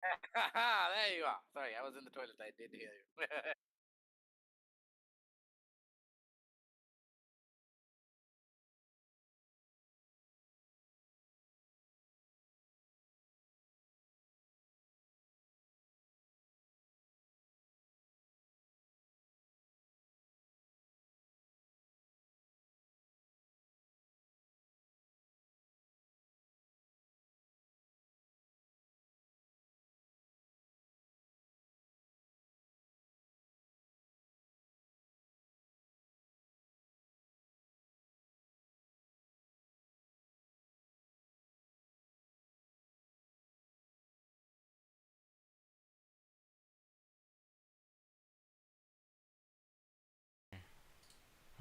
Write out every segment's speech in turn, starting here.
There you are. Sorry, I was in the toilet. I did hear you.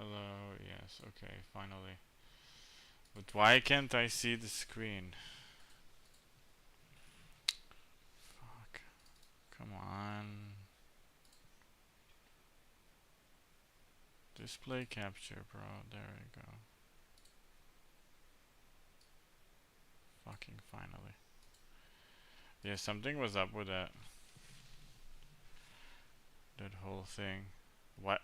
Hello, yes, okay, finally. But why can't I see the screen? Fuck. Come on. Display capture, bro. There we go. Fucking finally. Yeah, something was up with that whole thing. What?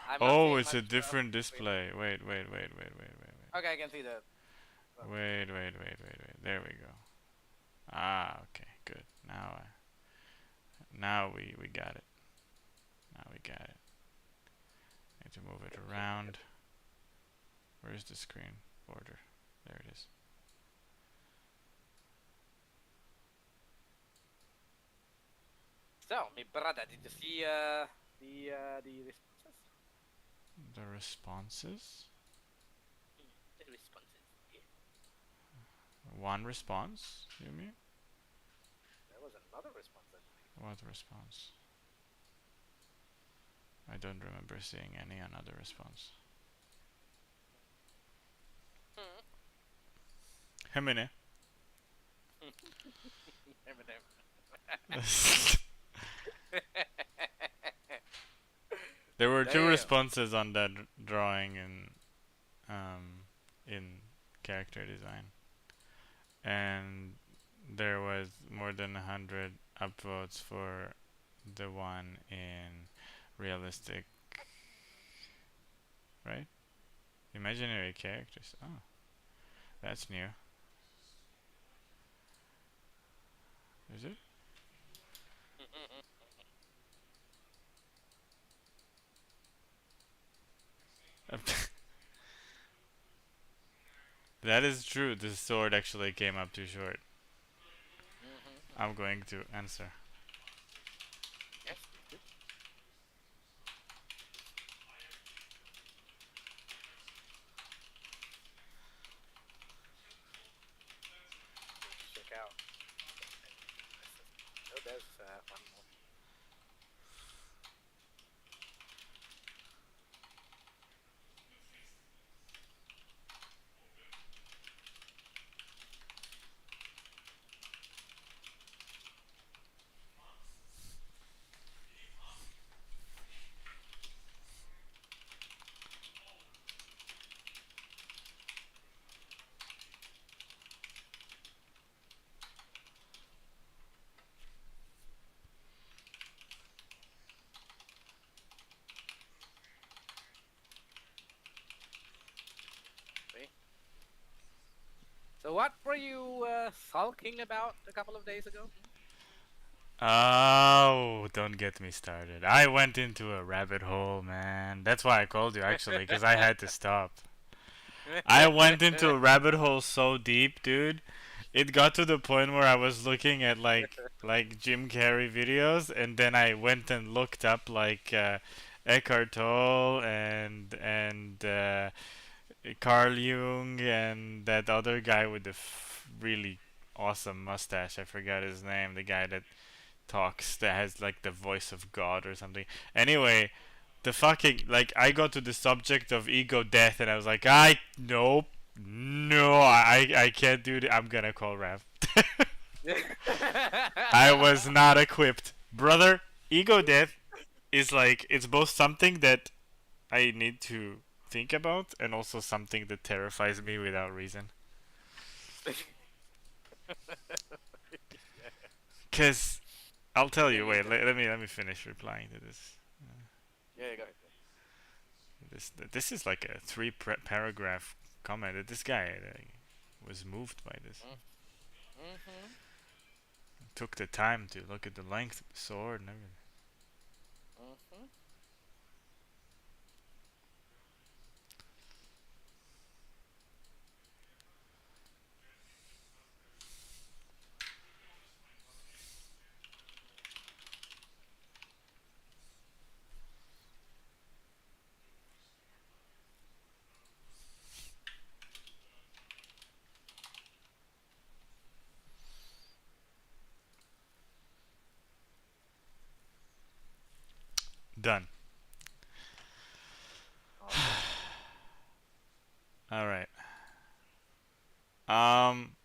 I'm not Oh, seeing it's a much of different the screen. display. Wait. Okay, I can see the. Wait. There we go. Ah, okay, good. Now we got it. Now we got it. Need to move it around. Where's the screen border? There it is. So, my brother, did you see the responses? The responses? The responses. Yeah. One response, you mean? There was another response, I believe. What response? I don't remember seeing any another response. Hemine. There were two Damn. responses on that drawing in character design, and there was more than 100 upvotes for the one in realistic, right? Imaginary characters. Oh, that's new. Is it? That is true. The sword actually came up too short. I'm going to answer. Yes, please do. Check out. Oh, there's one more. See? So, what were you sulking about a couple of days ago? Oh, don't get me started. I went into a rabbit hole, man. That's why I called you actually, because I had to stop. I went into a rabbit hole so deep, dude. It got to the point where I was looking at like Jim Carrey videos, and then I went and looked up like Eckhart Tolle and Carl Jung and that other guy with the really awesome mustache. I forgot his name. The guy that talks that has like the voice of God or something. Anyway, the fucking like I got to the subject of ego death and I was like, I nope. No, I can't do that. I'm gonna call Rav. I was not equipped. Brother, ego death is like it's both something that I need to think about and also something that terrifies me without reason. Yeah. Cause I'll tell Yeah, you. you Wait, tell. let me finish replying to this. Yeah, go ahead. This is like a paragraph comment that this guy was moved by this. Mm-hmm. Took the time to look at the length of the sword and everything. Mm-hmm. Done. Awesome. All right. Um,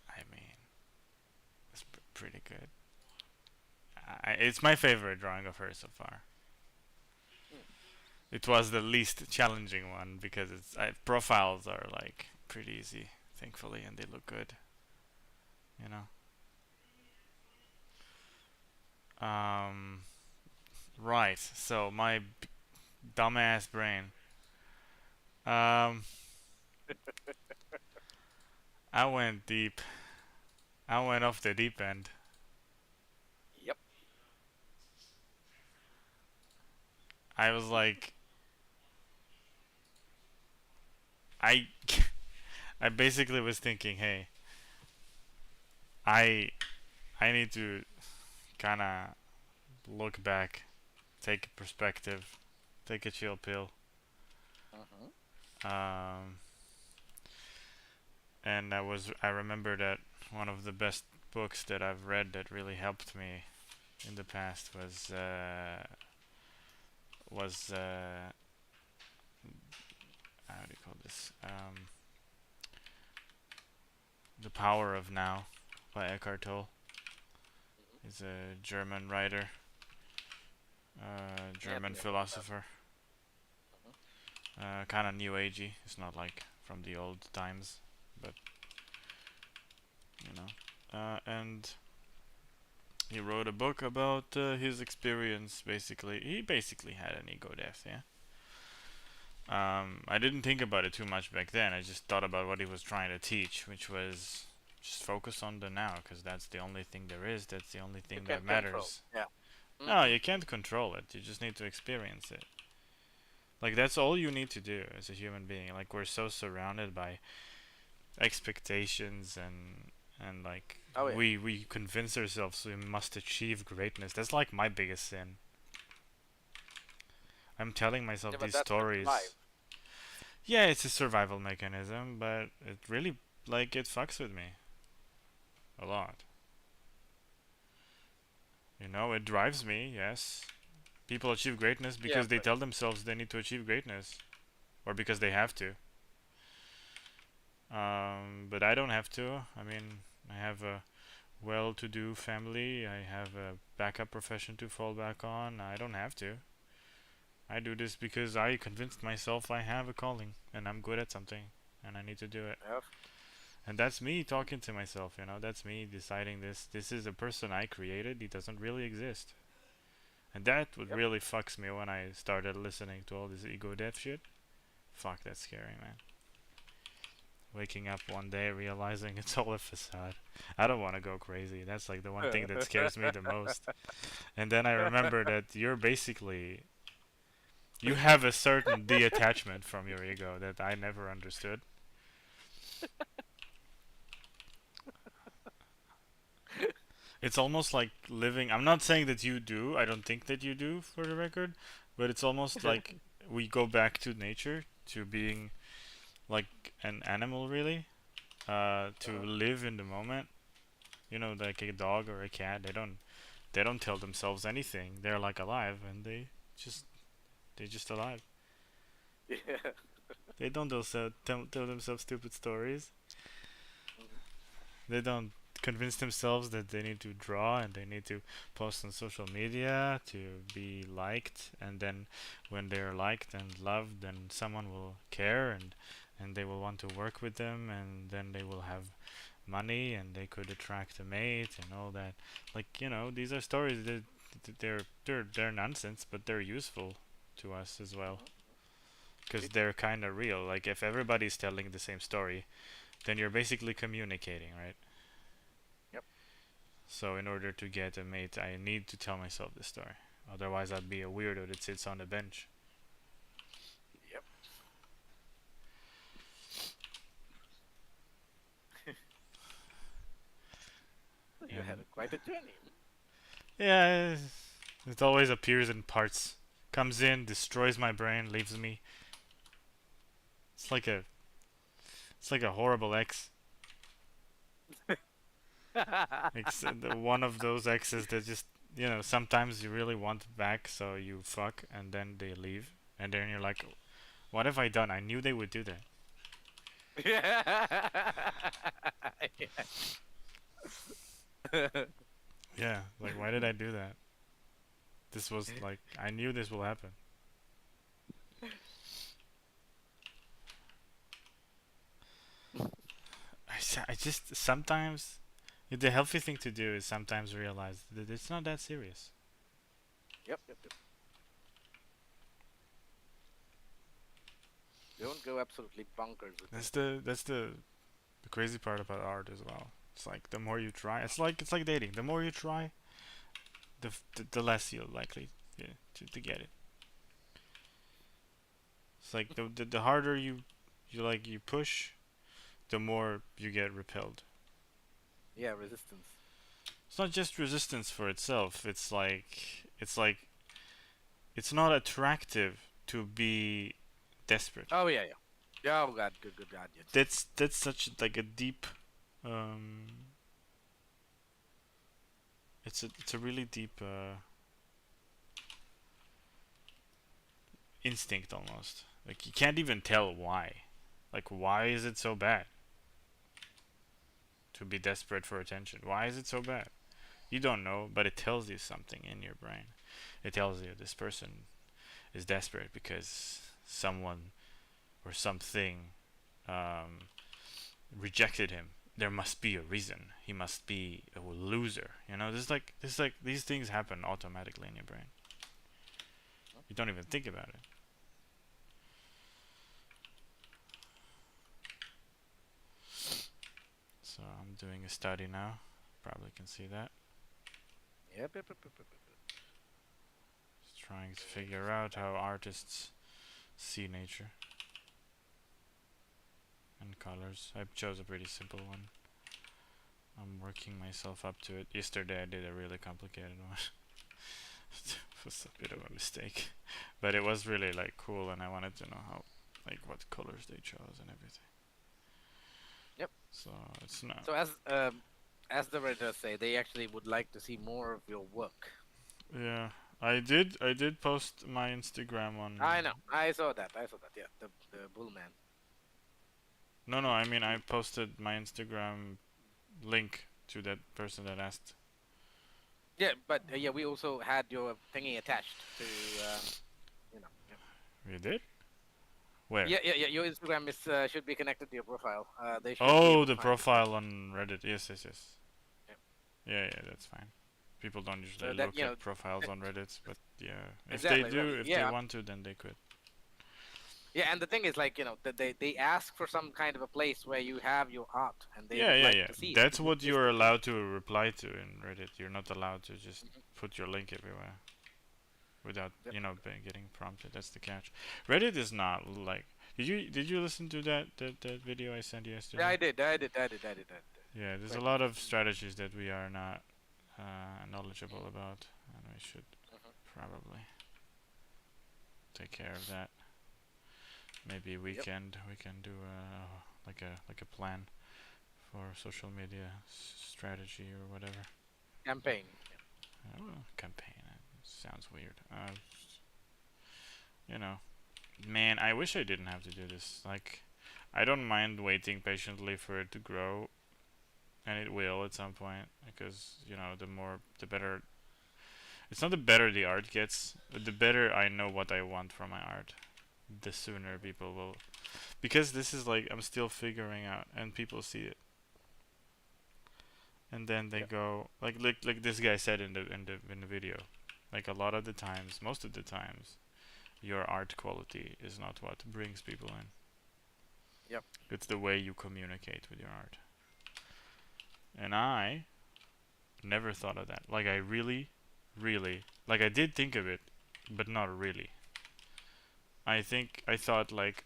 I mean, it's pretty good. It's my favorite drawing of her so far. Hmm. It was the least challenging one because profiles are like pretty easy, thankfully, and they look good. You know. Right. So my dumbass brain. Um, I went deep. I went off the deep end. Yep. I was like, I, I basically was thinking, hey, I, I need to kind of look back, take a perspective, take a chill pill. Mm-hmm. Um, and I remember that one of the best books that I've read that really helped me in the past was how do you call this? The Power of Now by Eckhart Tolle. Mm-hmm. He's a German writer, Yep. German Yeah, I heard about it. philosopher. Mm-hmm. Kind of new agey. It's not like from the old times, but you know. And he wrote a book about his experience. Basically, he basically had an ego death. Yeah. I didn't think about it too much back then. I just thought about what he was trying to teach, which was just focus on the now, because that's the only thing there is. That's the only You thing that can't control. matters. Yeah. No, Mm-hmm. you can't control it. You just need to experience it. Like that's all you need to do as a human being. Like we're so surrounded by expectations and like Oh yeah. we convince ourselves we must achieve greatness. That's like my biggest sin. I'm telling myself Yeah, but these that's to survive. stories. Yeah, it's a survival mechanism, but it really like it fucks with me a lot. You know, it drives me, yes. People achieve greatness Yeah, because they but tell themselves they need to achieve greatness or because they have to. But I don't have to. I mean, I have a well-to-do family. I have a backup profession to fall back on. I don't have to. I do this because I convinced myself I have a calling and I'm good at something and I need to do it. yeah. And that's me talking to myself, you know. That's me deciding this. This is a person I created. He doesn't really exist. And that would Yep. really fucks me when I started listening to all this ego death shit. Fuck, that's scary, man. Waking up one day realizing it's all a facade. I don't want to go crazy. That's like the one thing that scares me the most. And then I remember that you have a certain detachment from your ego that I never understood. It's almost like living. I'm not saying that you do. I don't think that you do, for the record. But it's almost like we go back to nature, to being like an animal, really. To Uh-huh. live in the moment. You know, like a dog or a cat. They don't tell themselves anything. They're like alive, and just they're just alive. Yeah. They don't also tell themselves stupid stories. Mhm. They don't convince themselves that they need to draw and they need to post on social media to be liked, and then when they're liked and loved then someone will care, and they will want to work with them, and then they will have money, and they could attract a mate and all that. Like, you know, these are stories that they're nonsense, but they're useful to us as well, because they're kind of real. Like, if everybody's telling the same story, then you're basically communicating, right? Yep. So in order to get a mate, I need to tell myself the story. Otherwise, I'd be a weirdo that sits on the bench. Yep. You had quite a journey. Yeah, it always appears in parts. Comes in, destroys my brain, leaves me. It's like a horrible ex. One of those exes that just, you know, sometimes you really want it back, so you fuck, and then they leave, and then you're like, what have I done? I knew they would do that. Yeah, like, why did I do that? This was like, I knew this will happen. I just sometimes the healthy thing to do is sometimes realize that it's not that serious. Yep. Don't go absolutely bonkers with That's the crazy part about art as well. It's like the more you try, it's like dating. The more you try, the less you're likely, yeah, to get it. It's like the harder you push, the more you get repelled. Yeah, resistance. It's not just resistance for itself. It's like it's not attractive to be desperate. Oh yeah. Yeah, oh god, good god, yes. That's such like a deep um it's a really deep instinct almost. Like, you can't even tell why. Like, why is it so bad to be desperate for attention? Why is it so bad? You don't know, but it tells you something in your brain. It tells you this person is desperate because someone or something um, rejected him. There must be a reason. He must be a loser. You know, these things happen automatically in your brain. You don't even think about it. So I'm doing a study now. Probably can see that. Yep. Just trying to figure out how artists see nature and colors. I chose a pretty simple one. I'm working myself up to it. Yesterday I did a really complicated one. It was a bit of a mistake, but it was really like cool, and I wanted to know how, like, what colors they chose and everything. Yep. So it's not. So as the Redditors say, they actually would like to see more of your work. Yeah, I did post my Instagram on. I know. I saw that. Yeah, the Bullman. No, I mean, I posted my Instagram link to that person that asked. Yeah, but yeah, we also had your thingy attached to, you know. Yeah. You did? Where? Yeah. Your Instagram is should be connected to your profile. They should be Oh, able to the find it. profile on Reddit. Yes. Yep. Yeah, that's fine. People don't usually So that, look you know, at profiles on Reddit, but yeah, if exactly, they do, exactly. if Yeah. they want to, then they could. Yeah, and the thing is, like, you know, that they ask for some kind of a place where you have your art, and they would like Yeah. to see it. That's what you're allowed to reply to in Reddit. You're not allowed to just put your link everywhere without, Yep. getting prompted. That's the catch. Reddit is not like. Did you listen to that video I sent you yesterday? Yeah, I did. Yeah, there's a Right. lot of strategies that we are not knowledgeable about, and we should probably take care of that. Maybe we can do like a plan for social media strategy or whatever. Campaign. Well, campaign. Sounds weird. You know, man, I wish I didn't have to do this. Like, I don't mind waiting patiently for it to grow, and it will at some point, because the better. It's not the better the art gets, but the better I know what I want from my art, the sooner people will because this is like I'm still figuring out, and people see it, and then they Yeah. go like this guy said in the video, like a lot of the times, most of the times, your art quality is not what brings people in. Yep. It's the way you communicate with your art. And I never thought of that. Like I really, like I did think of it, but not really. I thought like,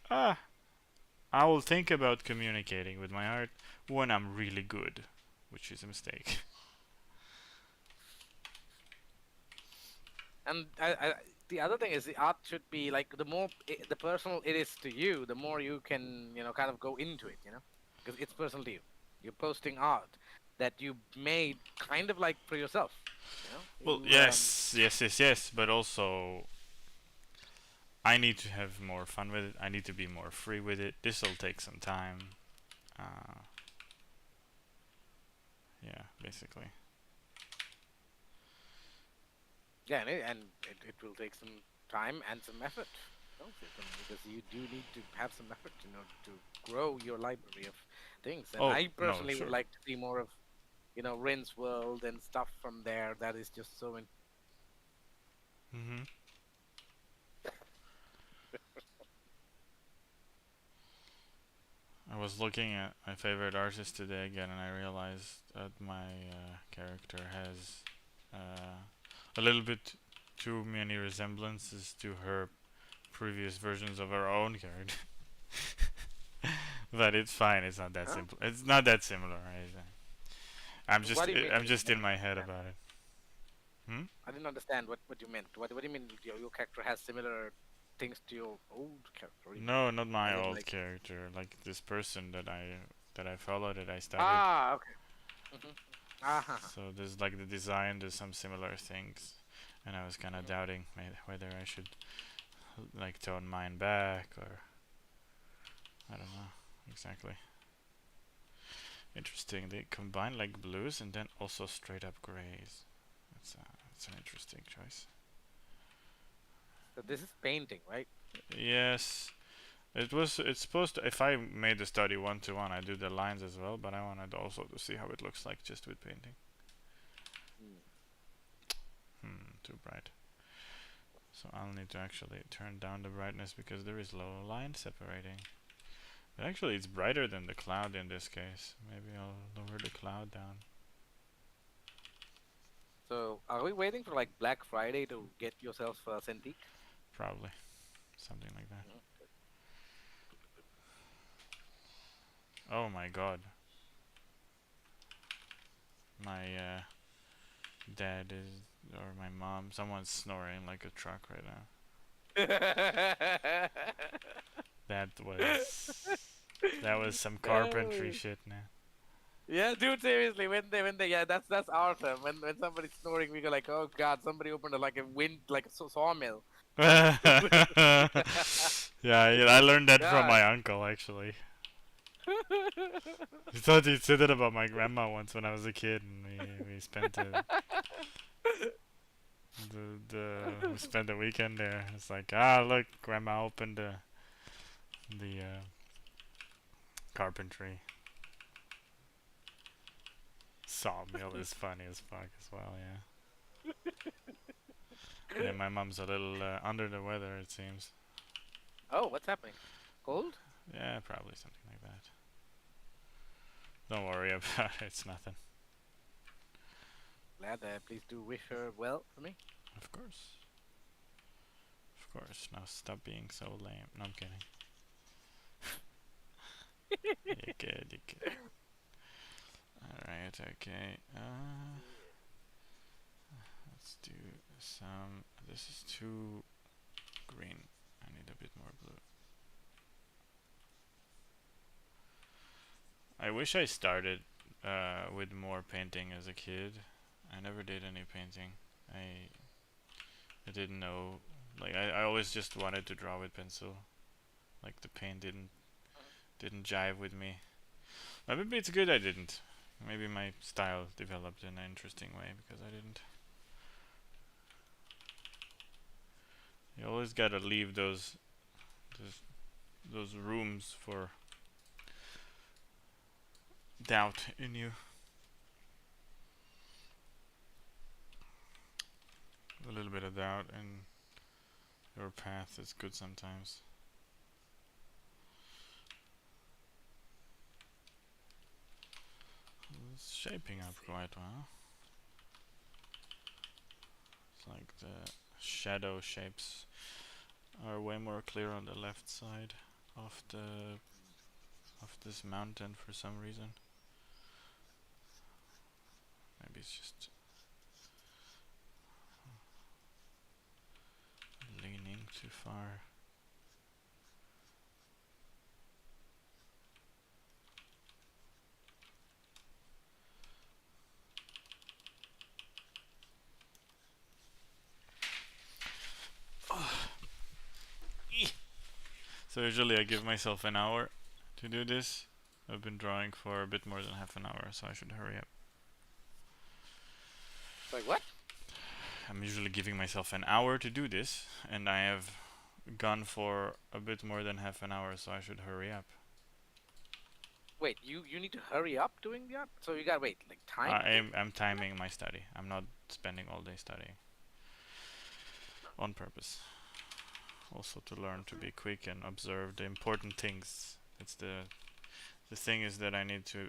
I will think about communicating with my art when I'm really good, which is a mistake. And the other thing is the art should be like the personal it is to you, the more you can kind of go into it, because it's personal to you. You're posting art that you made kind of like for yourself. Well, You yes, but also I need to have more fun with it. I need to be more free with it. This will take some time. Uh, yeah, basically. yeah, and it will take some time and some effort, because you do need to have some effort, to grow your library of things. And Oh I no, personally would sure. like to see more of Rin's world and stuff from there. That is just so Mhm. I was looking at my favorite artist today again, and I realized that my character has a little bit too many resemblances to her previous versions of her own character. But it's fine. It's not that huh? simple. It's not that similar. What do you mean? I'm just I in didn't my head understand. about it. Hmm? I didn't understand what you meant. What do you mean your character has similar things to your old character? What do you mean? No, not my As in old like character. Like this person that I followed that I studied. okay. Hmm. Ah. So there's like the design. There's some similar things, and I was kind of Hmm. doubting whether I should like tone mine back or I don't know exactly. Interesting. They combine like blues and then also straight up grays. That's an interesting choice. So this is painting, right? Yes, it's supposed to. If I made the study 1-to-1, I do the lines as well, but I wanted also to see how it looks like just with painting. Hmm. Too bright. So I'll need to actually turn down the brightness because there is low line separating. But actually, it's brighter than the cloud in this case. Maybe I'll lower the cloud down. So are we waiting for like Black Friday to get yourself a Cintiq? Probably something like that. Mhm. Oh my god, my dad is or my mom. Someone's snoring like a truck right now. That was some carpentry No. shit, man. Yeah, dude, seriously, when they yeah, that's our term. When somebody's snoring, we go like, oh god, somebody opened like a sawmill. Yeah, yeah, I learned that from God. my uncle actually. He thought he'd said that about my grandma once when I was a kid, and we spent we spent the weekend there. It's like, look, grandma opened the carpentry. Sawmill is funny as fuck as well, yeah. Yeah, my mom's a little under the weather, it seems. Oh, what's happening? Cold? Yeah, probably something like that. Don't worry about it, it's nothing. Glad. Please do wish her well for me. Of course. Of course. Now stop being so lame. No, I'm kidding. You good, you good. Alright, okay. Let's do some. This is too green. I need a bit more blue. I wish I started with more painting as a kid. I never did any painting. I didn't know. Like I always just wanted to draw with pencil. Like the paint didn't jive with me. But maybe it's good I didn't. Maybe my style developed in an interesting way because I didn't. You always gotta leave those those rooms for doubt in you. A little bit of doubt in your path is good sometimes. It's shaping up quite well. It's like the shadow shapes are way more clear on the left side of this mountain for some reason. Maybe it's just leaning too far. So usually I give myself an hour to do this. I've been drawing for a bit more than half an hour, so I should hurry up. Like what? I'm usually giving myself an hour to do this, and I have gone for a bit more than half an hour, so I should hurry up. Wait, you need to hurry up doing the art. So you gotta wait, like time. I'm timing my study. I'm not spending all day studying. On purpose. Also to learn to be quick and observe the important things. It's the thing is that I need to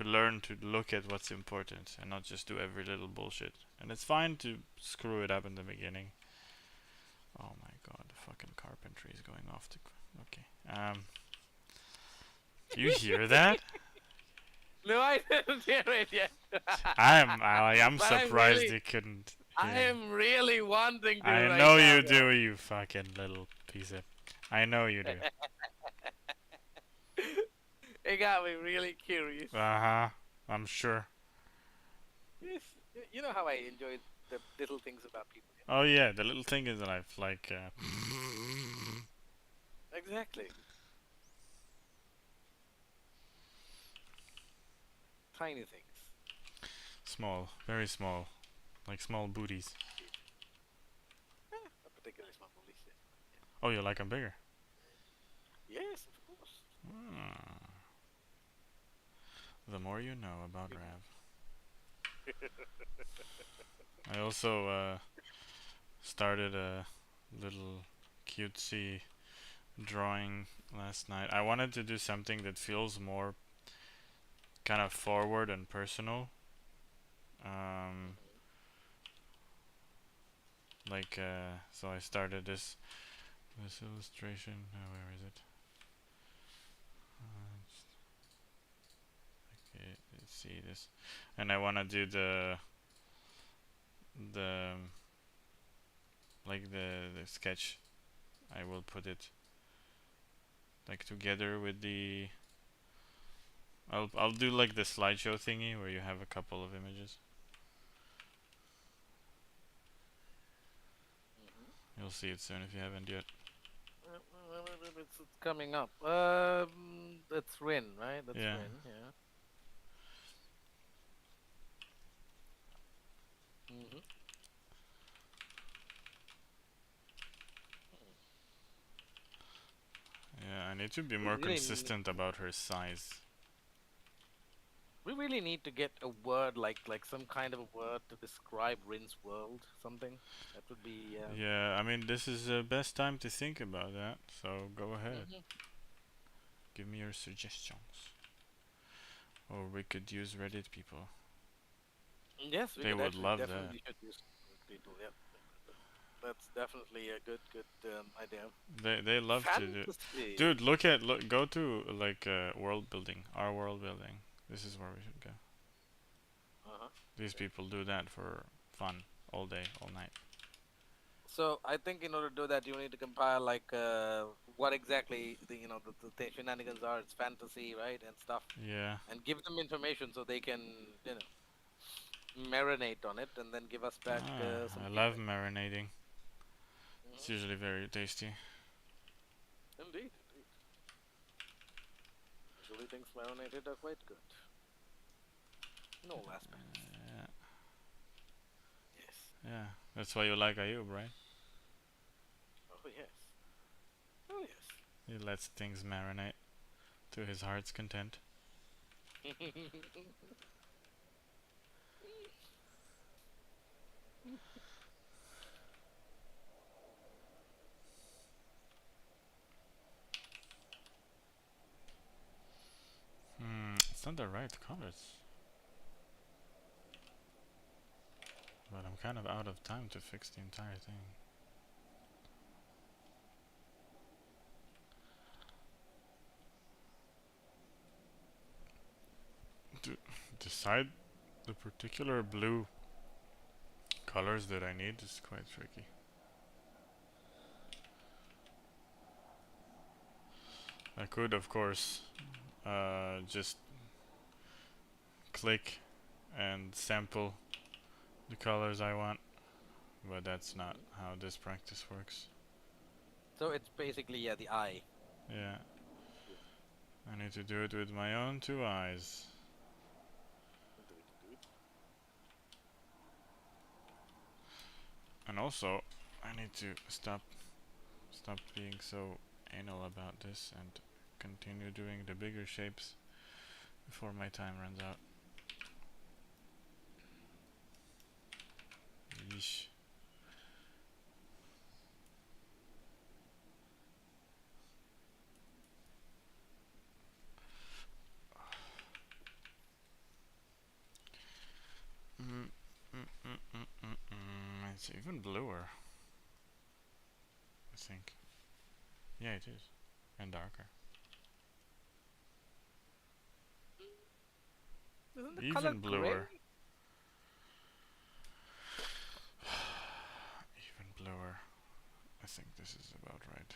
learn to look at what's important and not just do every little bullshit. And it's fine to screw it up in the beginning. Oh my god, the fucking carpentry is going off the... Okay. Do you hear that? No, I didn't hear it yet. I'm But I'm surprised really- you couldn't I hear. am really wanting to. I right know now, you though. do, you fucking little piece of... I know you do. It got me really curious. Uh-huh. I'm sure. Yes, you know how I enjoy the little things about people. Oh yeah, the little thing is life, like Exactly. Tiny things. small, very small, like small booties. Not particularly small police. Oh, you like them bigger? Yes, of course. Ah. The more you know about Rav. I also started a little cutesy drawing last night. I wanted to do something that feels more kind of forward and personal. So I started this illustration. Where is it? Okay, let's see this, and I want to do the the sketch. I will put it like together with the. I'll do like the slideshow thingy where you have a couple of images. You'll see it soon if you haven't yet. It's coming up. That's Rin, right? That's Yeah. Rin. Yeah. Mhm. Yeah, I need to be We more really consistent about her size. We really need to get a word like some kind of a word to describe Rin's world. Something that would be. Yeah, I mean this is the best time to think about that. So go ahead, Mhm. give me your suggestions. Or we could use Reddit people. Yes, we They could would actually love definitely should use people. Yeah, that's definitely a good idea. They love to do. Fantasy. Dude, go to like world building, our world building. This is where we should go. Uh-huh. These people do that for fun all day, all night. So I think in order to do that, you need to compile like what exactly the shenanigans are. It's fantasy, right, and stuff, Yeah. and give them information so they can marinate on it, and then give us back some I love feedback. marinating. It's Mhm. usually very tasty. Indeed, indeed. Usually things marinated are quite good. In all aspects. Yeah. Yes. Yeah. That's why you like Ayub, right? Oh yes. Oh yes. He lets things marinate to his heart's content. It's not the right colors. But I'm kind of out of time to fix the entire thing. To decide the particular blue colors that I need is quite tricky. I could, of course, just click and sample the colors I want, but that's not how this practice works. So it's basically, yeah, the eye. Yeah, I need to do it with my own two eyes. And also, I need to stop being so anal about this and continue doing the bigger shapes before my time runs out. Yeesh. It's even bluer, I think. Yeah, it is. And darker. Isn't the color Even gray? bluer. Even bluer. I think this is about right.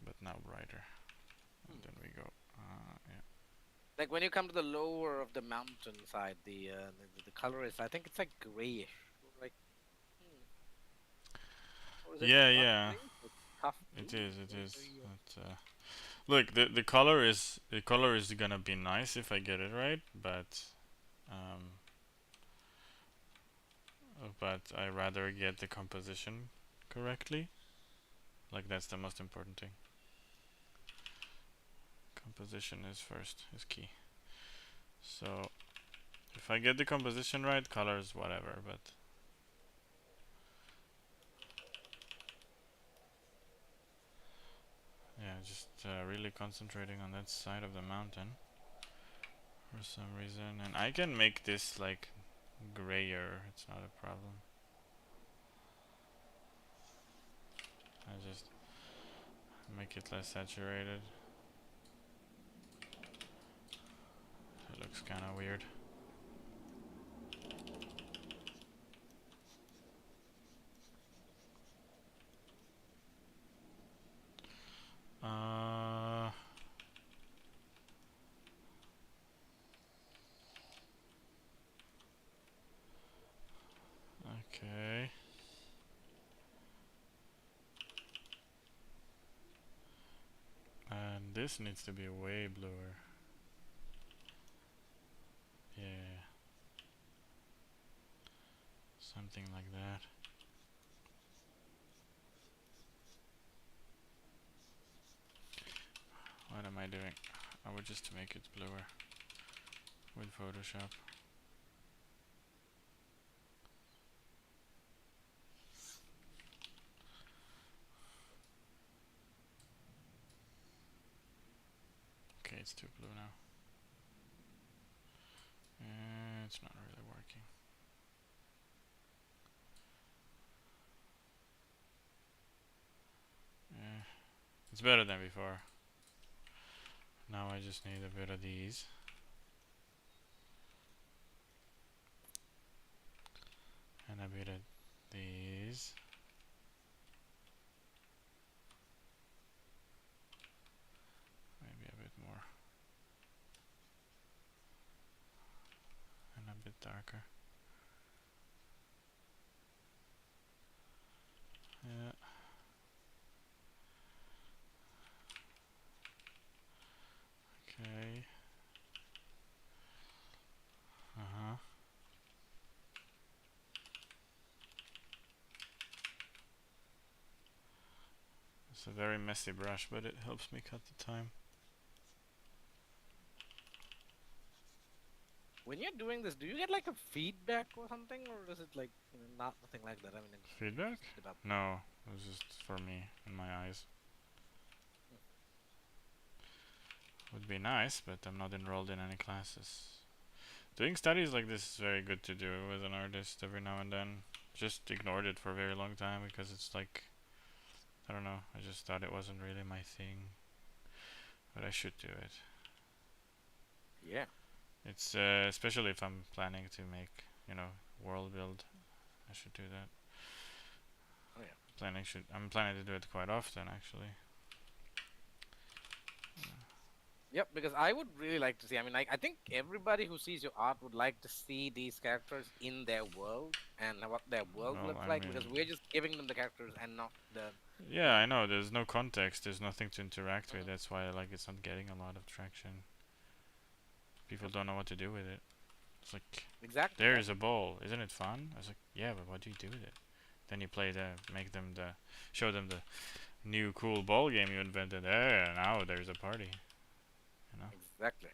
But now brighter. And then we go. Yeah. Like when you come to the lower of the mountainside, the color is, I think it's like grayish, like, or is it Yeah, not yeah. gray? It's tough It blue? is. It Or is. gray, Look, the color is gonna be nice if I get it right, um, but I rather get the composition correctly. Like that's the most important thing. Composition is first, is key. So if I get the composition right, colors whatever, but yeah, just really concentrating on that side of the mountain for some reason, and I can make this like grayer. It's not a problem. I just make it less saturated. It looks kind of weird. Uh, okay. And this needs to be way bluer. Yeah. Something like that. What am I doing? I would just make it bluer with Photoshop. Okay, it's too blue now. It's not really working. It's better than before. Now I just need a bit of these. And a bit of these. Maybe a bit more. And a bit darker. Yeah. Okay. Uh-huh. It's a very messy brush, but it helps me cut the time. When you're doing this, do you get like a feedback or something, or is it like not nothing like that? I mean, Feedback? just debug. No, it was just for me and my eyes. Would be nice, but I'm not enrolled in any classes. Doing studies like this is very good to do as an artist every now and then. Just ignored it for a very long time because it's like, I don't know, I just thought it wasn't really my thing. But I should do it. Yeah. It's especially if I'm planning to make, world build. I should do that. Oh yeah. I'm planning to do it quite often actually. Yep, because I would really like to see. I mean, I think everybody who sees your art would like to see these characters in their world and what their world Well, looks I like. mean, Because we're just giving them the characters and not the. yeah, I know. There's no context. There's nothing to interact with. Mhm. That's why it's not getting a lot of traction. People don't know what to do with it. It's like, Exactly. there Yeah. is a ball. Isn't it fun? I was like, yeah, but what do you do with it? Then you show them the new cool ball game you invented. There, now there's a party. You know. Exactly.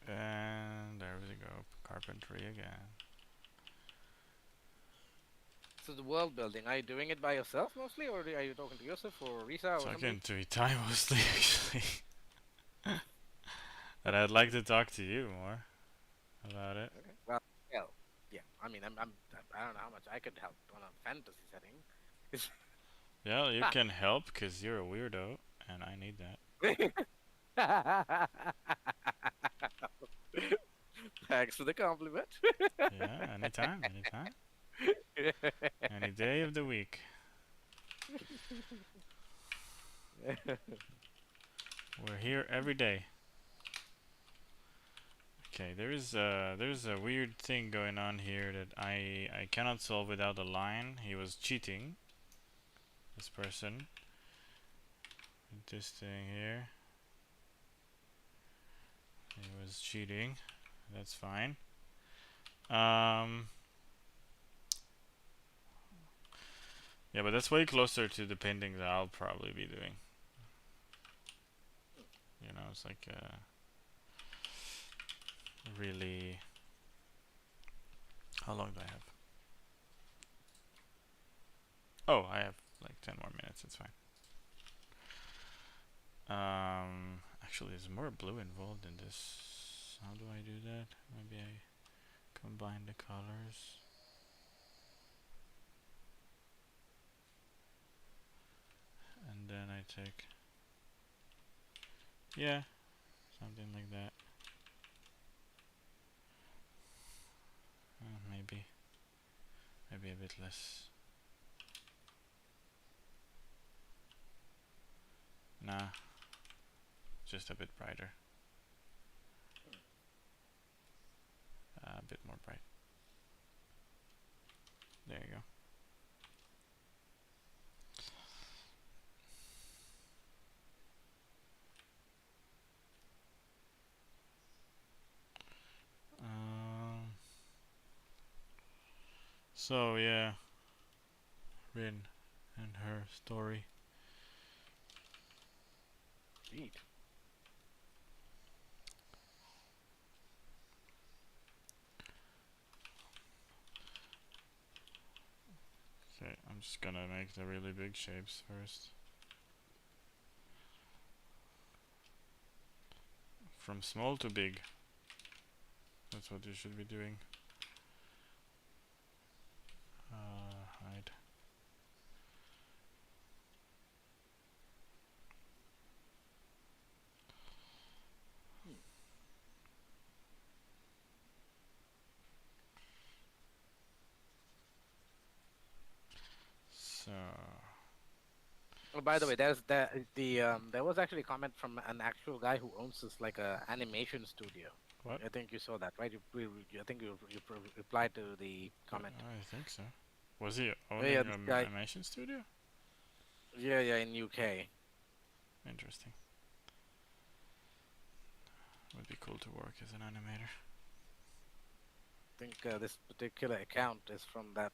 And there we go. Carpentry again. So the world building, are you doing it by yourself mostly, or are you talking to Yusuf or Risa or somebody? Talking to Itai mostly, actually. And I'd like to talk to you more about it. Okay. Well, yeah. I mean, I don't know how much I could help on a fantasy setting. Yeah, you can help because you're a weirdo, and I need that. Thanks for the compliment. Yeah, anytime, anytime. Any day of the week. We're here every day. Okay, there's a weird thing going on here that I cannot solve without a line. He was cheating. This person. With this thing here. He was cheating. That's fine. Yeah, but that's way closer to the painting that I'll probably be doing. It's like really. How long do I have? Oh, I have like 10 more minutes. It's fine. Actually, there's more blue involved in this. How do I do that? Maybe I combine the colors. And then I take. Yeah, something like that. Maybe a bit less. Nah, just a bit brighter. A bit more bright. There you go. So yeah, Rin and her story. Indeed. Okay, I'm just gonna make the really big shapes first. From small to big. That's what you should be doing. Hide. So. Oh, by the way, there was actually a comment from an actual guy who owns this like a animation studio. What? I think you saw that, right? I think you replied to the comment. I think so. Was he Oh, owning yeah, an this guy. animation studio? Yeah, in UK. Interesting. Would be cool to work as an animator. I think this particular account is from that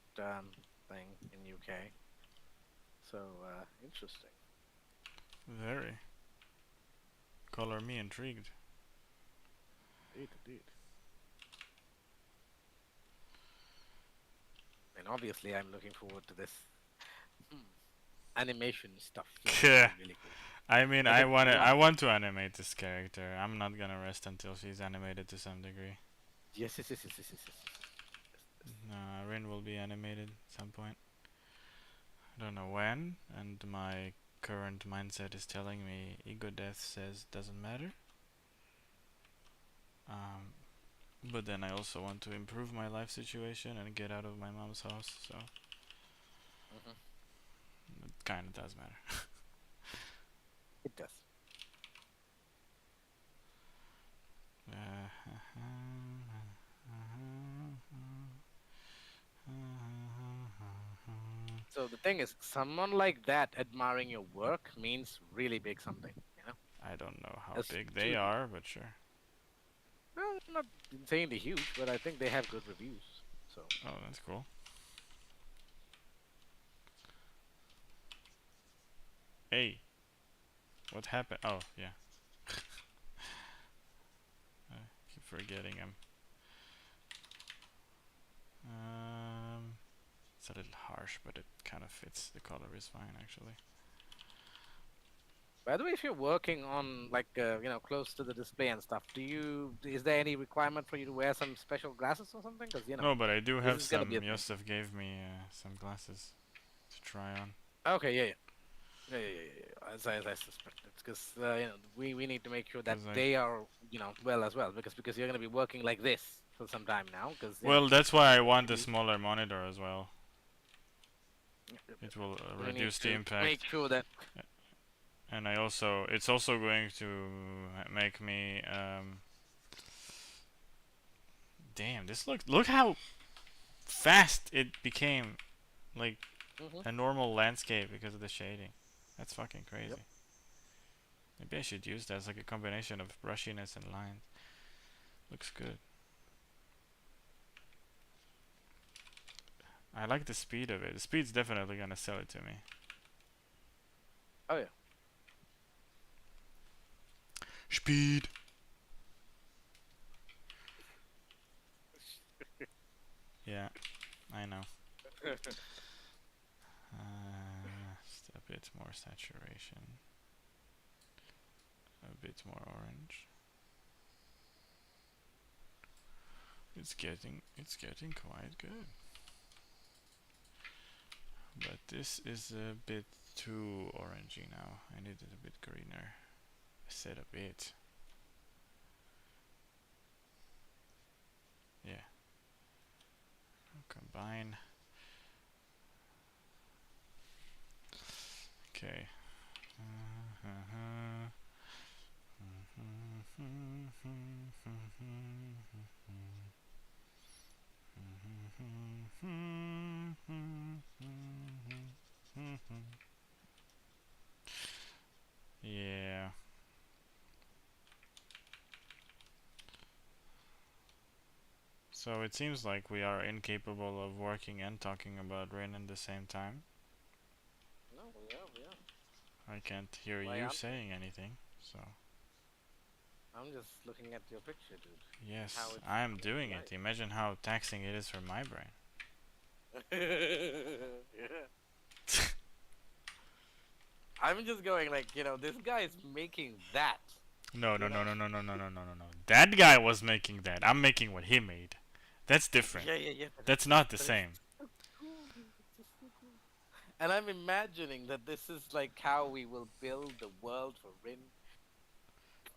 thing in UK. So interesting. Very. Color me intrigued. Indeed, indeed. And obviously, I'm looking forward to this hmm, animation stuff. Looks Yeah. really, really cool. I mean, If it, yeah, I want to animate this character. I'm not gonna rest until she's animated to some degree. yes, yes, yes, yes, yes, yes, yes, yes, yes. Rin will be animated at some point. I don't know when, and my current mindset is telling me ego death says doesn't matter. Um, but then I also want to improve my life situation and get out of my mom's house, so Hmm. it kind of does matter. It does. So the thing is, someone like that admiring your work means really big something, you know? I don't know how As big they to, are, but sure. well, not insanely huge, but I think they have good reviews. So, Oh, that's cool. Hey, what happened? Oh, yeah. I keep forgetting him. It's a little harsh, but it kind of fits. The color is fine, actually. by the way, if you're working on like close to the display and stuff, is there any requirement for you to wear some special glasses or something? Because No, but I do this have is gonna be a some. thing. Yosef gave me some glasses to try on. Okay, yeah, yeah. Yeah, yeah, yeah, yeah. As I suspected, because we need to make sure that Cause I they are well as well, because you're gonna be working like this for some time now, because well, that's why I we want a need smaller monitor as well. yep, yep, It yep, will yep. We need reduce the to make impact, sure that and it's also going to make me damn, look how fast it became like hmm a normal landscape because of the shading. That's fucking yep. crazy. Maybe I should use that as like a combination of brushiness and lines. Looks good. I like the speed of it. The speed's definitely gonna sell it to me. Oh yeah. Speed. Yeah, I know. Just a bit more saturation. A bit more orange. It's getting quite good. But this is a bit too orangey now. I need it a bit greener. I said a bit. Yeah. Combine. Okay. Yeah. So it seems like we are incapable of working and talking about Rin at the same time. No, we are. I can't hear Why you aren't we? saying anything, so I'm just looking at your picture, dude. How yes, it's I am coming to doing it. life. Imagine how taxing it is for my brain. Yeah. I'm just going like, this guy is making that, No, no, you know? no, no, no, no, no, no, no, no, no. That guy was making that. I'm making what he made. That's different. Yeah, yeah, yeah. That's not the But it's same. so cool, dude. It's just so cool. And I'm imagining that this is like how we will build the world for Rin.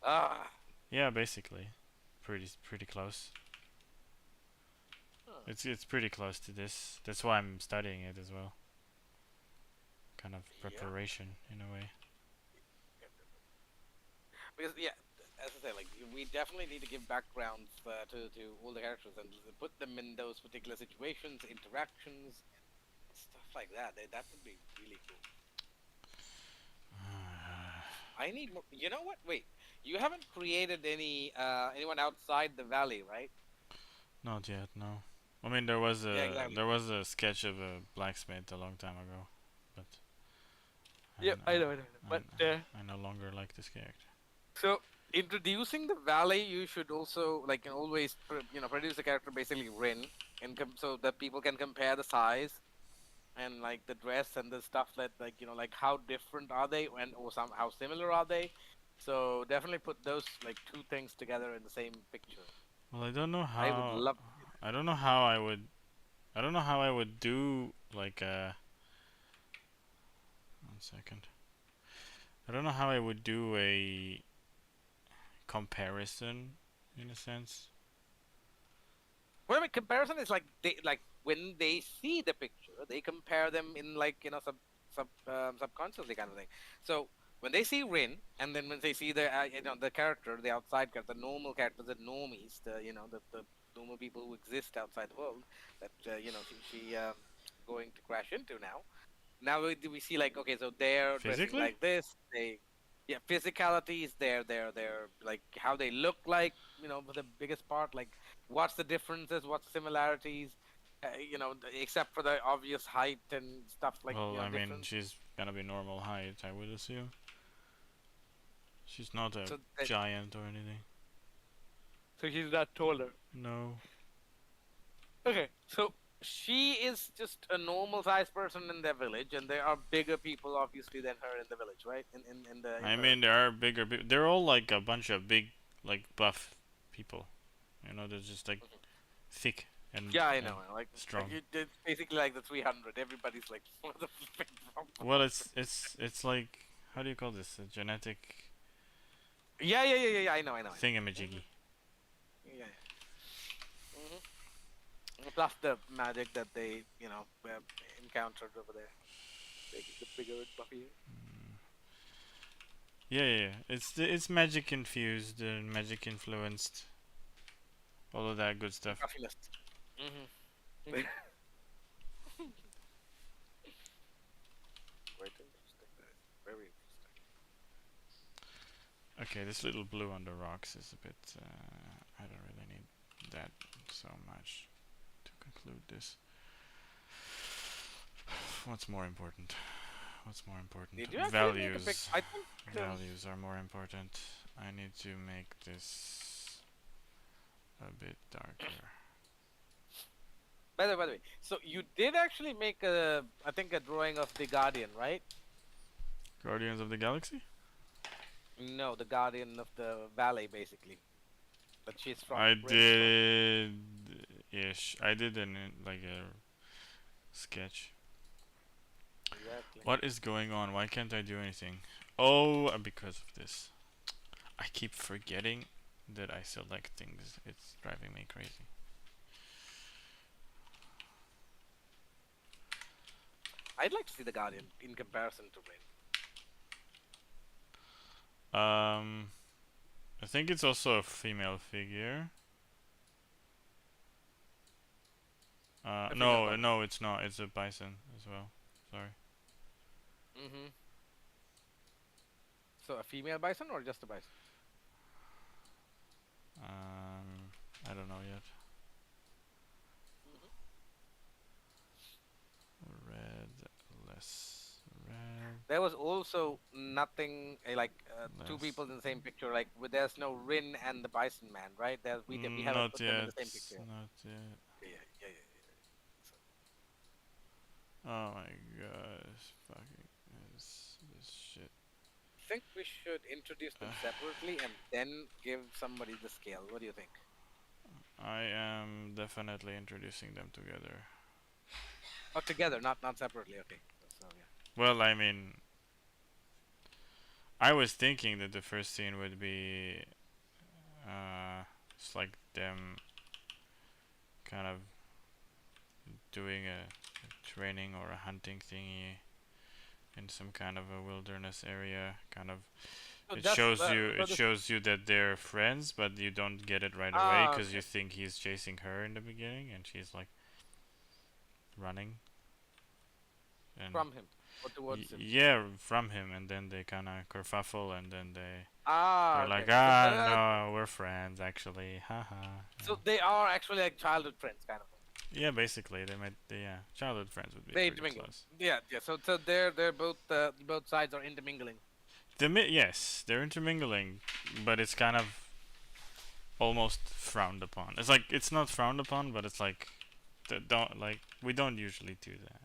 Ah. Yeah, basically. Pretty close. Huh. It's pretty close to this. That's why I'm studying it as well. Kind of Yeah. preparation in a way. Because yeah, as I said, like we definitely need to give backgrounds to all the characters and put them in those particular situations, interactions, and stuff like that. That would be really cool. I need more. You know what? Wait, you haven't created anyone outside the valley, right? Not yet, no. I mean, there was Yeah, a exactly. there was a sketch of a blacksmith a long time ago, but Yeah, I know. But I no longer like this character. so introducing the valley, you should also like always produce a character basically Rin, and so that people can compare the size and like the dress and the stuff that like how different are they and or some how similar are they. So definitely put those like two things together in the same picture. Well, I don't know I would how. love to see I don't know how I would. I don't know how I would do like a. 1 second. I don't know how I would do a comparison in a sense. Well, I mean, comparison is like they like when they see the picture, they compare them in like subconsciously kind of thing. So when they see Rin, and then when they see the the character, the outside character, the normal character, the normies, the normal people who exist outside the world that she going to crash into now. Now we see like okay, so they're dressing Physically? like this. They yeah, physicality is there. They're like how they look like. For the biggest part, like what's the differences, what's the similarities. Except for the obvious height and stuff like Well, I mean, difference. she's gonna be normal height, I would assume. She's not a So giant or anything. so he's not taller. No. Okay, so she is just a normal sized person in their village, and there are bigger people obviously than her in the village, right? In I her. mean, there are bigger. They're all like a bunch of big, like buff people. You know, they're just like Mhm. thick Yeah, I and know. Like strong. you did basically like the 300. Everybody's like one of the flipping Well, it's like, how do you call this? A genetic Yeah. I know. thingamajiggy. Yeah. Plus the magic that they encountered over there, making the bigger and buffier. Yeah. It's magic infused and magic influenced. All of that good stuff. Puffiness. Mm-hmm. Quite interesting. Very interesting. Okay, this little blue on the rocks is a bit. I don't really need that so much to conclude this. What's more important? What's more important? Did you actually make a pic? Values. I think. Values are more important. I need to make this a bit darker. By the way, so you did actually make I think a drawing of the Guardian, right? Guardians of the Galaxy? No, the Guardian of the Valley, basically. That she's from. I Rin's from. did ish. I did like a sketch. Exactly. What is going on? Why can't I do anything? Oh, because of this. I keep forgetting that I select things. It's driving me crazy. I'd like to see the Guardian in comparison to Rin. I think it's also a female figure. A female No, bison. no, it's not. It's a bison as well. Sorry. Mm-hmm. So a female bison or just a bison? I don't know yet. Mm-hmm. Red, less red, There was also nothing like two less. people in the same picture. Like there's no Rin and the Bison Man, right? We haven't Not put them in yet. the same picture yet. Not yet. Yeah. So, Oh my gosh. Fucking this shit. I think we should introduce them separately and then give somebody the scale. What do you think? I am definitely introducing them together. Oh, together, not separately. Okay. So yeah. Well, I mean, I was thinking that the first scene would be it's like them kind of doing a training or a hunting thingy in some kind of a wilderness area. Kind of, So it that's shows you so it shows you that they're friends, but you don't get it right away because you okay. think he's chasing her in the beginning, and she's like running and From him or towards him. yeah, from him, and then they kind of kerfuffle, and then they're like, Okay. ah, no, we're friends actually, haha. So they are actually like childhood friends, kind of thing. Yeah, basically, yeah, childhood friends would be They pretty intermingle. close. Yeah, yeah. So they're both sides are intermingling. Yes, they're intermingling, but it's kind of almost frowned upon. It's like it's not frowned upon, but it's like don't like we don't usually do that.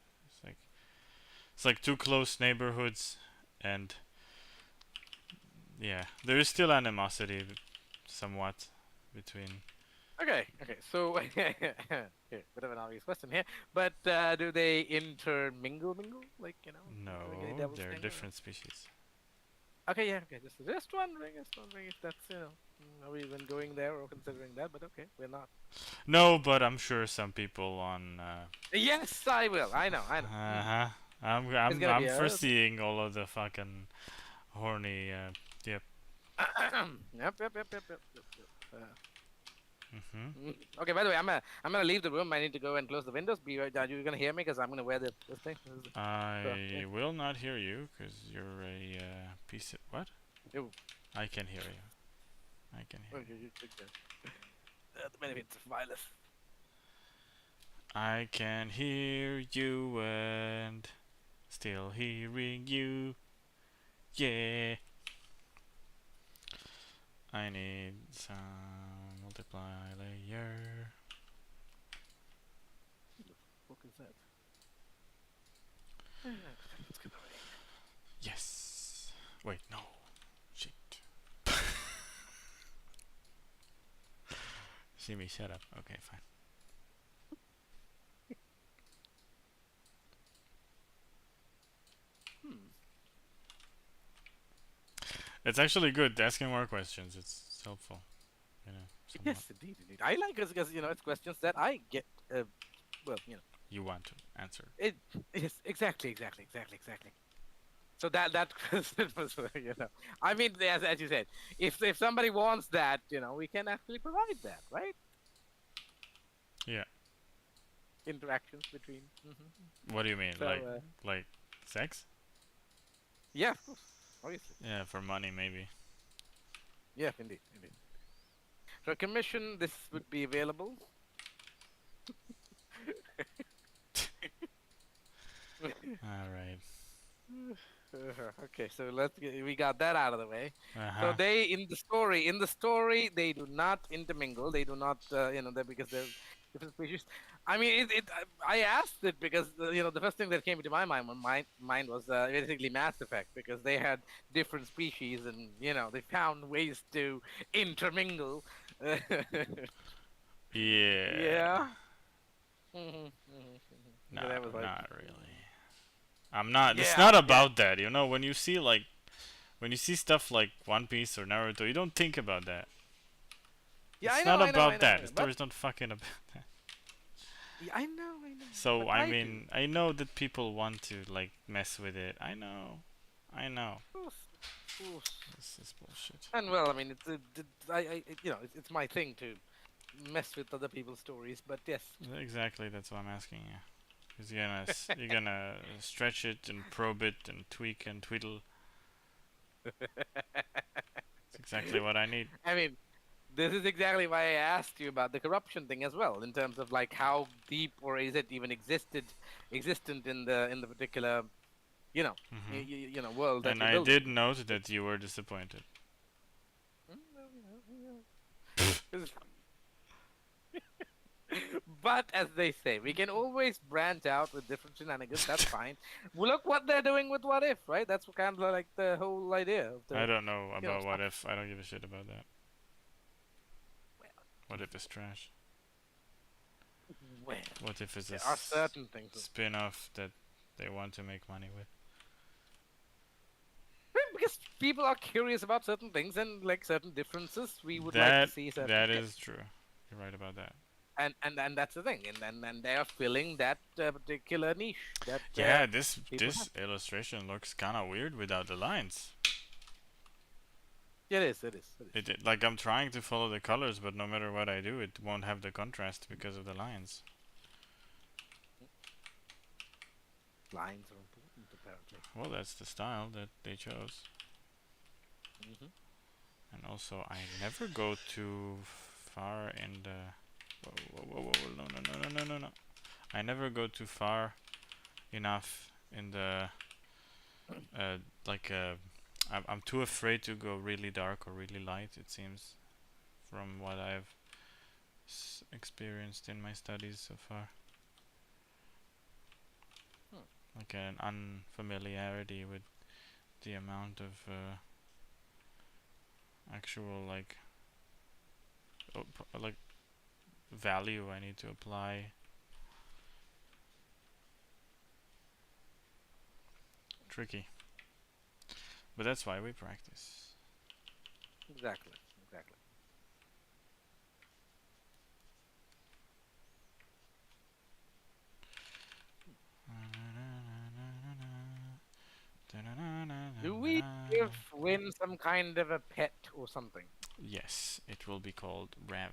It's like two close neighborhoods, and yeah, there is still animosity, somewhat, between. Okay, okay. So here, bit of an obvious question here, but do they mingle? Like like any No, devil's they're thing? different species. Okay, yeah, okay. Just wondering if that's are we even going there or considering that? But okay, we're not. No, but I'm sure some people on. Yes, I will. I know, I know. Uh huh. I'm It's I'm gonna be I'm a. foreseeing all of the fucking horny. Yep. Yep. Mhm. Okay. By the way, I'm gonna leave the room. I need to go and close the windows. Be right. Are you gonna hear me? Because I'm gonna wear this thing. So, yeah. I will not hear you because you're a piece of what? Yo, I can hear you. I can hear you. the benefits of wireless. I can hear you and still hearing you. Yeah. I need some multiply layer. What is that? Let's get away. Yes. Wait, no. Shit. Shimmy, shut up. Okay, fine. Hmm. It's actually good asking more questions. It's helpful, somewhat. Yes, indeed. I like it because it's questions that I get. Well, You want to answer. it. Yes, exactly. So that question was, I mean, as you said, if somebody wants that, we can actually provide that, right? Yeah. Interactions between. What do you mean? So, Like sex? yeah, of course, obviously. Yeah, for money maybe. Yeah, indeed. For commission, this would be available. All right. Okay, so we got that out of the way. Uh So huh. they in the story they do not intermingle. They do not because they're different species. I mean, I asked it because the first thing that came into my mind was basically Mass Effect because they had different species and they found ways to intermingle. Yeah. Yeah. So that was like, Not really. I'm not. It's yeah, not yeah, about that. When you see stuff like One Piece or Naruto, you don't think about that. yeah. It's I know, not I know, I about know, I that. know. The But story's not fucking about that. yeah, I know, I know. So But I I do. mean, I know that people want to like mess with it. I know. I know. Of course. This is bullshit. And well, I mean, it's my thing to mess with other people's stories. But yes, Exactly. That's what I'm asking you. Cause you're gonna stretch it and probe it and tweak and twiddle. It's exactly what I need. I mean, this is exactly why I asked you about the corruption thing as well, in terms of like how deep or is it even existent in the particular Hmm. world that And you're I building. did note that you were disappointed. But as they say, we can always branch out with different shenanigans. That's fine. Well, look what they're doing with What If, right? That's kind of like the whole idea of I the don't know about what stuff. if. I don't give a shit about that. Well, What if it's trash? well, What if it's a there are certain things. spin-off that they want to make money with? Well, because people are curious about certain things and like certain differences, we would like to That see certain that things. is true. You're right about that. And that's the thing, and they are filling that particular niche that Yeah, this people have. this illustration looks kind of weird without the lines. It is. Like I'm trying to follow the colors, but no matter what I do, it won't have the contrast because of the lines. Lines are important, apparently. Well, that's the style that they chose. Hmm. And also, I never go too far in the. Whoa, whoa, whoa, whoa, no, no, no, no, no, no, no. I never go too far enough in the uh like I'm too afraid to go really dark or really light, it seems, from what I've experienced in my studies so far. Hmm. Like an unfamiliarity with the amount of actual like value I need to apply. Tricky, but that's why we practice. Exactly. Exactly. Do we give Win some kind of a pet or something? Yes, it will be called Rev.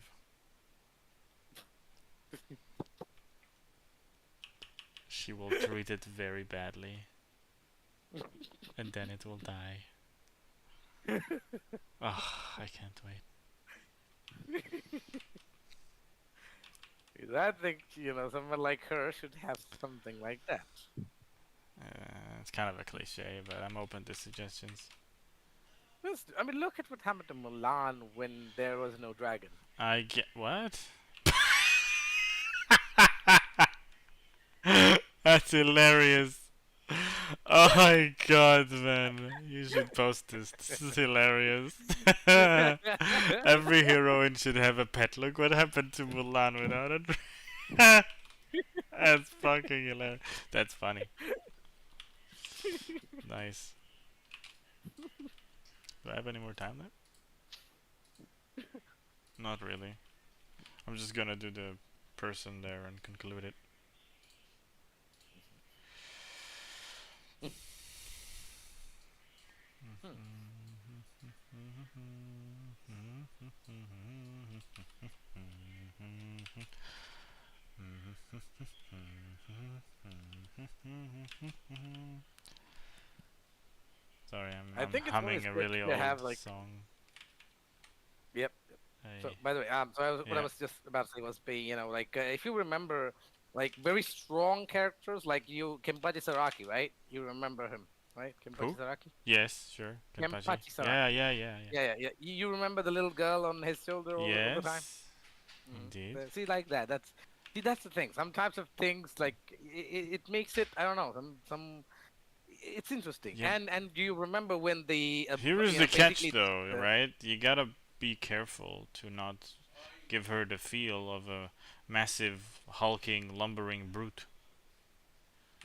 She will treat it very badly, and then it will die. Ah, I can't wait. I think, someone like her should have something like that. It's kind of a cliche, but I'm open to suggestions. I mean, look at what happened to Mulan when there was no dragon. I get what? That's hilarious. Oh my god, man. You should post this. This is hilarious. Every heroine should have a pet. Look what happened to Mulan without it. That's fucking hilarious. That's funny. Nice. Do I have any more time left? Not really. I'm just gonna do the person there and conclude it. Hmm. Sorry, I I'm think it's humming always a good really to old have like. song. Yep. So, Hey, by the way, what I yeah. was just about to say was, if you remember, like very strong characters, like Kenpachi Saraki, right? You remember him, right? Kenpachi Who? Saraki. Yes, sure. Kenpachi. Kenpachi Yeah, Saraki. yeah, yeah, yeah. Yeah. You remember the little girl on his shoulder all the time? Yes, indeed. See, like that. That's the thing. Some types of things, like it makes it. I don't know. Some. It's interesting. Yeah. And do you remember when the Here is the catch, basically though, the, right? You gotta be careful to not give her the feel of a massive, hulking, lumbering brute.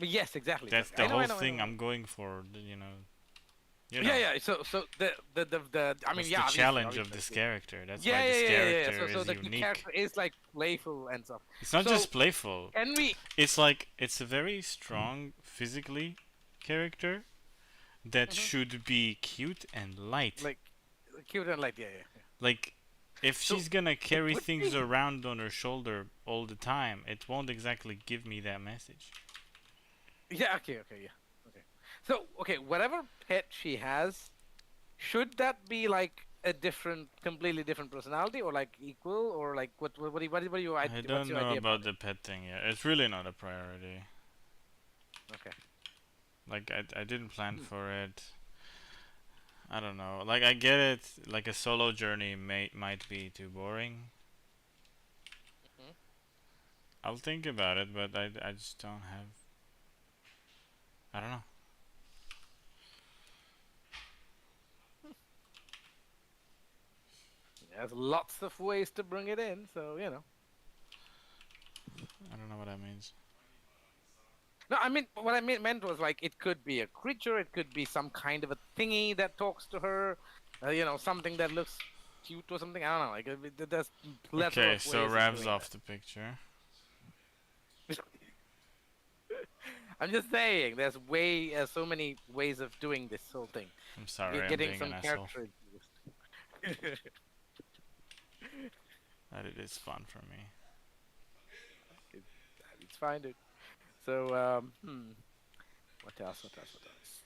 yes, exactly, That's exactly. the whole I thing know. I'm going for. You know. Yeah. So the I mean, That's the yeah, challenge of obviously. this character. That's why this Yeah. character So is the key unique. character is like playful and stuff. It's not So just playful. can we It's like it's a very strong physically character that mhm, should be cute and light. like cute and light? Yeah. Like if So she's gonna it carry would things be around on her shoulder all the time, it won't exactly give me that message. yeah. Okay. Yeah. Okay. So okay, whatever pet she has, should that be like a completely different personality, or like equal, or like what do you I what's don't your know idea about about it? the pet thing yet. It's really not a priority. Okay. Like I didn't plan Hmm. for it. I don't know. Like I get it. Like a solo journey might be too boring. Mhm. I'll think about it, but I just don't have. I don't know. There's lots of ways to bring it in, so I don't know what that means. No, I mean what meant was like it could be a creature, it could be some kind of a thingy that talks to her, something that looks cute or something. I don't know. Like there's plethora Okay, of so ways of Rav's doing off the picture. that. I'm just saying, there's so many ways of doing this whole thing. I'm sorry, I'm Getting being an some asshole. character introduced. But it is fun for me. It- it's fine, dude. So, what else? What else? What else?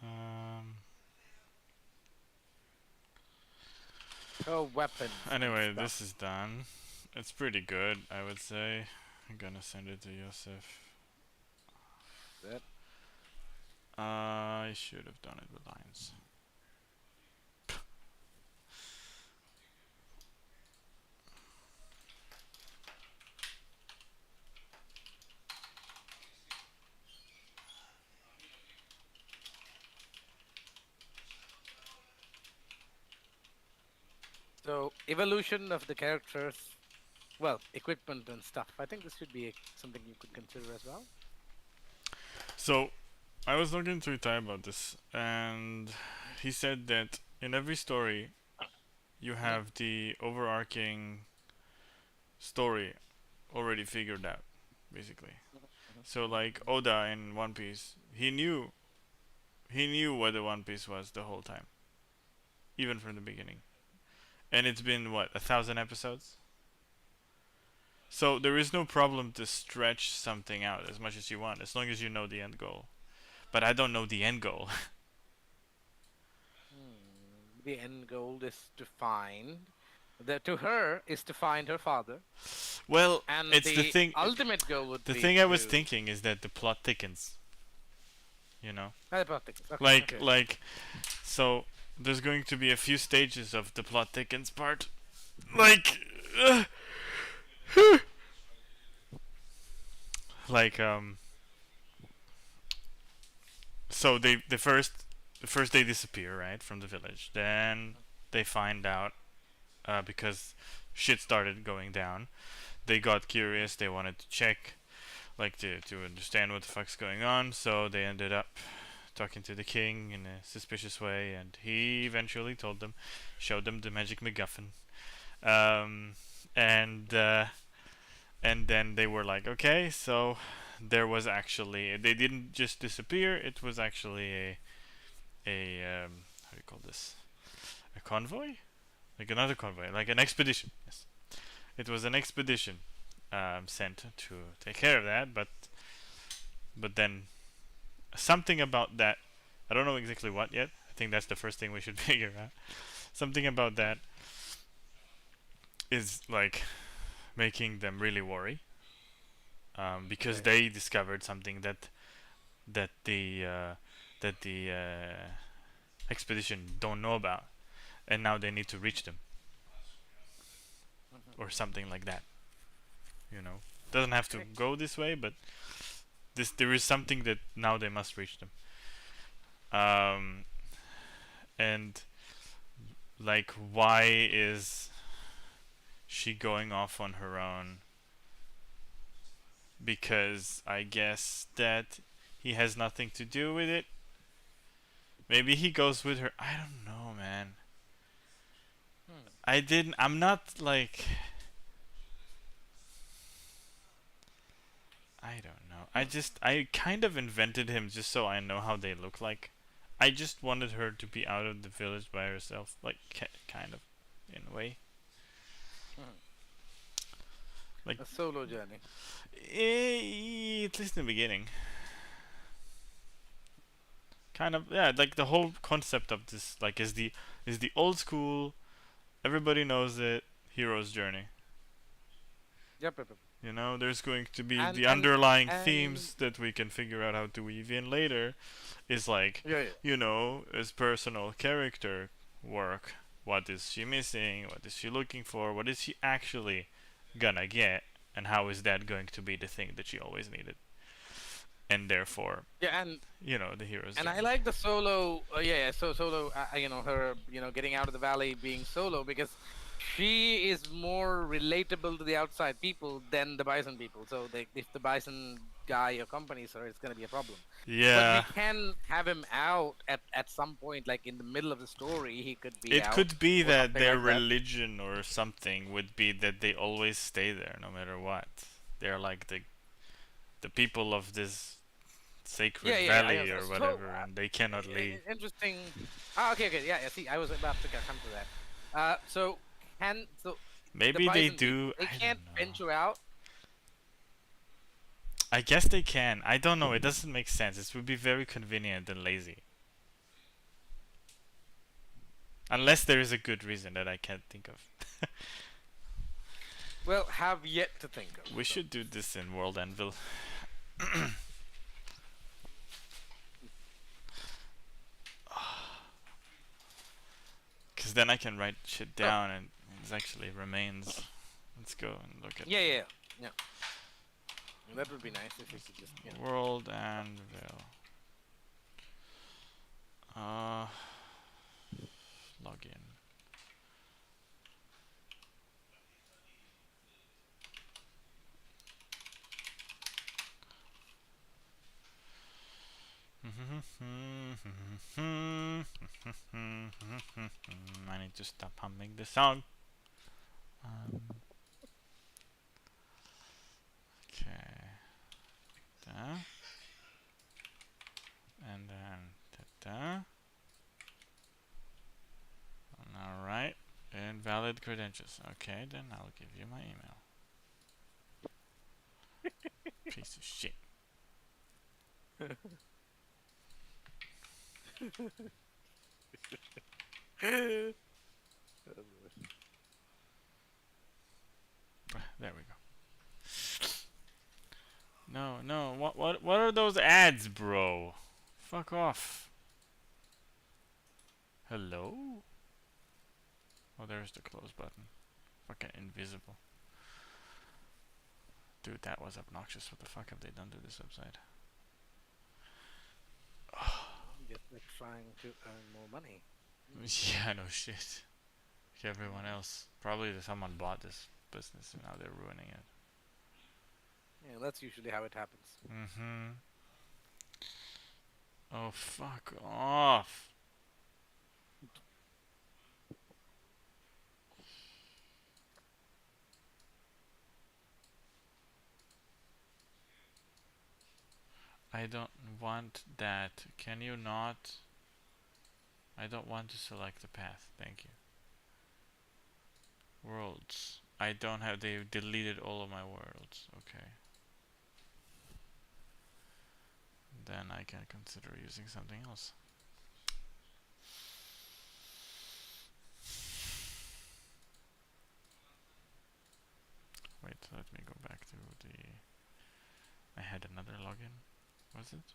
Um. Oh, weapons and Anyway, stuff. this is done. It's pretty good, I would say. I'm gonna send it to Yosef. That. I should have done it with lines. So evolution of the characters, well, equipment and stuff. I think this should be something you could consider as well. So, I was talking to Itai about this, and he said that in every story, you Mhm. have the overarching story already figured out, basically. Mhm, mhm, So, mhm, like mhm. Oda in One Piece, he knew what the One Piece was the whole time, even from the beginning. And it's been what 1,000 episodes. So there is no problem to stretch something out as much as you want, as long as you know the end goal. But I don't know the end goal. The end goal is to find the to her is to find her father, Well, and it's the the thing. ultimate goal would The be thing I was to thinking is that the plot thickens. You know, telepathics. Okay, like okay. like so. There's going to be a few stages of the plot thickens part. Like, uh, like So the first they disappear right from the village. Then they find out because shit started going down. They got curious. They wanted to check, like to understand what the fuck's going on. So they ended up talking to the king in a suspicious way, and he eventually told them, showed them the magic MacGuffin, um, and and then they were like, okay, so there was actually they didn't just disappear. It was actually a how do you call this? A convoy, like another convoy, like an expedition. Yes, it was an expedition sent to take care of that, but then something about that. I don't know exactly what yet. I think that's the first thing we should figure out. Something about that is like making them really worry, because Okay. they discovered something that the expedition don't know about, and now they need to reach them Mhm, or mhm. something like that. You know, doesn't have to Okay. go this way, but there is something that now they must reach them. Um, and like, why is she going off on her own? Because I guess that he has nothing to do with it. Maybe he goes with her. I don't know, man. Hmm. I'm not like. I don't know. Hmm. I kind of invented him just so I know how they look like. I just wanted her to be out of the village by herself, like kind of, in a way. Hmm. Like, A solo journey. at least in the beginning. Kind of, yeah. Like the whole concept of this, like, is the old school. Everybody knows it. Hero's journey. Yep, yep, yep. You know, there's going to be And the and underlying and themes that we can figure out how to weave in later. Is like, yeah, yeah. his personal character work. What is she missing? What is she looking for? What is she actually gonna get? And how is that going to be the thing that she always needed? And therefore, Yeah, and the hero's and I journey. like the solo. Yeah, yeah. So solo. Her, getting out of the valley, being solo, because she is more relatable to the outside people than the bison people. So if the bison guy accompanies her, it's gonna be a problem. But we Yeah, can have him out at some point, like in the middle of the story. He could be it out could be or that something their like that. religion or something would be that they always stay there no matter what. They're like the people of this sacred Yeah, yeah, yeah. valley or So whatever, and they cannot leave. interesting. Ah, okay, okay. Yeah, yeah. See, I was about to come to that. So the Maybe they bison people, do. they I can't don't know. venture out. I guess they can. I don't know. It doesn't make sense. It would be very convenient and lazy. Unless there is a good reason that I can't think of. Well, have yet to think of. We So. should do this in World Anvil. Because then I can write shit Oh, down and it actually remains. Let's go and look at yeah. That would be nice if you could just, World Anvil. Uh, login. I need to stop humming the song. Okay. Da. And then da. Alright. Invalid credentials. Okay, then I'll give you my email. Piece of shit. There we go. No. What are those ads, bro? Fuck off. Hello? Oh, there's the close button. Fucking invisible. Dude, that was obnoxious. What the fuck have they done to this website? Just like trying to earn more money. Yeah, no shit. Like everyone else. Probably someone bought this business and now they're ruining it. Yeah, that's usually how it happens. Mm-hmm. Oh, fuck off. I don't want that. Can you not? I don't want to select the path. Thank you. Worlds. I don't have. They've deleted all of my worlds. Okay. Then I can consider using something else. Wait, let me go back to the. I had another login. Was it?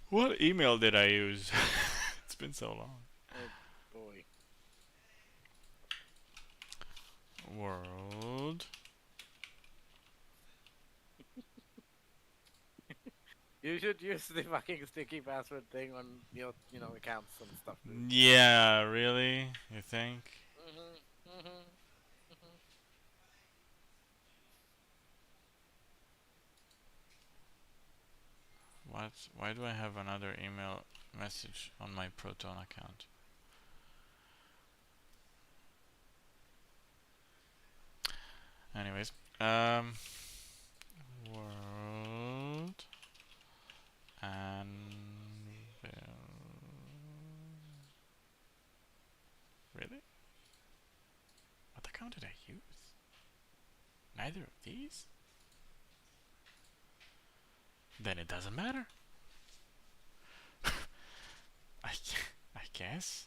What email did I use? It's been so long. Oh boy. World. You should use the fucking sticky password thing on your, accounts and stuff, dude. Yeah, really? You think? Mhm. What? Why do I have another email message on my Proton account? Anyways, world and really? What account did I use? Neither of these? Then it doesn't matter. I, I guess.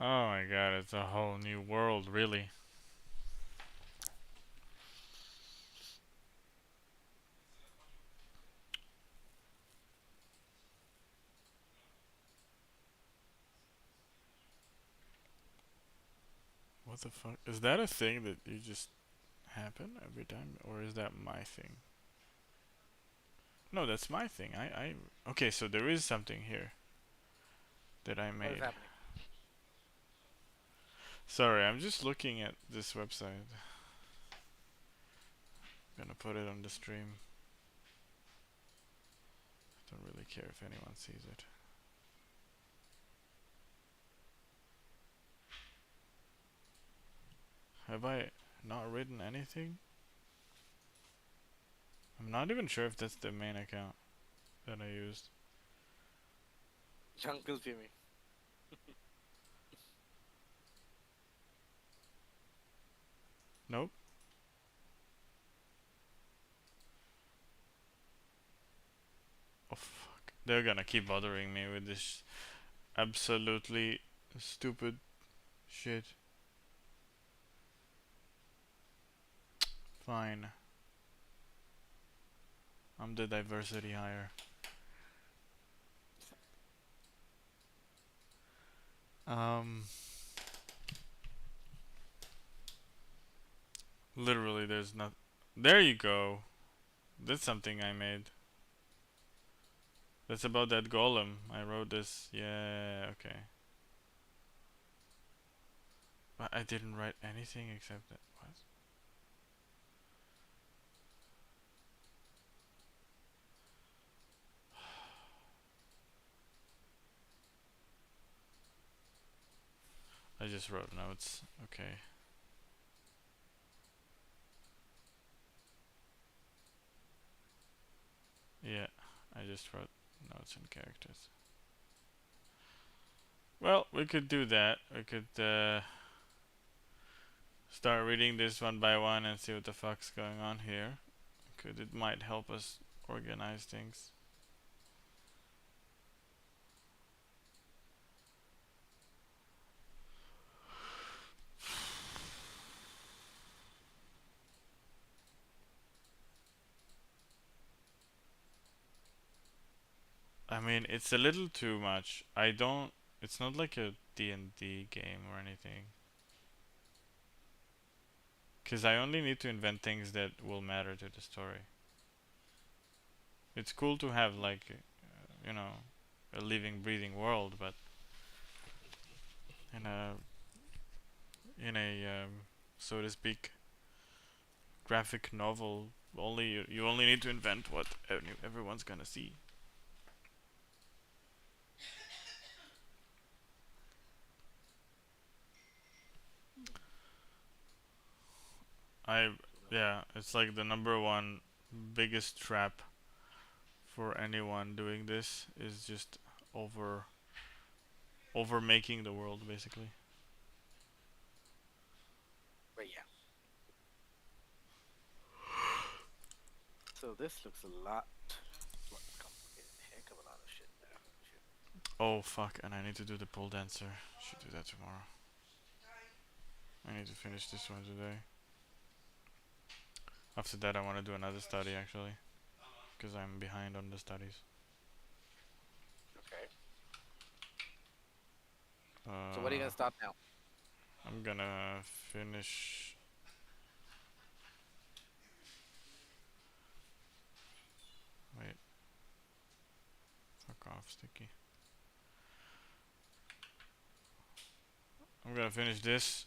Oh my god, it's a whole new world, really. What the fuck? Is that a thing that you just happen every time? Or is that my thing? No, that's my thing. Okay, so there is something here that I What is made. happening? Sorry, I'm just looking at this website. Gonna put it on the stream. Don't really care if anyone sees it. Have I not written anything? I'm not even sure if that's the main account that I used. Uncle Jimmy. Nope. Oh fuck. They're gonna keep bothering me with this absolutely stupid shit. Fine. I'm the diversity hire. Um, literally, there's not. There you go. That's something I made. That's about that golem. I wrote this. Yeah, okay. But I didn't write anything except that. What? I just wrote notes. Okay. Yeah, I just wrote notes and characters. Well, we could do that. We could start reading this one by one and see what the fuck's going on here. Could it might help us organize things. I mean, it's a little too much. I don't. It's not like a D&D game or anything. Because I only need to invent things that will matter to the story. It's cool to have, like, you know, a living, breathing world, but in a so to speak, graphic novel, only you only need to invent what everyone's gonna see. I Yeah, it's like the number one biggest trap for anyone doing this is just over over making the world basically. But yeah. So this looks a lot complicated. Heck of a lot of shit there. Shit. Oh fuck, and I need to do the pole dancer. Should do that tomorrow. I need to finish this one today. After that I want to do another study actually, because I'm behind on the studies. Okay. So what are you Uh, gonna start now? I'm gonna finish. Wait, fuck off, sticky. I'm gonna finish this.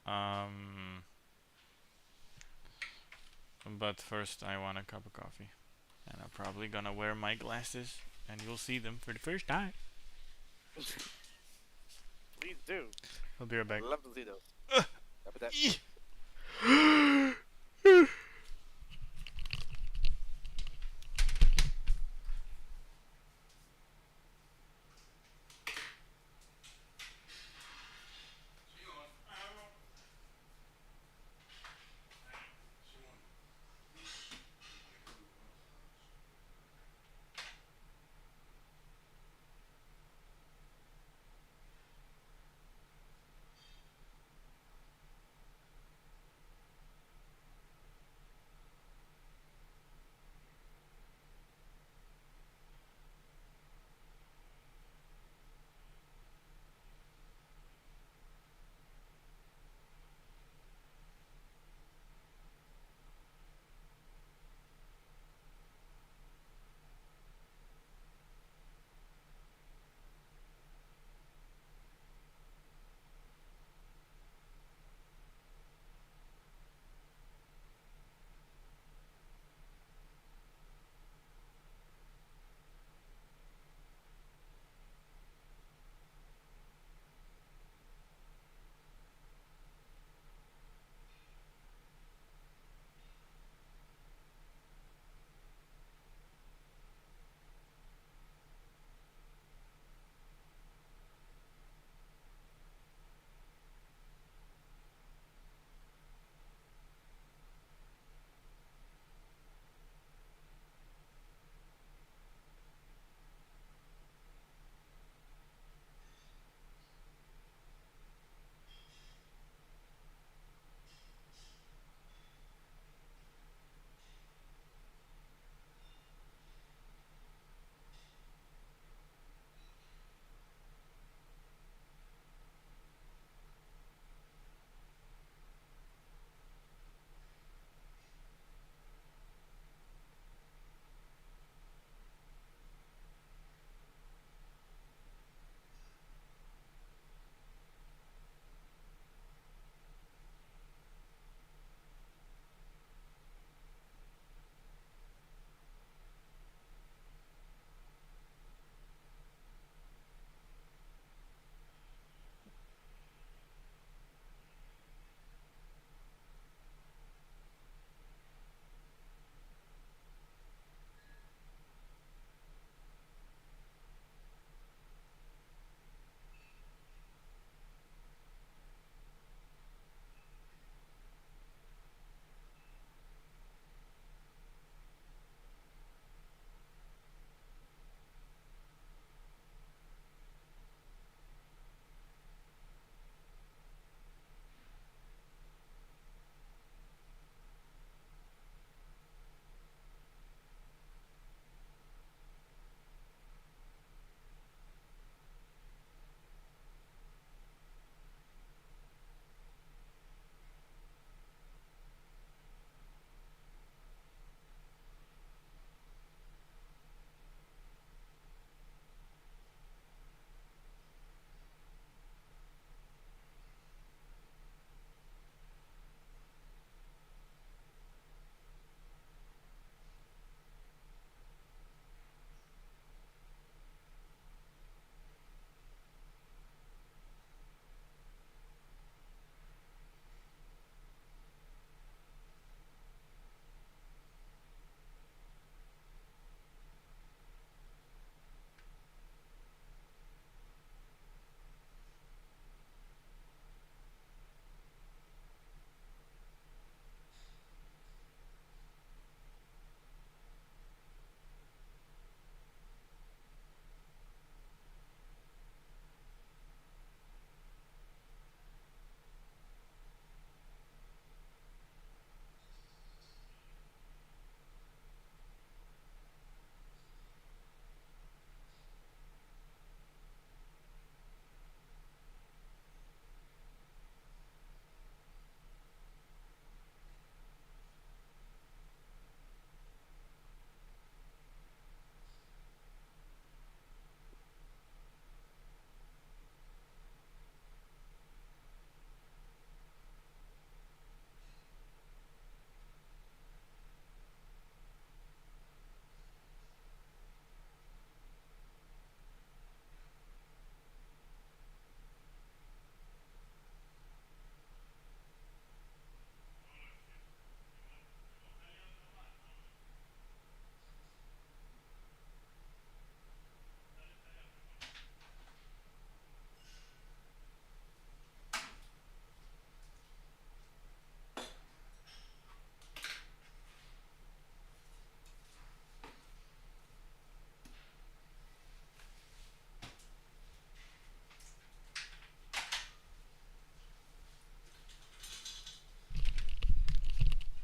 Um, but first I want a cup of coffee, and I'm probably gonna wear my glasses, and you'll see them for the first time. Please do. I'll be right I would back. love to see those. But that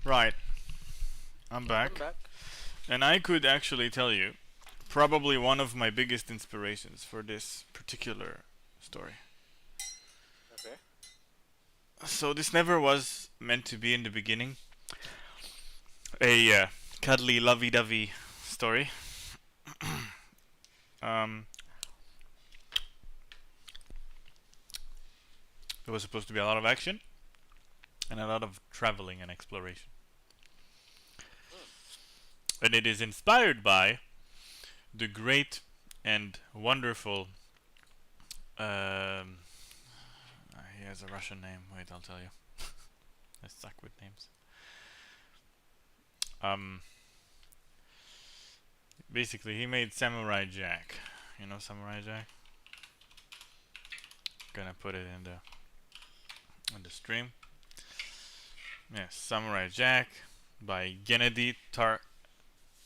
Right, I'm Welcome back. back. And I could actually tell you probably one of my biggest inspirations for this particular story. Okay. So this never was meant to be in the beginning a cuddly, lovey-dovey story. um, it was supposed to be a lot of action and a lot of traveling and exploration. Hmm. And it is inspired by the great and wonderful. Um, he has a Russian name. Wait, I'll tell you. I suck with names. Um, Basically, he made Samurai Jack. You know Samurai Jack? Gonna put it in the stream. Yes, Samurai Jack by Gennady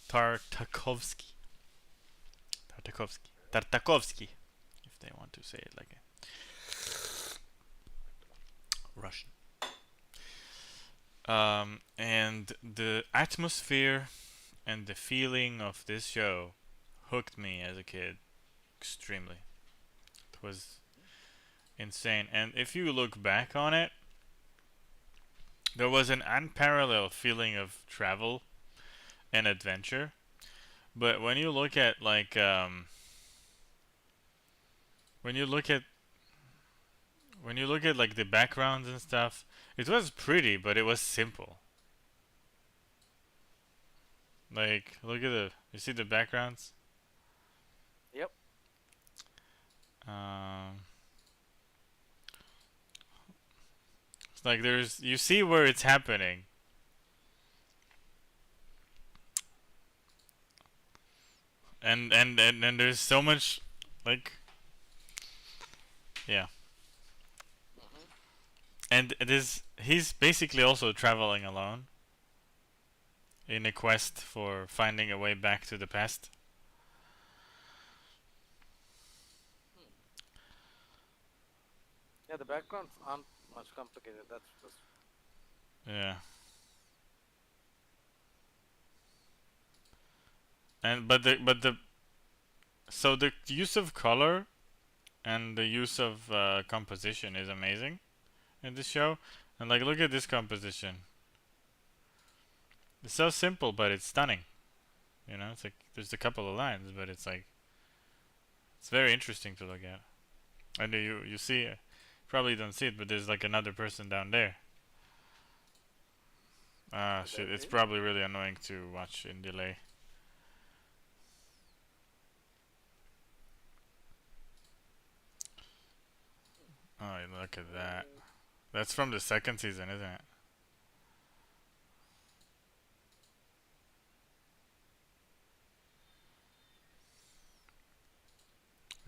Tartakovsky. Tartakovsky, if they want to say it like a Russian. And the atmosphere and the feeling of this show hooked me as a kid extremely. It was insane. And if you look back on it, there was an unparalleled feeling of travel and adventure. But when you look at when you look at when you look at like the backgrounds and stuff, it was pretty, but it was simple. Like, look at you see the backgrounds? Yep. Um, it's like you see where it's happening. And there's so much, like, yeah. Hmm. And he's basically also traveling alone in a quest for finding a way back to the past. Yeah, the backgrounds aren't much complicated. That's Yeah. And but the so the use of color and the use of composition is amazing in this show. And like, look at this composition. It's so simple, but it's stunning. You know, it's like there's a couple of lines, but it's like it's very interesting to look at. And you see, probably don't see it, but there's like another person down there. Ah, there shit! It's is. probably really annoying to watch in delay. Oh, look at that. That's from the second season, isn't it?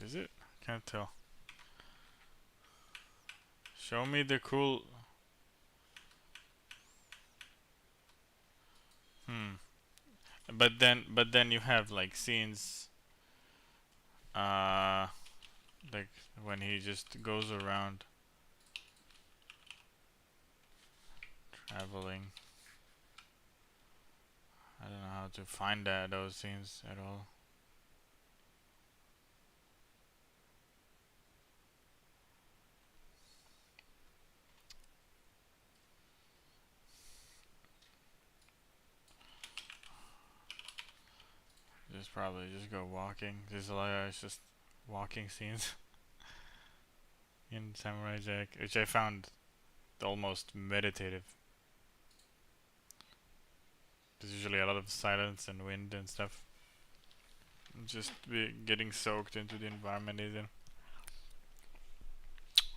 Is it? Can't tell. Show me the cool. Hmm. But then you have like scenes. Uh, like when he just goes around traveling. I don't know how to find those scenes at all. Just probably just go walking. There's a lot of it's just walking scenes in Samurai Jack, which I found almost meditative. There's usually a lot of silence and wind and stuff. Just getting soaked into the environment he's in.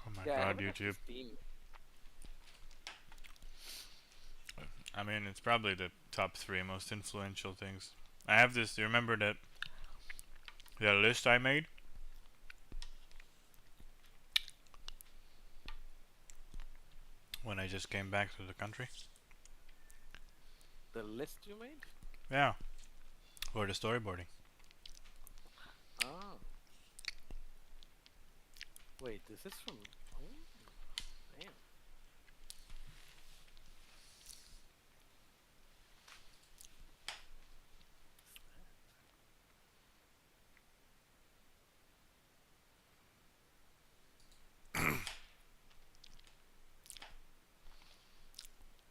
Oh my Yeah, I god, haven't actually YouTube. seen. I mean, it's probably the top three most influential things. I have this. You remember that list I made? When I just came back to the country? The list you made? Yeah, for the storyboarding. Oh. Wait, this is from. Oh, damn.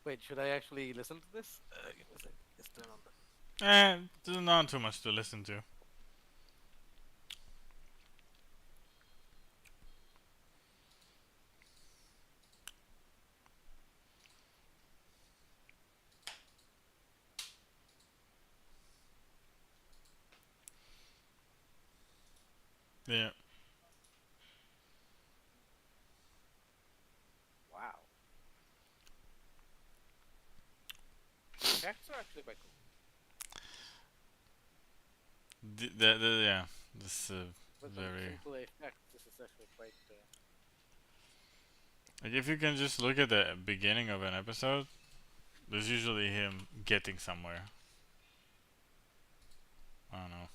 Wait, should I actually listen to this? Give me a second. Just turn on the. There's not too much to listen to. Yeah. Wow. Effects are actually quite cool. Yeah. This For some very. simple effects, this is actually quite. Like if you can just look at the beginning of an episode, there's usually him getting somewhere. I don't know.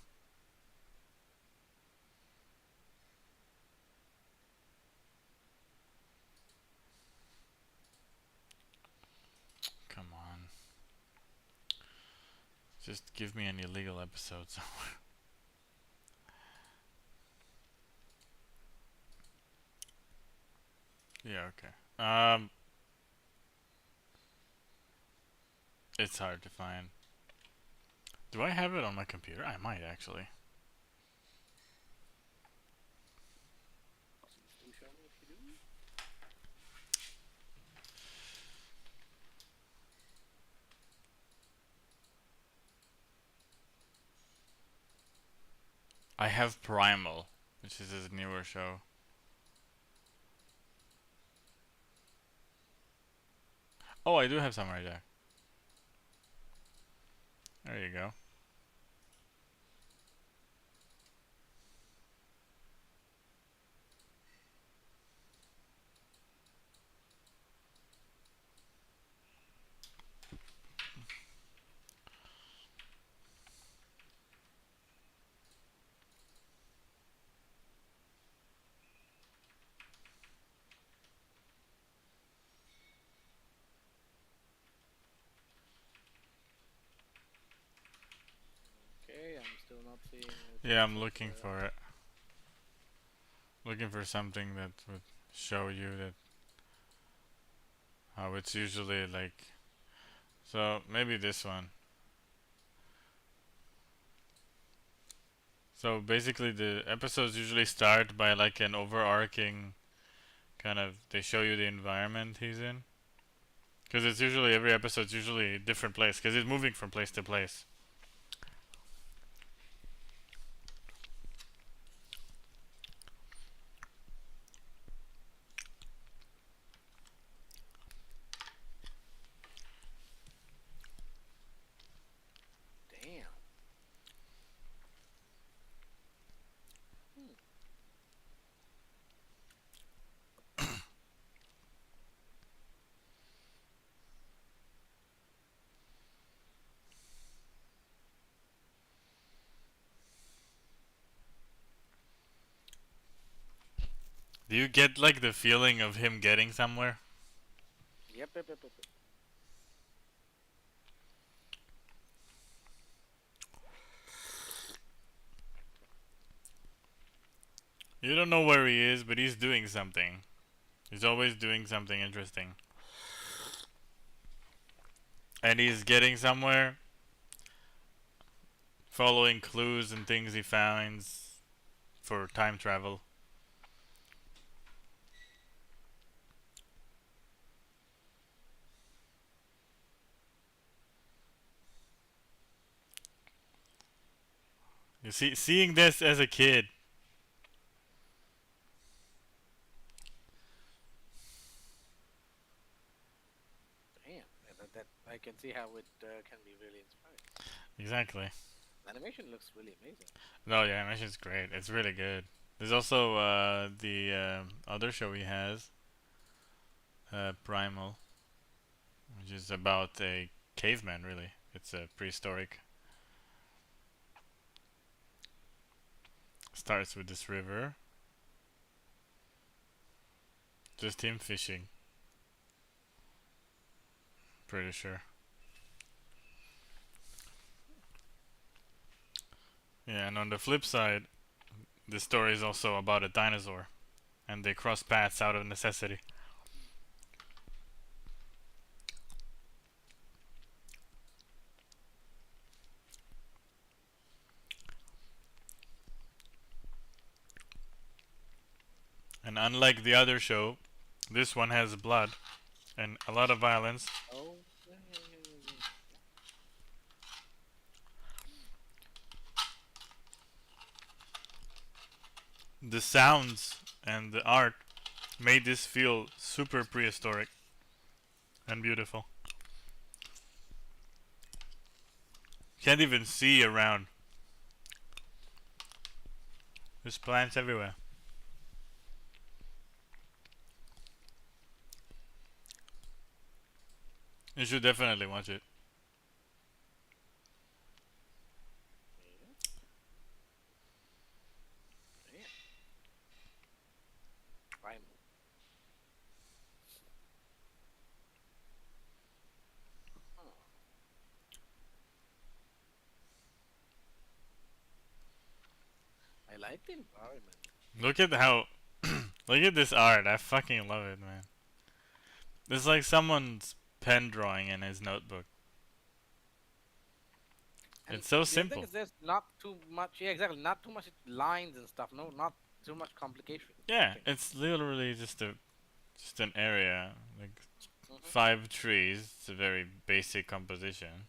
Come on. Just give me an illegal episode somewhere. Yeah, okay. It's hard to find. Do I have it on my computer? I might actually. Please do show me if you do. I have Primal, which is his newer show. Oh, I do have Samurai Jack. There you go. Okay, I'm still not seeing Yeah, effects I'm of. looking for it. Looking for something that would show you that how it's usually like. So maybe this one. So basically, the episodes usually start by like an overarching kind of. They show you the environment he's in. Because it's usually every episode's usually a different place. Because he's moving from place to place. Damn. Hmm. Do you get like the feeling of him getting somewhere? Yep. You don't know where he is, but he's doing something. He's always doing something interesting. And he's getting somewhere, following clues and things he finds for time travel. You see, seeing this as a kid, Damn. That I can see how it can be really inspiring. exactly. Animation looks really amazing. No, yeah, animation's great. It's really good. There's also the other show he has, Primal, which is about a caveman. Really, it's a prehistoric. Starts with this river. Just him fishing. Pretty sure. Yeah, and on the flip side, the story is also about a dinosaur, and they cross paths out of necessity. And unlike the other show, this one has blood and a lot of violence. Oh. The sounds and the art made this feel super prehistoric and beautiful. Can't even see around. There's plants everywhere. You should definitely watch it. Yeah. Fine. Oh, I like the environment. Look at how. Look at this art. I fucking love it, man. It's like someone's pen drawing in his notebook. And It's so the other thing simple. is there's not too much. Yeah, exactly. Not too much lines and stuff. No, not too much complication. Yeah, Okay. it's literally just an area, like Mhm. 5 trees. It's a very basic composition.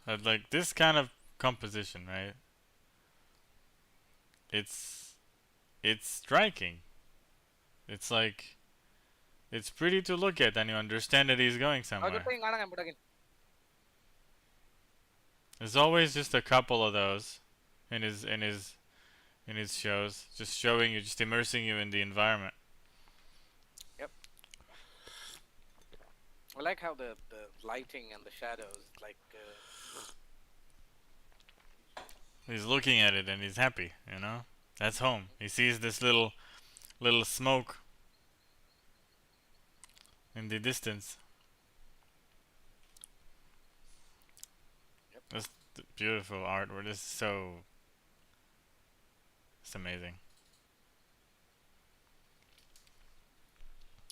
But like this kind of composition, right? It's it's striking. It's like it's pretty to look at, and you understand that he's going somewhere. There's always just a couple of those in his shows, just showing you, just immersing you in the environment. Yep. I like how the lighting and the shadows, like, He's looking at it and he's happy, you know? That's home. He sees this little smoke in the distance. yep. That's beautiful artwork. This is so it's amazing.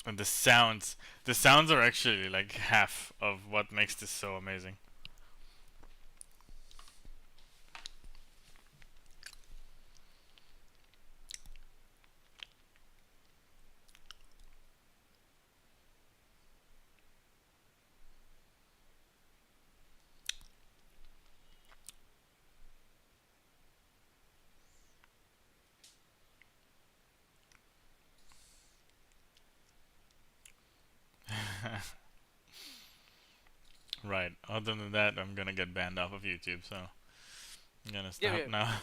And the sounds are actually like half of what makes this so amazing. Right. Other than that, I'm gonna get banned off of YouTube, so I'm gonna Yeah, stop yeah. now.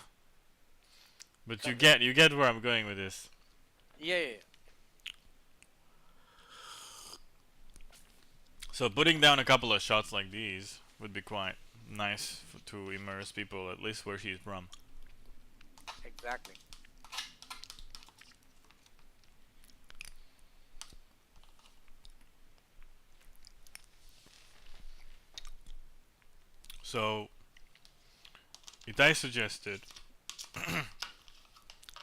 But you Continue. get where I'm going with this. Yeah, yeah, yeah. So putting down a couple of shots like these would be quite nice to immerse people at least where she's from. Exactly. So Itai suggested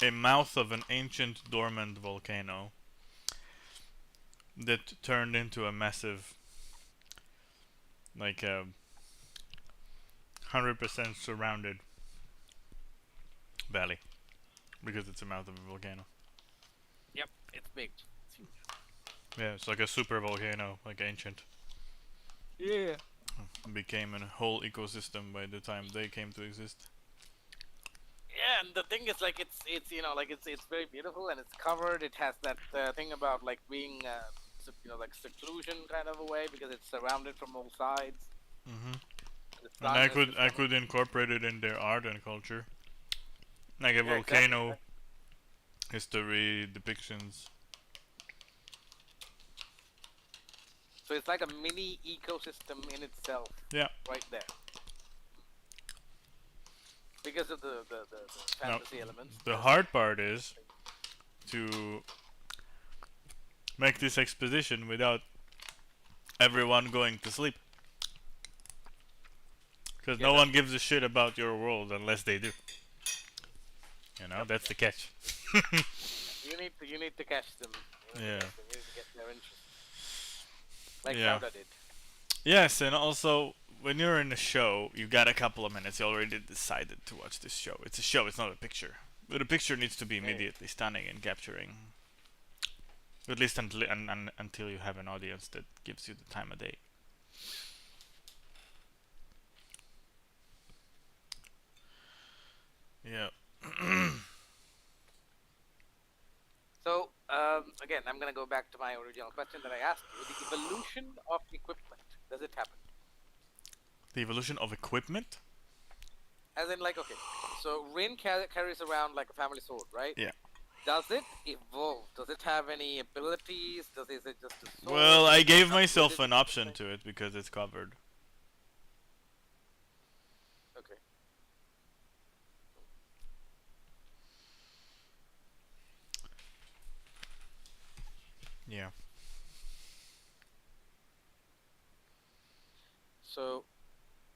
a mouth of an ancient dormant volcano that turned into a massive, like a 100% surrounded valley because it's a mouth of a volcano. Yep. It's big. It's huge. Yeah, it's like a super volcano, like ancient. Yeah. Became a whole ecosystem by the time they came to exist. Yeah, and the thing is, like, it's like it's very beautiful and it's covered. It has that thing about like being like seclusion kind of a way because it's surrounded from all sides. Hmm The And sun is just I coming. could incorporate it in their art and culture, like a Yeah, exactly. volcano history depictions. So it's like a mini ecosystem in itself, Yeah. right there, because of the Now, fantasy elements. the hard part is to make this exposition without everyone going to sleep. Because Yeah, no that's one gives a shit about your world unless they do. You know, yep. that's the catch. You need to catch them. You need to Yeah. catch them. You need to get their interest, like Yeah. Zelda did. Yes, and also when you're in a show, you got a couple of minutes. You already decided to watch this show. It's a show. It's not a picture. But a picture needs to be Hey. immediately stunning and capturing. At least until you have an audience that gives you the time of day. Yeah. So again, I'm gonna go back to my original question that I asked you: the evolution of equipment. Does it happen? The evolution of equipment? As in, like, okay, so Rin carries around like a family sword, right? Yeah. Does it evolve? Does it have any abilities? Is it just a sword? Well, Does I it get gave myself upgraded an to option something? to it because it's covered. Okay. Yeah. So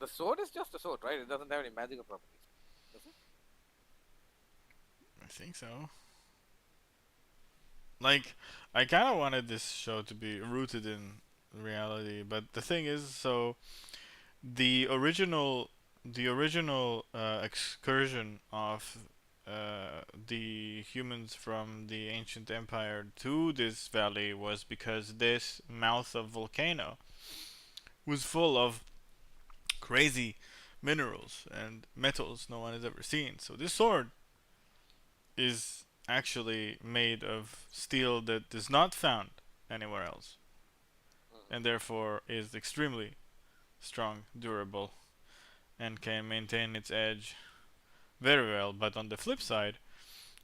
the sword is just a sword, right? It doesn't have any magical properties, does it? I think so. Like, I kind of wanted this show to be rooted in reality, but the thing is, so the original, excursion of the humans from the ancient empire to this valley was because this mouth of volcano was full of crazy minerals and metals no one has ever seen. So this sword is actually made of steel that is not found anywhere else, Mm-hmm. and therefore is extremely strong, durable, and can maintain its edge very well. But on the flip side,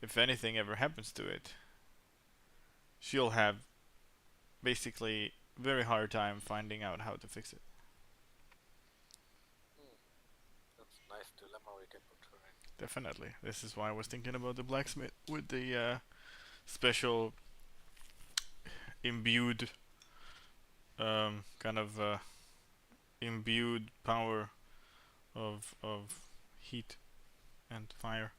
if anything ever happens to it, she'll have basically very hard time finding out how to fix it. Hmm. That's a nice dilemma we can put her in. Definitely. This is why I was thinking about the blacksmith with the special imbued kind of imbued power of heat and fire.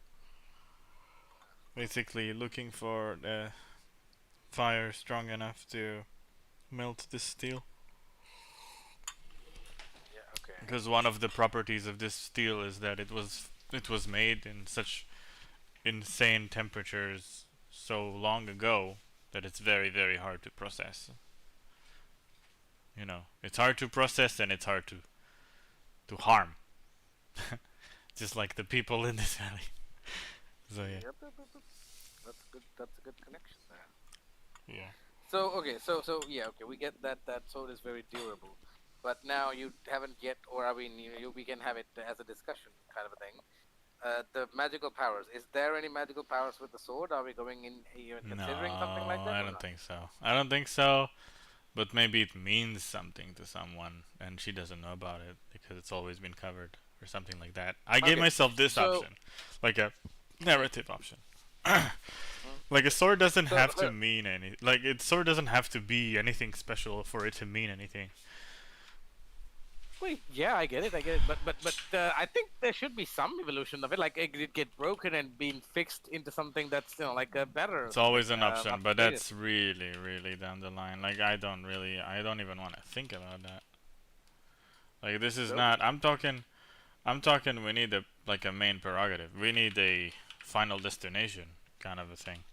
Basically, looking for fire strong enough to melt this steel. Yeah. Okay. Because one of the properties of this steel is that it was made in such insane temperatures so long ago that it's very hard to process. It's hard to process and it's hard to harm, just like the people in this valley. So yeah. Yep, yep, yep, yep. That's good. That's a good connection there. Yeah. So okay, so yeah, okay, we get that sword is very durable, but now you haven't yet, or I mean, we can have it as a discussion kind of a thing. The magical powers. Is there any magical powers with the sword? Are we going in even No, considering something like that I or don't not? think so. I don't think so. But maybe it means something to someone and she doesn't know about it because it's always been covered or something like that. I gave Okay, myself this so option, like a narrative option. mm, Like a sword doesn't so, have to mean any. Like a sword doesn't have to be anything special for it to mean anything. wait, yeah, I get it, but I think there should be some evolution of it, like it get broken and being fixed into something that's like a better or It's something, always an option, but upgraded. that's really down the line. Like I don't even want to think about that. Like this is Nope. not. I'm talking. We need a main prerogative. We need a final destination kind of a thing.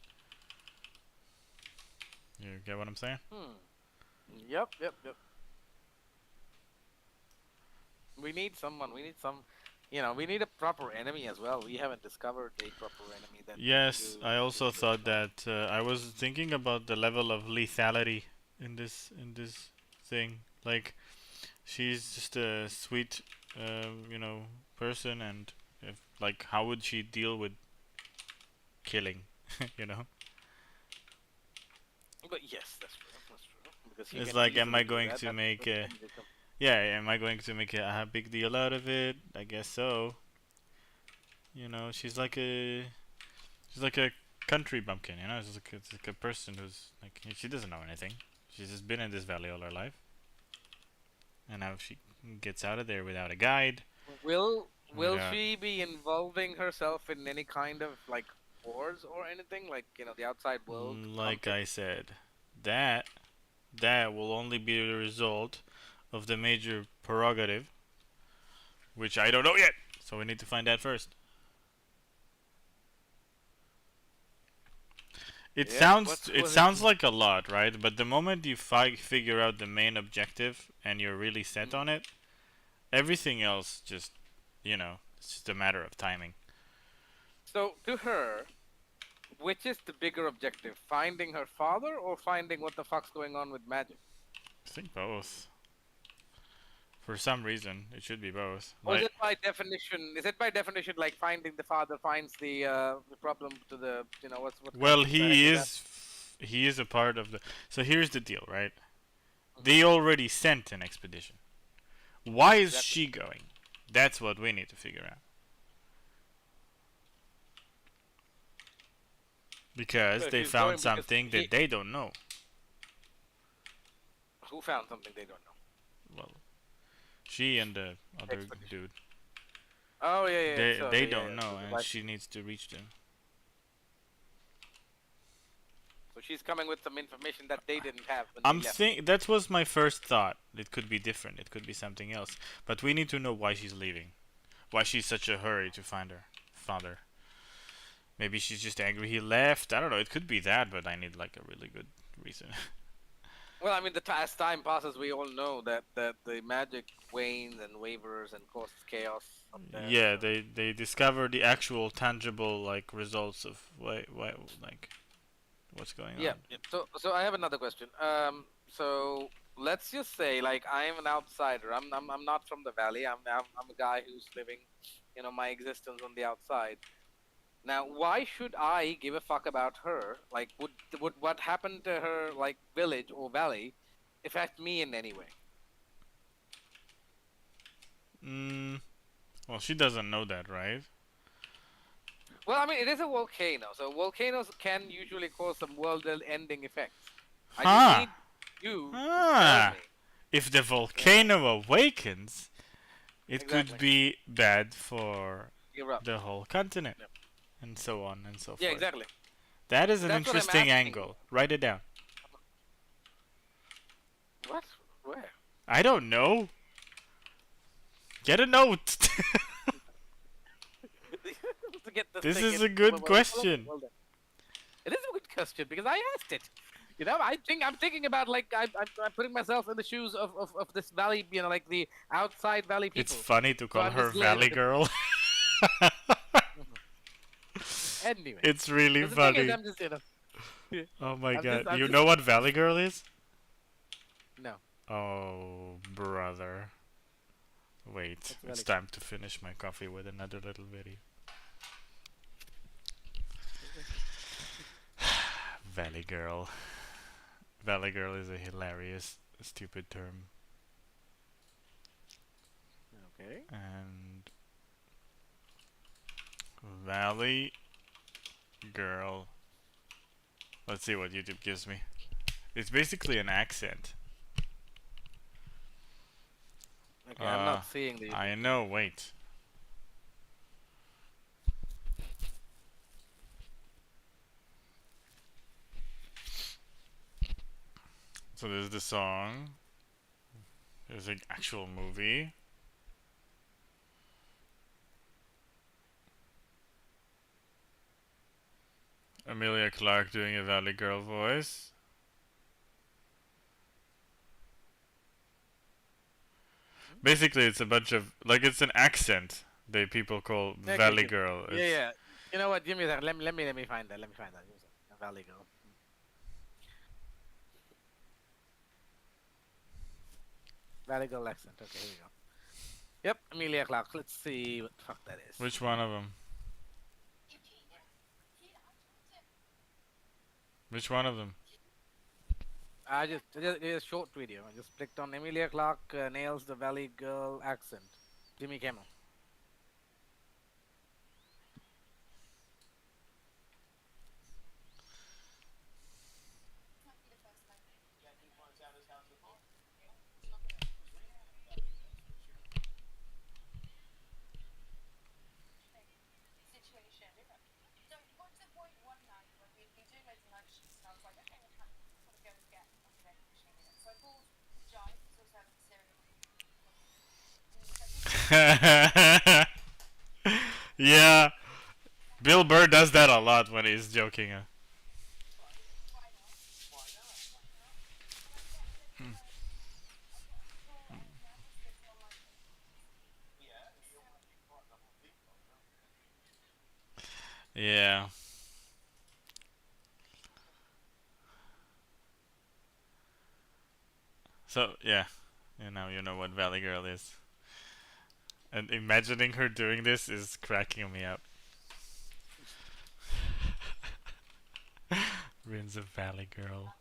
You get what I'm saying? Hmm. Yep, yep, yep. We need someone. We need some. We need a proper enemy as well. We haven't discovered a proper enemy that we can Yes, I do also this thought from. that I was thinking about the level of lethality in this thing. Like she's just a sweet, person, and if like how would she deal with killing? you know, But yes, that's true. That's true. Because he it's can like, am easily I do going that. to That's make a when they come. yeah? Am I going to make a big deal out of it? I guess so. She's like a country bumpkin. It's like a person who's like she doesn't know anything. She's just been in this valley all her life, and now she gets out of there without a guide. Will Without she be involving herself in any kind of like wars or anything like the outside world Like conflict? I said, that that will only be the result of the major prerogative which I don't know yet. So we need to find that first. It Yep. sounds What it was it? sounds like a lot, right? But the moment you figure out the main objective and you're really set Mhm. on it, everything else just, it's just a matter of timing. So to her, which is the bigger objective? Finding her father or finding what the fuck's going on with magic? I think both. For some reason, it should be both. Or is Like, it by definition? Is it by definition like finding the father finds the problem to the what kind of well, the heck is that? he is a part of the. So here's the deal, right? Mhm. They already sent an expedition. Why is Exactly. she going? That's what we need to figure out. Because So they she's found going because something that they don't know. who found something they don't know? Well, she and the other Expedition. dude. Oh yeah, yeah. They So they yeah, don't yeah. know, and she needs to reach them. So she's coming with some information that they didn't have when they I'm left. think that was my first thought. It could be different. It could be something else. But we need to know why she's leaving. Why she's such a hurry to find her father. Maybe she's just angry he left. I don't know. It could be that, but I need like a really good reason. Well, I mean, as time passes, we all know that the magic wanes and wavers and causes chaos up there. Yeah, So. they discover the actual tangible like results of why like what's going Yeah. on. Yeah. So I have another question. So let's just say like I'm an outsider. I'm not from the valley. I'm a guy who's living, my existence on the outside. Now, why should I give a fuck about her? Like, would what happened to her like village or valley affect me in any way? Mm, well, she doesn't know that, right? Well, I mean, it is a volcano, so volcanoes can usually cause some world-ending effects. I just Huh. need you to tell Ah. me. If the You know volcano awakens, it could exactly. be bad for Erupt. the whole continent, Yep. and so on and so Yeah, forth. exactly. That is So an that's what I'm interesting asking you. angle. Write it down. What? Where? I don't know. Get a note. To get this This thing is in. a good question. Well done. It is a good question because I asked it. I'm thinking about like I'm putting myself in the shoes of this valley, like the outside valley It's people. funny to So call I'm her just laying Valley at the. Girl. Anyway, It's really so the thing is, funny. I'm just Oh my I'm just god. I'm You just know what Valley Girl is? no. Oh, brother. Wait, What's it's valley? time to finish my coffee with another little video. Valley Girl. Valley Girl is a hilarious, stupid term. Okay. And Valley Girl. Let's see what YouTube gives me. It's basically an accent. Okay, I'm not seeing the. I know, wait. So there's the song. There's an actual movie. Amelia Clark doing a Valley Girl voice. Basically, it's a bunch of like it's an accent that people call Okay, Valley okay. Girl. Yeah, It's yeah. You know what? Give me that. Let me find that. Let me find that. Give me a second. Valley Girl. Valley Girl accent. Okay, here we go. Yep, Amelia Clark. Let's see what the fuck that is. which one of them? Which one of them? I just a short video. I just clicked on Emilia Clarke nails the Valley Girl accent. Jimmy Kimmel. Yeah, Bill Burr does that a lot when he's joking. Yeah. So yeah, you know what Valley Girl is, and imagining her doing this is cracking me up. Ruins of Valley Girl.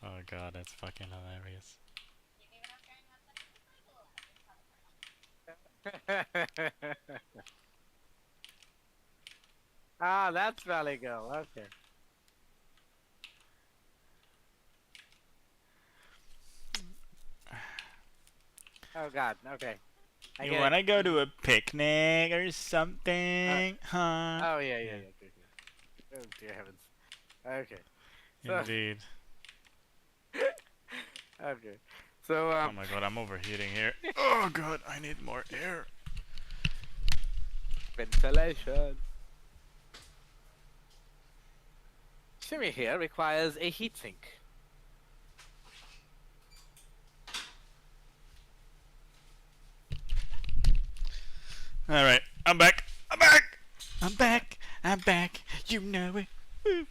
Oh god, that's fucking hilarious. Ah, that's Valley Girl. Okay. Oh God. Okay. I You get it. wanna go to a picnic or something, huh? Oh yeah, yeah, Yeah. yeah. Okay, okay. Oh dear heavens. Okay. So Indeed. okay. So Oh my god, I'm overheating here. Oh god, I need more air. ventilation. Shimmy here requires a heatsink. Alright, I'm back. I'm back. I'm back. I'm back. You know it. Woo.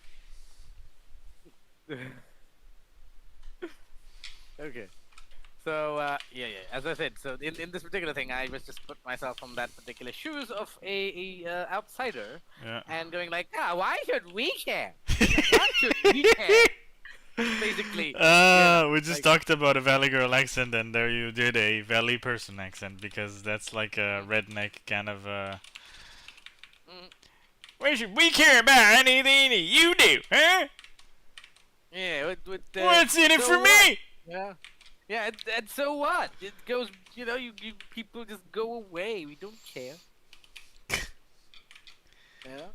Okay. So yeah, yeah. As I said, so in this particular thing, I was just put myself on that particular shoes of a outsider Yeah. and going like, ah, why should we care? Why should we care? Basically. We just like- talked about a Valley Girl accent, and there you did a Valley person accent because that's like a redneck kind of. Mm, Why should we care about anything that you do, huh? yeah. With What's in it so for what? me? Yeah. Yeah, and so what? It goes, you people just go away. We don't care. Yeah.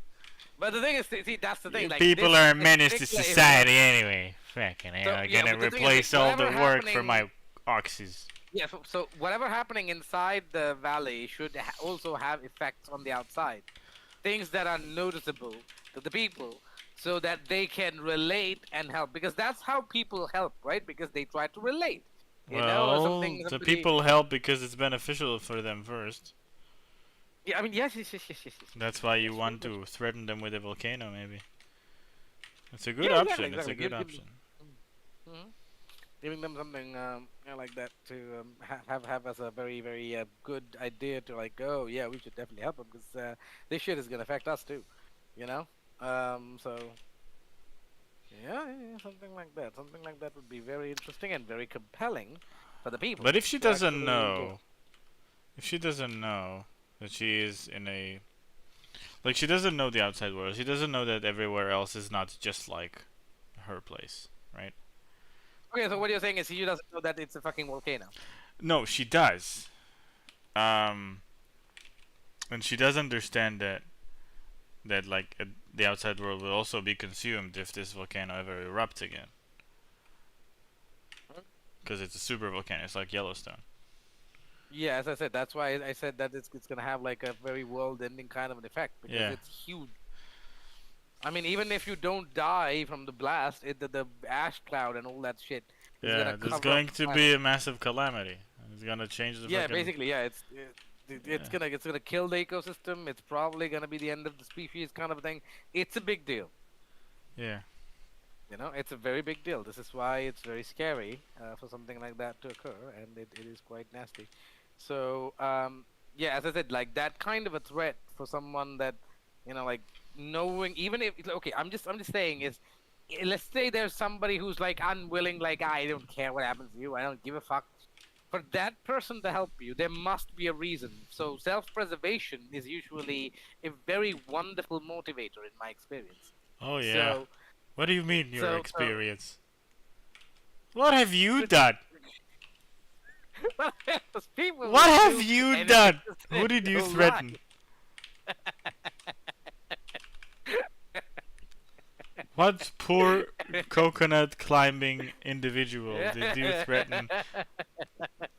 But the thing is, see, that's the thing. Like People this are a menace to particular society anyway. Fucking hell, I'm yeah, gonna but the thing is, replace like, all the whatever work for happening- my oxes. Yeah, so whatever happening inside the valley should also have effects on the outside. Things that are noticeable to the people so that they can relate and help. Because that's how people help, right? Because they try to relate. You know, or Well, something. the somebody- people help because it's beneficial for them first. Yeah, I mean, yes, yes, yes, yes, yes. yes. That's why you That's want true, to threaten them with a volcano, maybe. It's a good Yeah, option. exactly, It's a exactly. good Give- option. Giving them something like that to have as a very very good idea to like, oh yeah, we should definitely help them because this shit is gonna affect us too, you know. So yeah, something like that. Something like that would be very interesting and very compelling for the people. But if she to doesn't actually know, if she doesn't know that she is in a, like, she doesn't know the outside world. She doesn't know that everywhere else is not just like her place, right? Okay, so what you're saying is she doesn't know that it's a fucking volcano. No, she does. And she does understand that like the outside world will also be consumed if this volcano ever erupts again. Because it's a super volcano. It's like Yellowstone. Yeah, as I said, that's why I said that it's gonna have like a very world-ending kind of an effect because Yeah. it's huge. I mean, even if you don't die from the blast, the ash cloud and all that shit is Yeah, gonna there's cover going up to the be a massive calamity. It's gonna change the Yeah, fucking. basically, yeah. It's Yeah. gonna kill the ecosystem. It's probably gonna be the end of the species, kind of a thing. It's a big deal. Yeah. You know, it's a very big deal. This is why it's very scary for something like that to occur, and it is quite nasty. So, yeah, as I said, like that kind of a threat for someone that, like knowing, even if okay, I'm just saying is, let's say there's somebody who's like unwilling, like I don't care what happens to you, I don't give a fuck. For that person to help you, there must be a reason. So self-preservation is usually a very wonderful motivator in my experience. Oh yeah. So, What do you mean your so- experience? What have you done? those people What will have do you anything done? to Who save did you your threaten? life. What poor coconut climbing individual did you threaten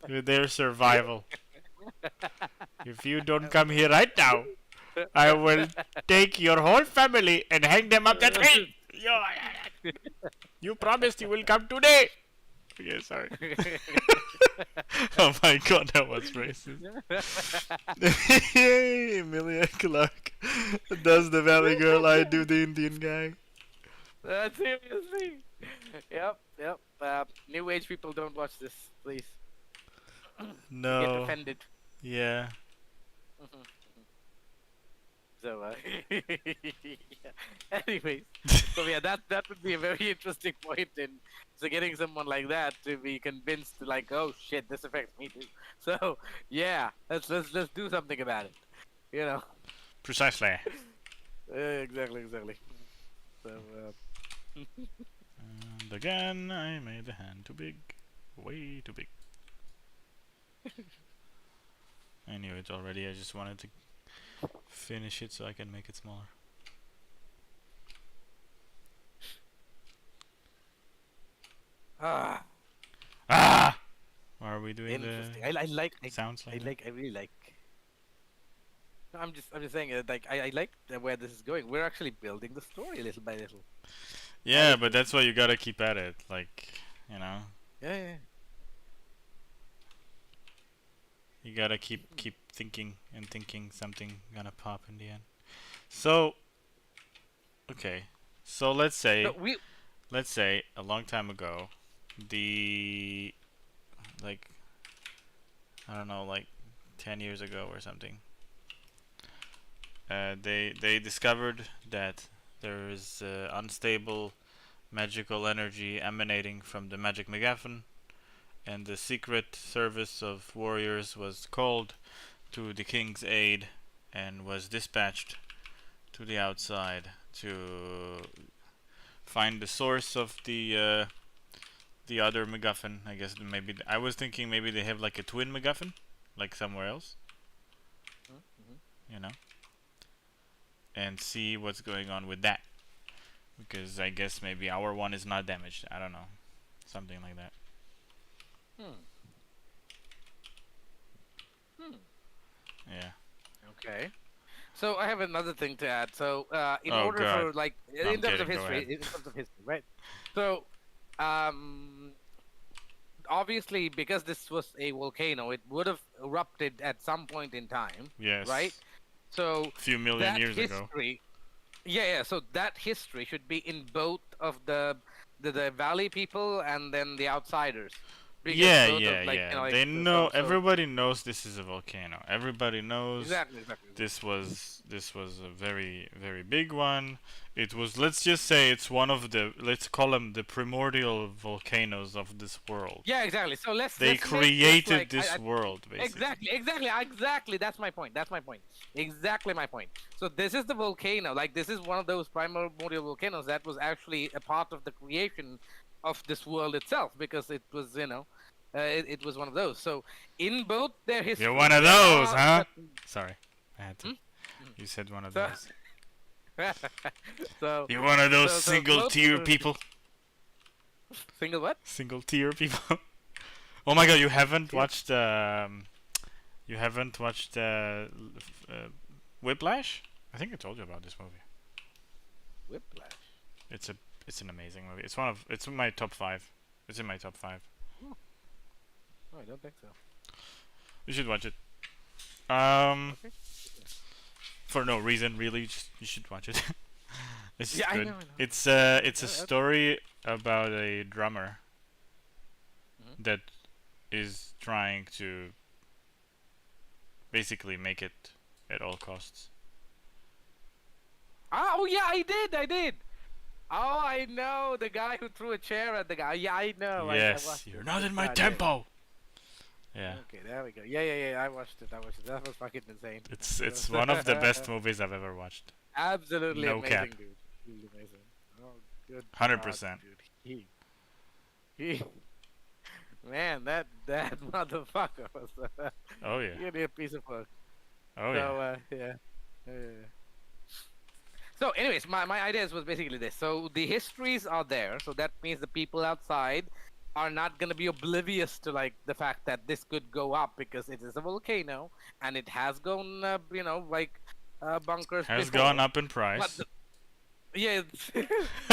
with their survival? If you don't come here right now, I will take your whole family and hang them up the tree. You promised you will come today. Okay, sorry. Oh my god, that was racist. Emilia Clarke does the Valley Girl, I do the Indian guy. Seriously. Yep, yep. New age people don't watch this, please. You get No. offended. Yeah. So, yeah. Anyways, so yeah, that would be a very interesting point in so getting someone like that to be convinced, like, oh shit, this affects me too. So yeah, let's do something about it. You know. Precisely. Exactly, exactly. So And again, I made the hand too big. Way too big. I knew it already, I just wanted to finish it so I can make it smaller. ah, Ah! Why are we doing interesting. the I like sounds like that? I really like. No, I'm just saying like I like where this is going. We're actually building the story little by little. Yeah, like but it. that's why you gotta keep at it. Like, you know, Yeah, yeah. you gotta keep thinking and thinking something gonna pop in the end. So, okay. So No, we. let's say a long time ago, the like I don't know, like 10 years ago or something. They discovered that there is unstable magical energy emanating from the magic MacGuffin, and the secret service of warriors was called to the king's aid and was dispatched to the outside to find the source of the other MacGuffin. I guess maybe I was thinking maybe they have like a twin MacGuffin, like somewhere else, Mm-hmm. you know, and see what's going on with that. Because I guess maybe our one is not damaged. I don't know, something like that. Hmm. Hmm. Yeah. Okay. So I have another thing to add. So in Oh order god. for like No, I'm in terms kidding. of Go history, ahead. in terms of history, right? So obviously because this was a volcano, it would have erupted at some point in time, right? Yes. So A few million that years ago. history, yeah. So that history should be in both of the valley people and then the outsiders, because Yeah, both yeah, of like yeah. like They know. so Everybody knows this is a volcano. Everybody knows exactly. this was a very big one. It was. Let's just say it's one of the. Let's call them the primordial volcanoes of this world. Yeah, exactly. So They let's make this created like this world, basically. exactly. That's my point. That's my point. Exactly my point. So this is the volcano. Like this is one of those primordial volcanoes that was actually a part of the creation of this world itself, because it was it was one of those. So in both their history, You're one of there those, are huh? Sorry, I had to. Hmm? You said one of So- those. so You're one of those so single both tier were- people. single what? Single tier people. Oh my god, you haven't Tier? watched you haven't watched Whiplash? I think I told you about this movie. Whiplash. It's an amazing movie. It's in my top 5. It's in my top 5. Oh, I don't think so. You should watch it. Um Okay. for no reason really, just you should watch it. It's just Yeah, I good. know. It's a Okay. story about a drummer Mhm. that is trying to basically make it at all costs. Oh yeah, I did. Oh, I know the guy who threw a chair at the guy. Yeah, I know. I Yes, watched you're it. not in my God, yeah. tempo. Yeah, Okay, there we go. Yeah. I watched it. That was fucking insane. it's one of the best movies I've ever watched. Absolutely No amazing, cap. dude. Really amazing. Oh, good. 100%. God, dude. He. Man, that motherfucker was Oh yeah. really a piece of work. Oh So yeah. yeah. Yeah. So, anyways, my ideas was basically this. So the histories are there. So that means the people outside are not going to be oblivious to like the fact that this could go up because it is a volcano and it has gone, like bunkers Has before. gone up in But price. yeah,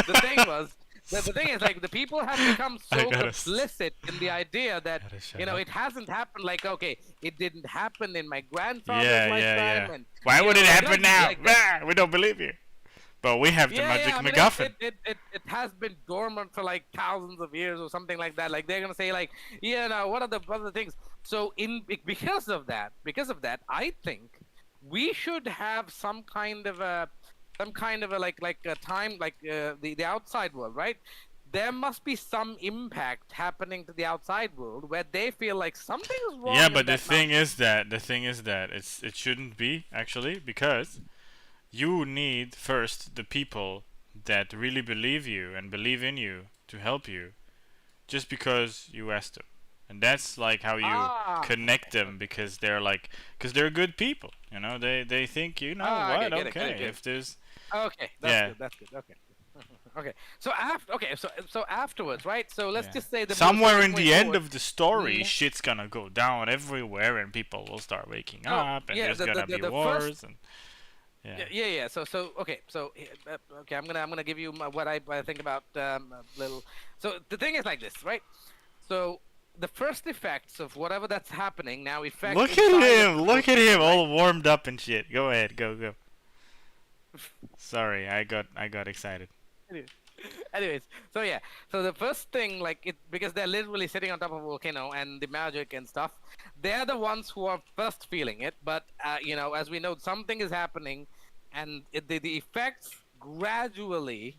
the thing was, the thing is like the people have become I so gotta complicit in the idea that gotta shut up. it hasn't happened. Like okay, it didn't happen in my grandfather's Yeah, lifetime, yeah. and Why would know, it like, happen now? like that. We don't believe you. But we have the Yeah, magic yeah. I mean, MacGuffin. it has been dormant for like thousands of years or something like that. Like they're gonna say like, yeah, now what are the other things? So because of that, I think we should have some kind of a like a time like the outside world, right? There must be some impact happening to the outside world where they feel like something is wrong. Yeah, in but that mountain. the thing is that it shouldn't be actually because you need first the people that really believe you and believe in you to help you just because you asked them. And that's like how you Ah, connect okay, them because they're like because they're good people, you know. They think, you know okay, what? get Okay, it. if there's Okay, that's yeah, good. That's good. Okay. Okay. So after so afterwards, right? So let's yeah. just say the Somewhere story's in moving the end forward. of the story, Mm, shit's gonna go down everywhere and people will start waking Oh, up and yeah, there's gonna be the first wars and yeah. yeah. So okay. So okay, I'm gonna give you what I think about little. So the thing is like this, right? So the first effects of whatever that's happening now affect Look at inside of him! the Look at him volcano, right? all warmed up and shit. Go ahead, go. Sorry, I got excited. Anyways, so yeah, so the first thing, like it, because they're literally sitting on top of a volcano and the magic and stuff, they're the ones who are first feeling it. But as we know, something is happening, and the effects gradually,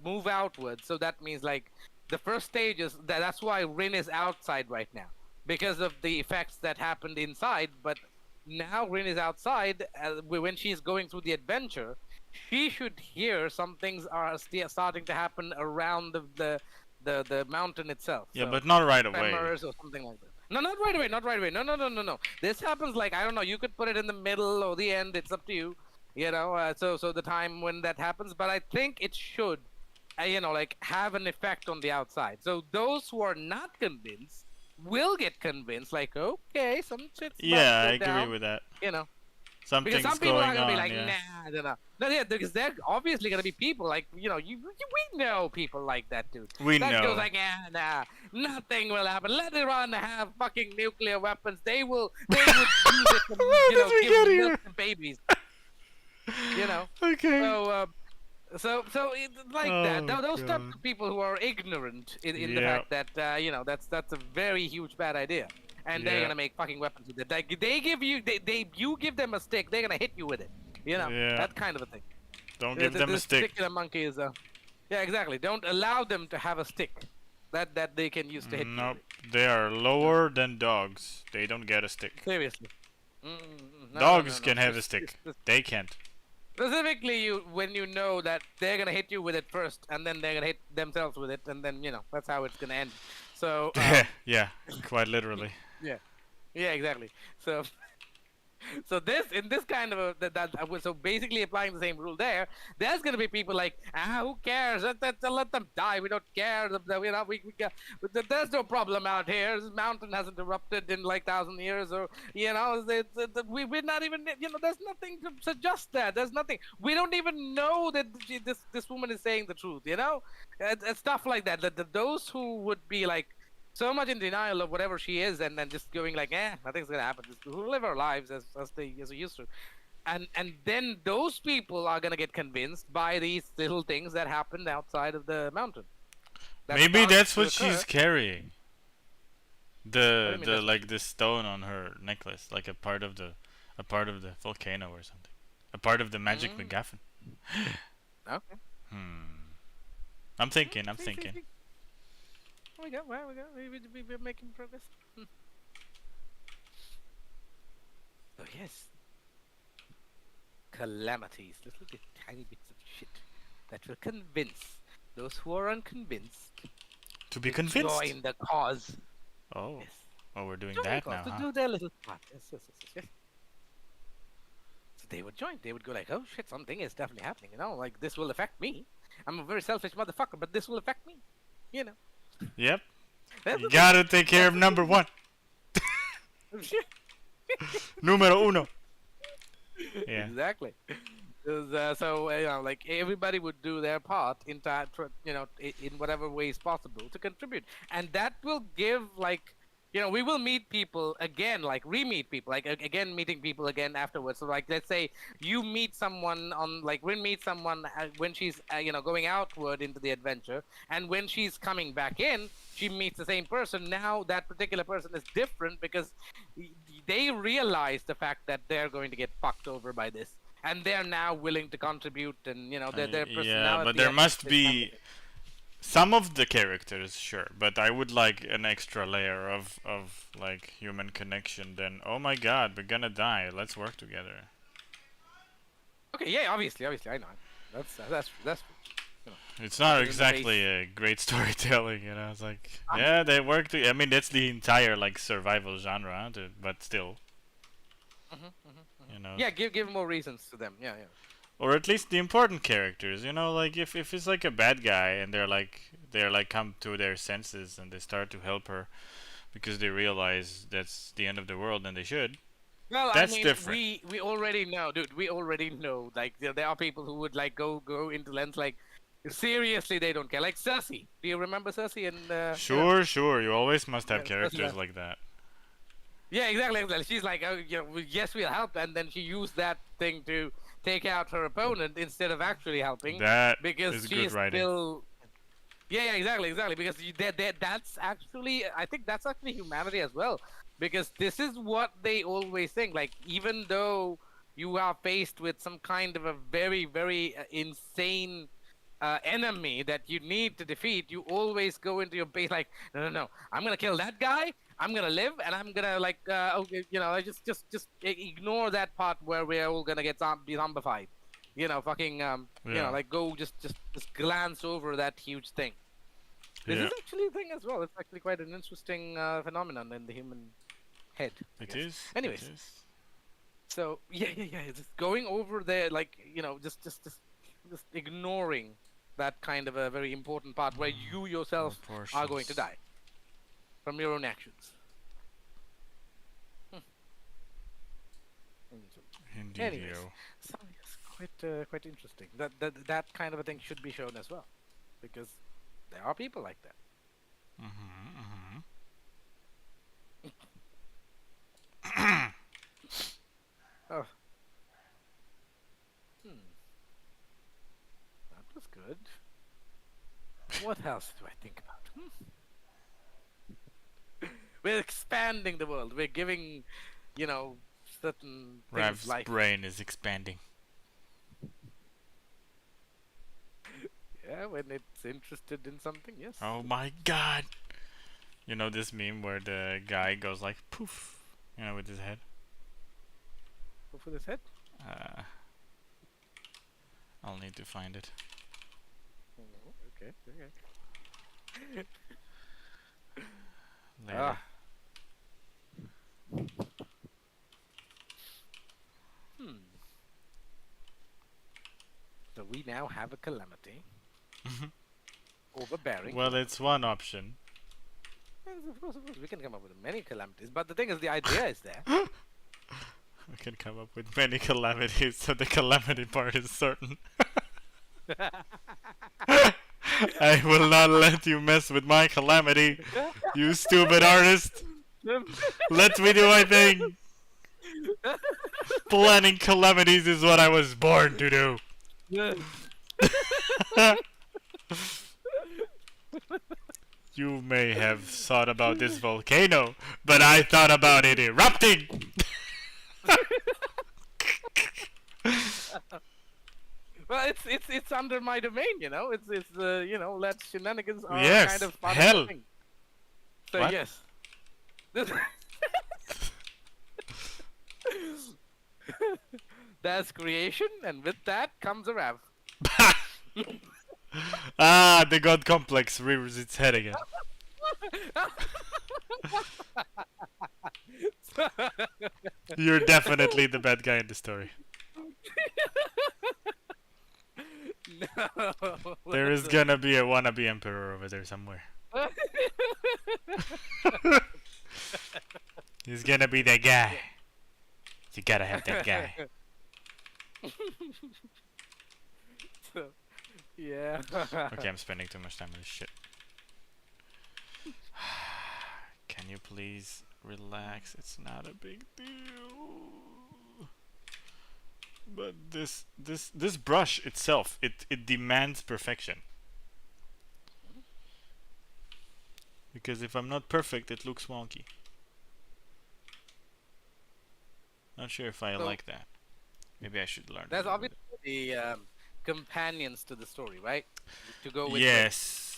move outwards. So that means like the first stage is that's why Rin is outside right now because of the effects that happened inside. But now Rin is outside when she's going through the adventure she should hear some things are starting to happen around the mountain itself. Yeah, So but not right away. tremors or something like that. No, not right away. Not right away. No. This happens like I don't know. You could put it in the middle or the end. It's up to you. So the time when that happens, but I think it should, like have an effect on the outside. So those who are not convinced will get convinced. Like, okay, some shit's about Yeah, to I go agree down. with that. You know. Because Something's some people are going gonna be on, like, yeah. nah, I don't know. No, yeah, because they're obviously gonna be people like, we know people like that, dude. We That goes know. like, yeah, nah, nothing will happen. Let Iran have fucking nuclear weapons. They would use it to, How did we give get milk here? to babies. You know. Okay. So, like that. Oh Those types god. of people who are ignorant in the Yeah, fact that that's a very huge bad idea, and they're yeah, gonna make fucking weapons with it. Like you give them a stick, they're gonna hit you with it. yeah. That kind of a thing. Don't give them a This stick. particular monkey is yeah, exactly. Don't allow them to have a stick that they can use to hit you Nope. with. They are lower than dogs. They don't get a stick. Seriously. Dogs No. can have a stick. They can't. Specifically, when you know that they're gonna hit you with it first, and then they're gonna hit themselves with it, and then that's how it's gonna end. So Yeah, quite literally. yeah, yeah, exactly. So so this in this kind of so basically applying the same rule there's going to be people like who cares, let them die, we don't care, there's no problem out here, this mountain hasn't erupted in like 1,000 years, or we're not even, there's nothing to suggest that, there's nothing, we don't even know that this woman is saying the truth, and stuff like that, those who would be like so much in denial of whatever she is, and then just going like, nothing's gonna happen. Just we'll live our lives as we used to. And then those people are gonna get convinced by these little things that happened outside of the mountain. That Maybe started that's to what occur. she's carrying. What do you mean that's Like the stone on her necklace, like a part of the volcano or something. A part of the magic mm, MacGuffin. okay. Hmm. I'm thinking. I'm See. thinking. We go. Well, we go. We're making progress. Oh yes, calamities, little tiny bits of shit that will convince those who are unconvinced To be to convinced. join the cause. Oh. Yes. Oh, we're doing Join the that cause, now, to huh? do their little part. Yes. So they would join. They would go like, oh shit, something is definitely happening. Like this will affect me. I'm a very selfish motherfucker, but this will affect me. You know, Yep. that's You the thing. gotta take care That's of the number one. thing. Numero uno. Yeah. Exactly. 'Cause, so you know, like everybody would do their part in time, you know, in whatever ways possible to contribute, and that will give like, you know, we will meet people again, like re-meet people, like again meeting people again afterwards. So like, let's say you meet someone on like we meet someone when she's you know, going outward into the adventure, and when she's coming back in, she meets the same person. Now that particular person is different because they realize the fact that they're going to get fucked over by this, and they're now willing to contribute, and you know their Yeah, but personality there and must is kind be some of the characters, sure, but I would like an extra layer of like human connection. Then, oh my God, we're gonna die. Let's work together. okay. Yeah, obviously, I know. That's true. You know, It's that not is in the exactly base. a great storytelling, you know. It's like, Um, yeah, they work. I mean, that's the entire like survival genre, but still, you know, Yeah, give more reasons to them. Yeah, yeah. or at least the important characters, you know, like if it's like a bad guy and they're like come to their senses and they start to help her because they realize that's the end of the world and they should. Well, I That's mean, different. we already know, dude. We already know. Like there are people who would like go into lens like seriously they don't care. Like Cersei. Do you remember Cersei and you know? Sure, sure. You always must have Yeah, characters like that. yeah, exactly. She's like, oh, you know, yes, we'll help, and then she used that thing to take out her opponent instead of actually helping, That because is she good is writing. still. Yeah, exactly. Because that's actually, I think that's actually humanity as well, because this is what they always think. Like, even though you are faced with some kind of a very insane enemy that you need to defeat, you always go into your base like, no, I'm gonna kill that guy. I'm gonna live, and I'm gonna like, okay, you know, just ignore that part where we're all gonna get be zombified. You know, fucking, you know, Yeah, like go just glance over that huge thing. This yeah. is actually a thing as well. It's actually quite an interesting phenomenon in the human head, I It guess. is. It Anyways, is. so yeah. Just going over there, like, you know, just ignoring that kind of a very important part where you yourself are going to Proportions. die from your own actions. Hmm. Indeed, Anyways, yo. so it's quite interesting. That kind of a thing should be shown as well, because there are people like that. Oh, hmm, that was good. What else do I think about? We're expanding the world. We're giving, you know, certain things Rav's life. brain is expanding. Yeah, when it's interested in something, yes. Oh my God! You know this meme where the guy goes like poof, you know, with his head. Go for this head. Uh, I'll need to find it Oh, okay. later. Ah, hmm. So we now have a calamity overbearing. Well, it's one option. Yes, of course, we can come up with many calamities. But the thing is, the idea is there. We can come up with many calamities, so the calamity part is certain. I will not let you mess with my calamity, you stupid artist. Let me do my thing. Planning calamities is what I was born to do. You may have thought about this volcano, but I thought about it erupting. Well, it's under my domain, you know. It's you know, that shenanigans are kind Yes, of part of the hell. thing. So What? yes, that's creation, and with that comes a Rav. Ah, the god complex rears its head again. You're definitely the bad guy in the story. No, There is gonna be a wannabe emperor over over there somewhere. He's gonna be that guy. You gotta have that guy. So, yeah. Okay, I'm spending too much time on this shit. Can you please relax? It's not a big deal. But this brush itself, it demands perfection. Because if I'm not perfect, it looks wonky. Not sure if I So- like that. Maybe I should learn. There's to do obviously the companions to the story, right? To go it. with. Yes.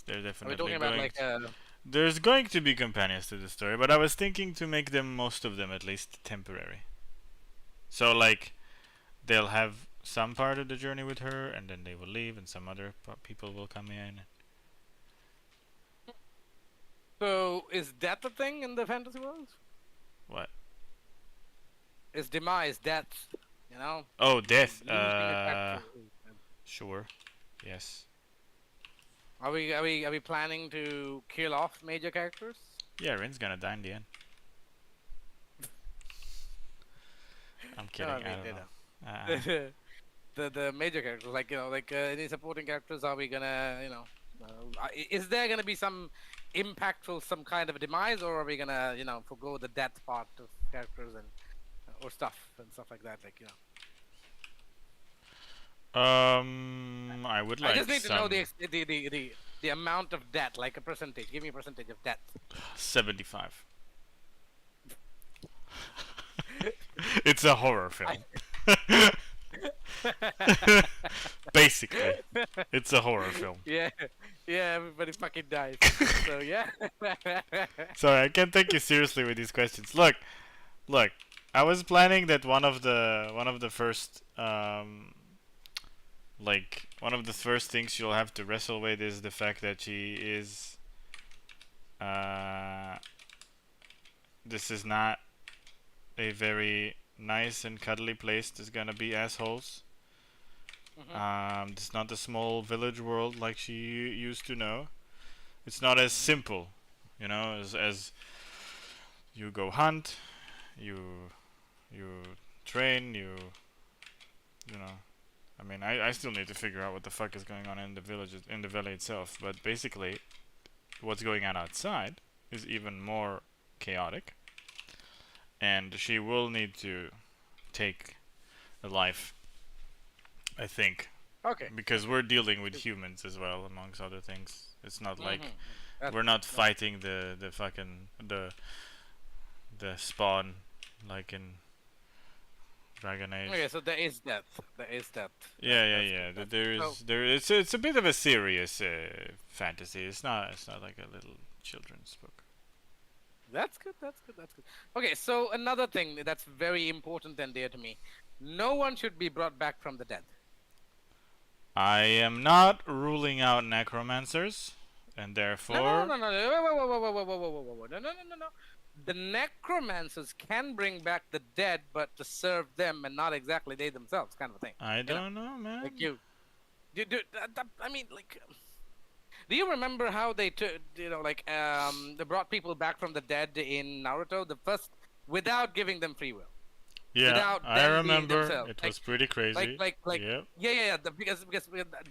They're Are we definitely talking about going. like? There's going to be companions to the story, but I was thinking to make them, most of them at least, temporary. So like, they'll have some part of the journey with her, and then they will leave, and some other people will come in. So is death a thing in the fantasy world? What? Is demise death? You know. Oh, death. Losing a character. Sure. Yes. Are we planning to kill off major characters? Yeah, Rin's gonna die in the end. I'm kidding. I mean, I don't you know. the major characters, like any supporting characters, are we gonna is there gonna be some impactful, some kind of demise, or are we gonna forgo the death part of characters and or stuff like that, I would like I just need to know some the amount of death, like a percentage. Give me a percentage of death. 75. It's a horror film. Basically, it's a horror film. Yeah, everybody fucking dies. So yeah. Sorry, I can't take you seriously with these questions. Look. I was planning that one of the first one of the first things you'll have to wrestle with is the fact that she is this is not a very nice and cuddly place. There's gonna be assholes. It's not a small village world like she used to know. It's not as simple, as you go hunt, you train, I mean, I still need to figure out what the fuck is going on in the valley itself, but basically what's going on outside is even more chaotic, and she will need to take a life, I think, Okay. because we're dealing with humans as well, amongst other things. It's not like That's- we're not fighting the fucking the spawn like in Dragon Age. Okay, so there is death. There is death. Yeah. It's a bit of a serious fantasy. It's not like a little children's book. That's good. Okay, so another thing that's very important and dear to me: no one should be brought back from the dead. I am not ruling out necromancers, and therefore No. Whoa. No. The necromancers can bring back the dead, but to serve them and not exactly they themselves, kind of a thing. I don't know, man. Like I mean, like, do you remember how they they brought people back from the dead in Naruto? The first, without giving them free will. Yeah, without I them being remember. themselves. It was pretty crazy. Yep. Yeah. Because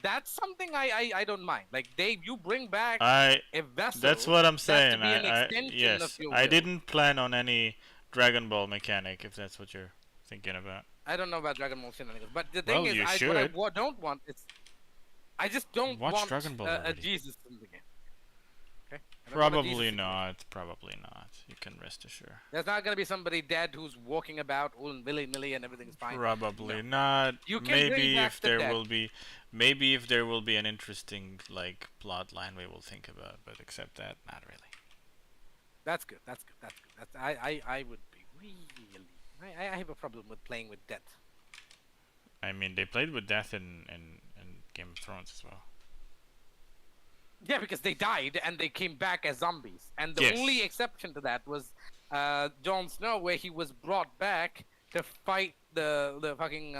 that's something I don't mind. Like you bring back I a vessel. That's what I'm that's saying. to be an extension Yes, of your I will. didn't plan on any Dragon Ball mechanic, if that's what you're thinking about. I don't know about Dragon Ball Shenanigans, but the thing Well, is, you what I should. don't want is, I just don't Watch want Dragon Ball a already. Jesus in the game. Okay. I don't want a Jesus Probably in the game. not. Probably not. You can rest assured. There's not gonna be somebody dead who's walking about all willy-nilly and everything's fine. Probably No. not. You can bring Maybe back if the there dead. will be, maybe if there will be an interesting plot line, we will think about. But except that, not really. That's good. I would be really. I have a problem with playing with death. I mean, they played with death in Game of Thrones as well. Yeah, because they died and they came back as zombies, and the Yes. only exception to that was Jon Snow, where he was brought back to fight the fucking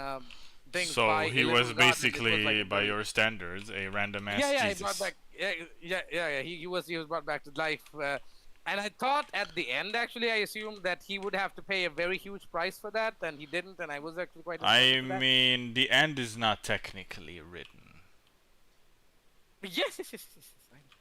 things So by he a was little god, and it was like basically, a by very your standards, a random ass yeah, yeah. He brought Jesus. back yeah. He was brought back to life, and I thought at the end actually I assumed that he would have to pay a very huge price for that, and he didn't, and I was actually quite disappointed I with that. mean, the end is not technically written. But yes. I know.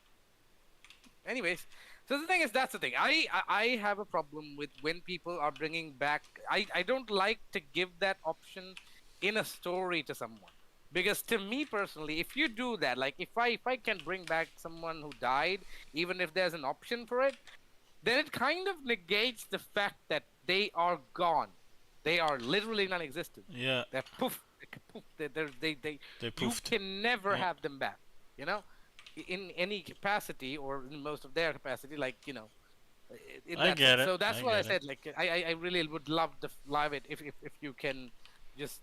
Anyways, so the thing is, that's the thing. I have a problem with when people are bringing back. I don't like to give that option in a story to someone, because to me personally, if you do that, like if I can bring back someone who died, even if there's an option for it, then it kind of negates the fact that they are gone. They are literally non-existent. Yeah, They're poof. Poof. They they you poofed. can never Yeah. have them back. You know, in any capacity or in most of their capacity, like in I that get sense. it. So that's I what I get it. said. Like I really would love to live it if you can just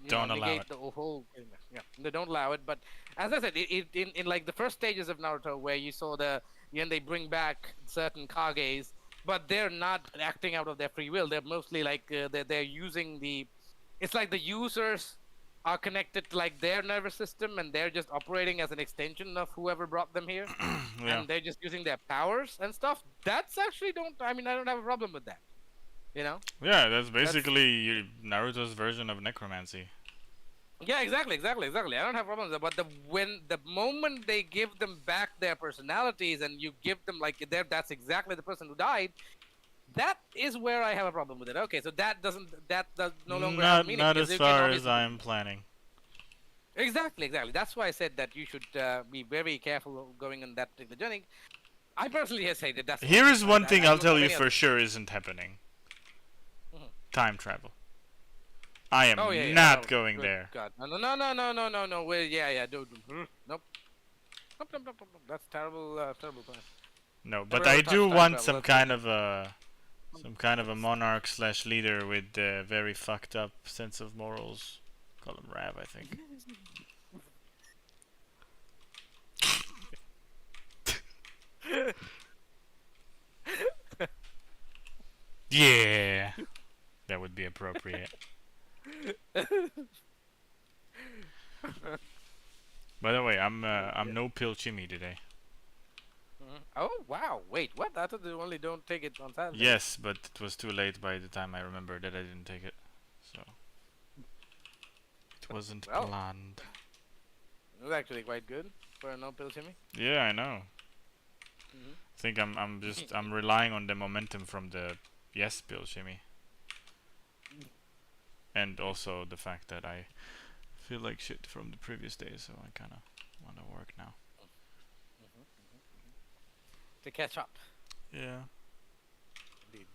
Don't allow negate it. the whole yeah, they don't allow it. But as I said, in like the first stages of Naruto, where you saw they bring back certain Kages, but they're not acting out of their free will. They're mostly like they're using it's like the users are connected to like their nervous system, and they're just operating as an extension of whoever brought them here, Yeah. and they're just using their powers and stuff. That's actually don't I mean I don't have a problem with that. You know, Yeah, that's that's basically Naruto's version of necromancy. yeah, exactly. I don't have problems with that. But the moment they give them back their personalities and you give them like that's exactly the person who died, that is where I have a problem with it. Okay, so that does no longer have a meaning Not because as you can far as obviously I'm planning. exactly. That's why I said that you should be very careful of going on that particular journey. I personally have said that that's Here is one thing I I'll don't tell have you any other. for sure isn't happening. Mhm. Time travel. I Oh yeah, am yeah. not Oh, going good there. God, no. Well, yeah. Nope. Nope. That's terrible, terrible plan. No, Never but I ever do touch time want travel. That's very some kind of a monarch slash leader with a very fucked up sense of morals. Call him Rav, I think. Yeah, that would be appropriate. By the way, I'm no pill chimmy today. Oh wow! Wait, what? I thought they only don't take it on Saturday. Yes, but it was too late by the time I remembered that I didn't take it, so it wasn't Well, planned. it was actually quite good for a no pill shimmy. Yeah, I know. Hmm I think I'm relying on the momentum from the yes pill shimmy, and also the fact that I feel like shit from the previous day, so I kind of want to work now. To catch up. Yeah. Indeed.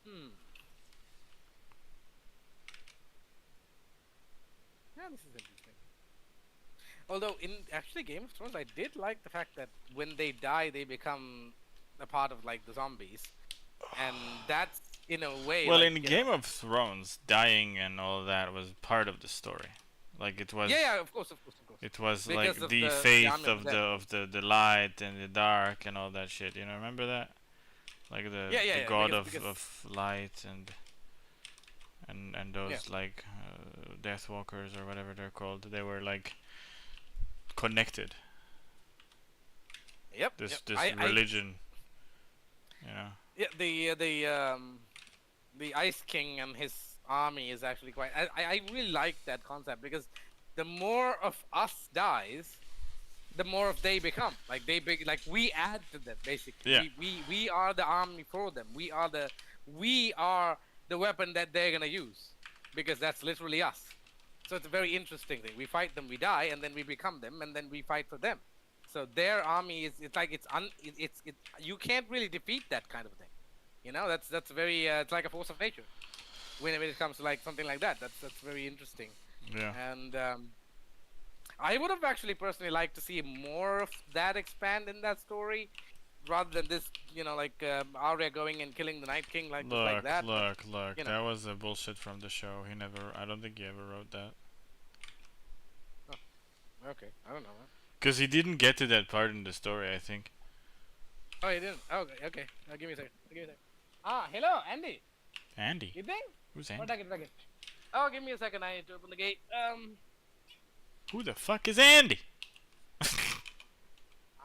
Hmm. Yeah, this is interesting. Although in actually Game of Thrones, I did like the fact that when they die, they become a part of like the zombies, and that's in a way Well, like in Game of Thrones, dying and all that was part of the story. Like yeah, of course. it was Because like of the the faith army of of death. the light and the dark and all that shit. You know, remember that? Like the god Because of light and yeah, those like death walkers or whatever they're called. They were like connected. yep. This I religion, you know. yeah the Ice King and his army is actually quite. I really like that concept because the more of us dies, the more of they become. Like like we add to them basically. Yeah. We are the army for them. We are the weapon that they're gonna use because that's literally us. So it's a very interesting thing. We fight them, we die, and then we become them, and then we fight for them. So their army is it's like it's you can't really defeat that kind of thing. That's very it's like a force of nature. When it comes to like something like that, that's very interesting. Yeah. And I would have actually personally liked to see more of that expand in that story, rather than this, like Arya going and killing the Night King like just like that. Look. You know, That was a bullshit from the show. He never. I don't think he ever wrote that. okay, I don't know. Man. Cause he didn't get to that part in the story. I think. Oh, you didn't? Oh, okay. Give me a second. Ah, hello, Andy. Andy. You think? Who's What Andy? it? Oh, give me a second. I need to open the gate. Who the fuck is Andy?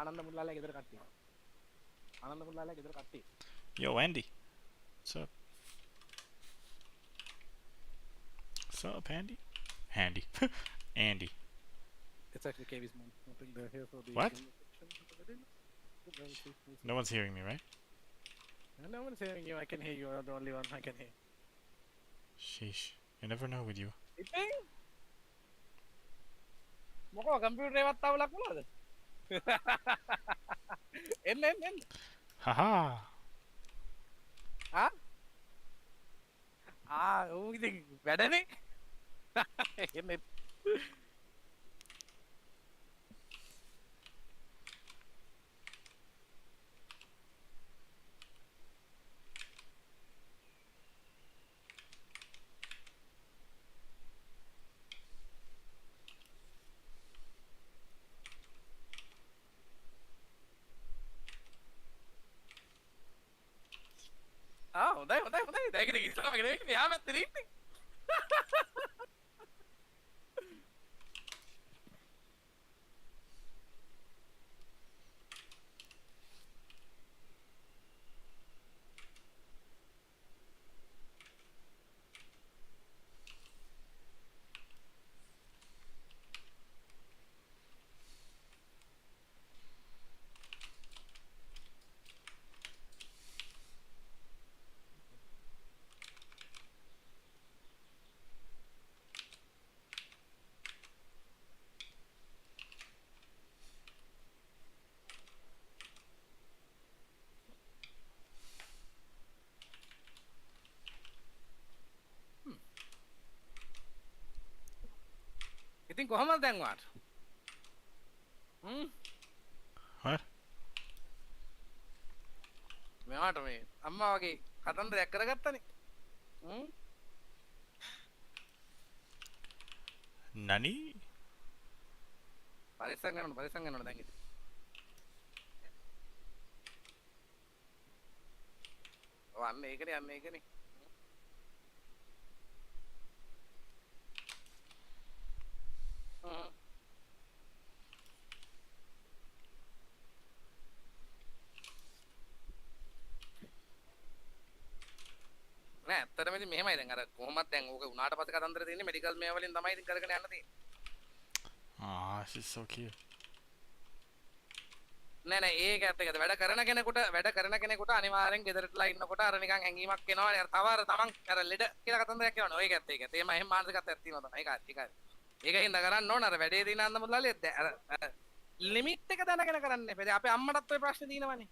Ananda Mulala ගෙදර කට්ටිය. Ananda Mulala ගෙදර කට්ටිය. Yo, Andy. What's up? What's up, Andy? Andy. Andy. It's actually KV's mom. I think they're here for the What? conversation. No one's hearing me, right? No one's hearing you. I can hear you. You're the only one I can hear. Sheesh. You never know with you. ඉතින් මොකෝ computer එකවත් අවුලක් වුණාද? එන්න. Haha. ආ? ඌ ඉතින් වැඩනේ. එන්න. හොඳයි. දැන් ඉතින් ඉස්සරහට ගෙනෙන්නේ මෙහා පැත්තේ ඉන්නේ. ඉතින් කොහමද දැන් වාට? What? මෙයාට මේ අම්මා වගේ කතන්දරයක් කරගත්තනේ. Nani? පරිස්සම් ගන්නවනේ දැන් ඉතින්. ඔව් අන්න ඒකනේ. නෑ ඇත්තටම ඉතින් මෙහෙමයි දැන් අර කොහොමද දැන් ඕක උනාට පස්සේ කතන්දර තියෙන්නේ මෙඩිකල් මේ වලින් තමයි ඉතින් කරගෙන යන්න තියෙන්නේ. Aw, she's so cute. නෑ ඒක ඇත්ත ඒකද වැඩ කරන කෙනෙකුට අනිවාර්යෙන් ගෙදරටලා ඉන්නකොට අර නිකන් හැංගීමක් එනවා අර තව අර තමන් අර ලෙඩ කියලා කතන්දරයක් කියනවා ඒක ඇත්ත ඒක. එහෙම මානසිකත්වයක් තියෙනවා තමයි ඒකයි. ඒකින්ද කරන්න ඕන අර වැඩේ දින අන්න මුල්ලාලේ අර ලිමිට් එක දැනගෙන කරන්න එපා. අපේ අම්මටත් ওই ප්‍රශ්නේ තියෙනවනේ.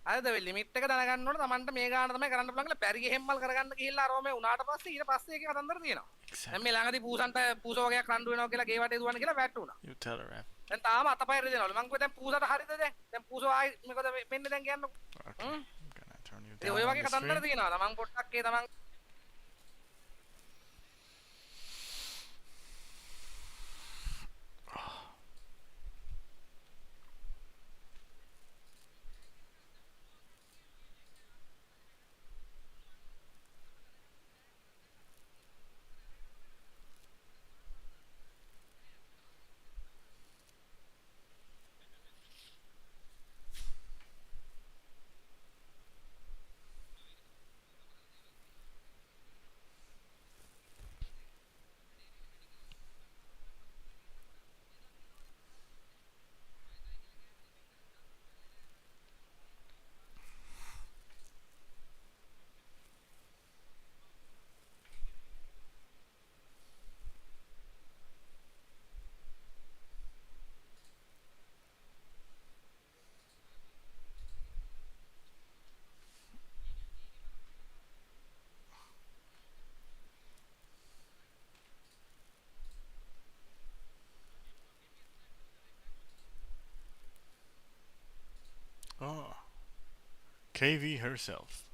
හරිද ඔය ලිමිට් එක දැනගන්න ඕන තමන්ට මේ ගාන තමයි කරන්න පුළුවන් කියලා පැරිගේ හැම්මල් කරගන්න ගිහිල්ලා අරෝ මේ උනාට පස්සේ ඊට පස්සේ ඒකේ කතන්දර තියෙනවා. දැන් මේ ළඟදී පූසන්ට පූස වගේක් රණ්ඩු වෙනවා කියලා ගේ වටේ දුවන්න කියලා වැටුණා. You tell her, rap. දැන් තාම අතපය රිදෙනවලු. මං කිව්වා දැන් පූසට හරිද දැන්? දැන් පූසෝ ආයි මේකද වෙන්නේ දැන් කියන්නකො. Okay. I'm gonna turn you A down ඔය on වගේ the කතන්දර stream. තියෙනවා. තමන් පොට්ටක් ඒ තමන් Oh. KV herself.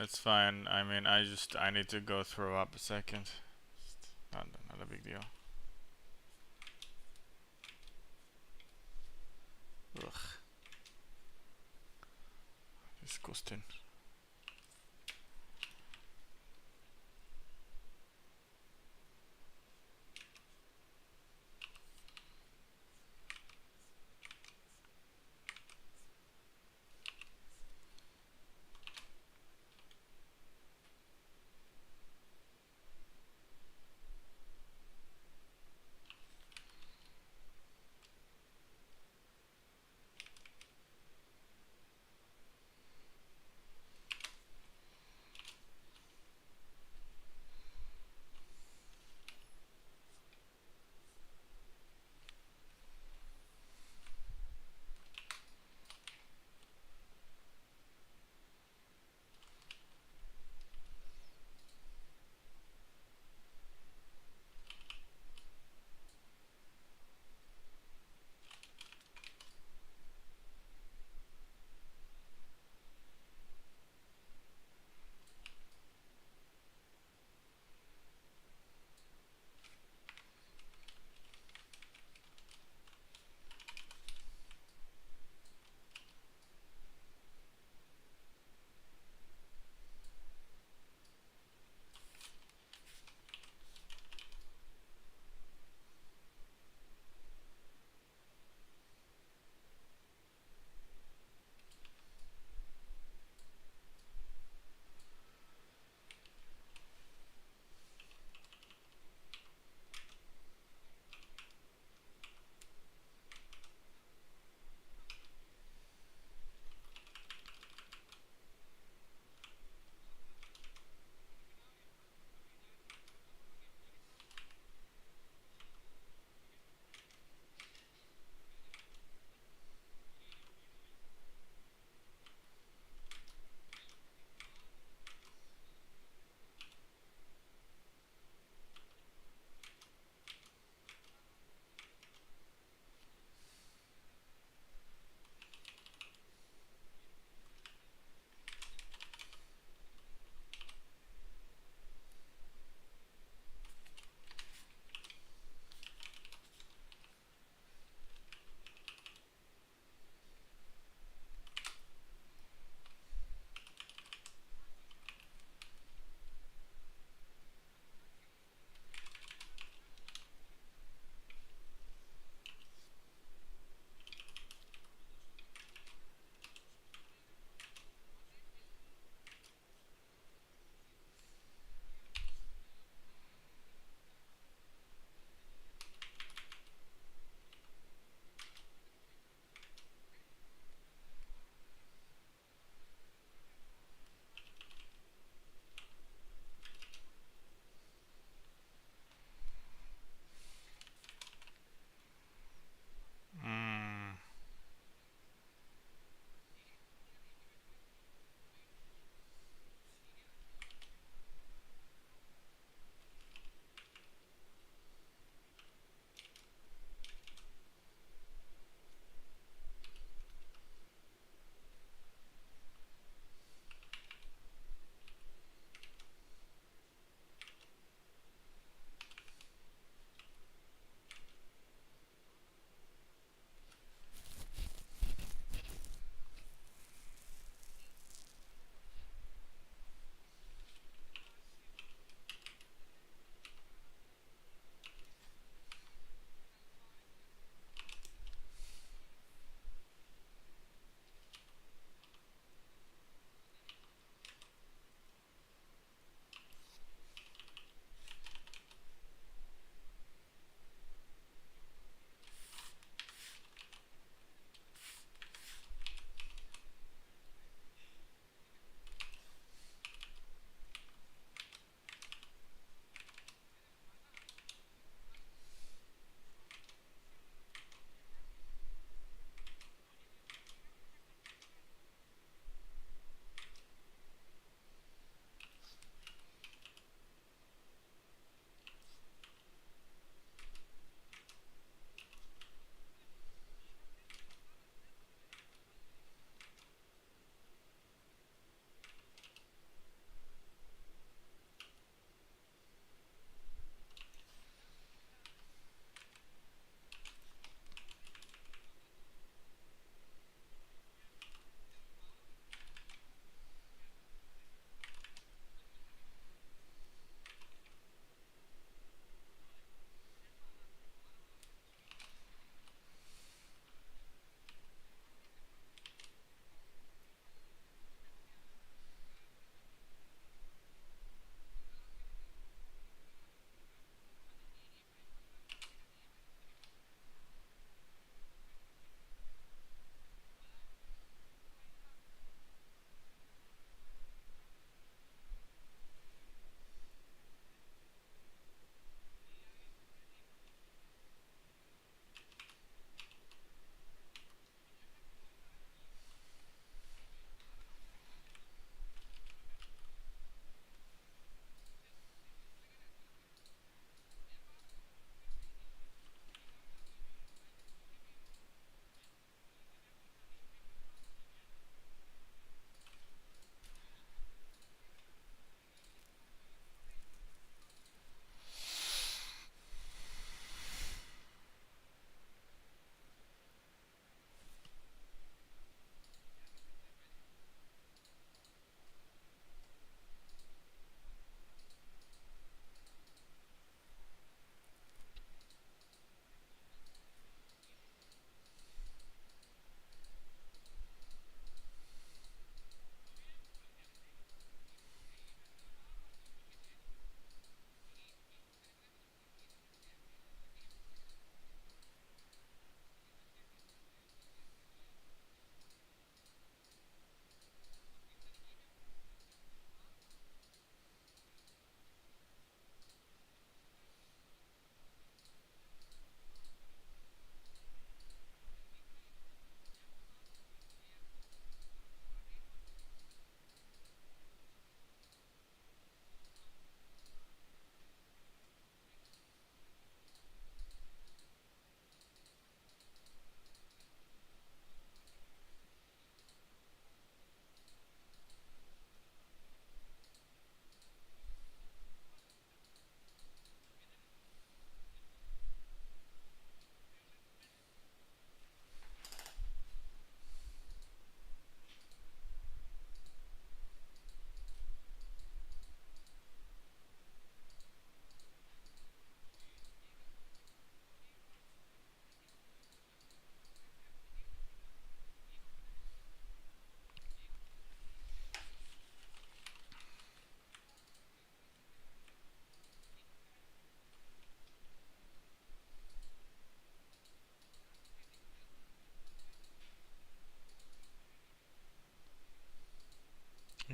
It's fine. I mean, I need to go throw up a second. Not a big deal. Ugh. Disgusting.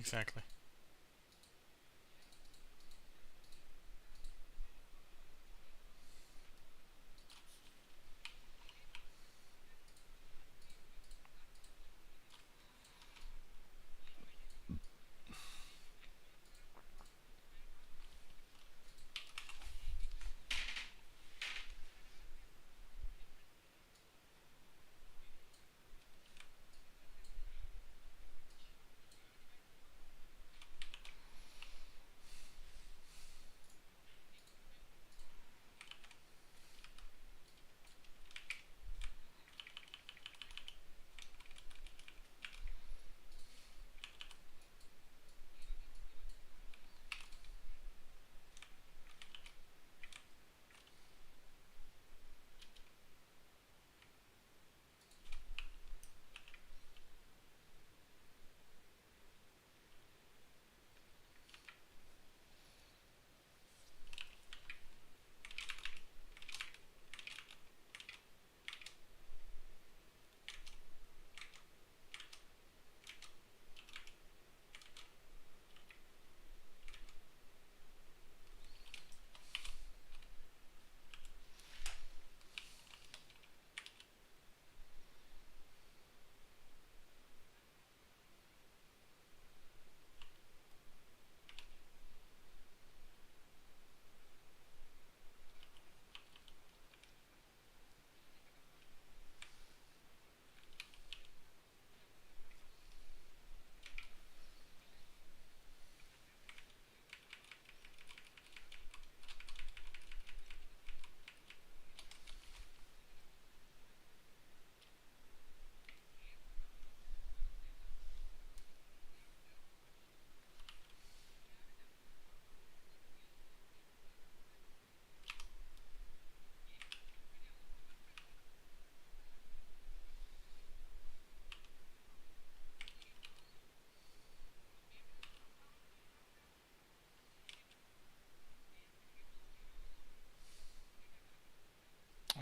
Exactly.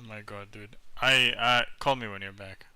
Oh my god, dude. I call me when you're back.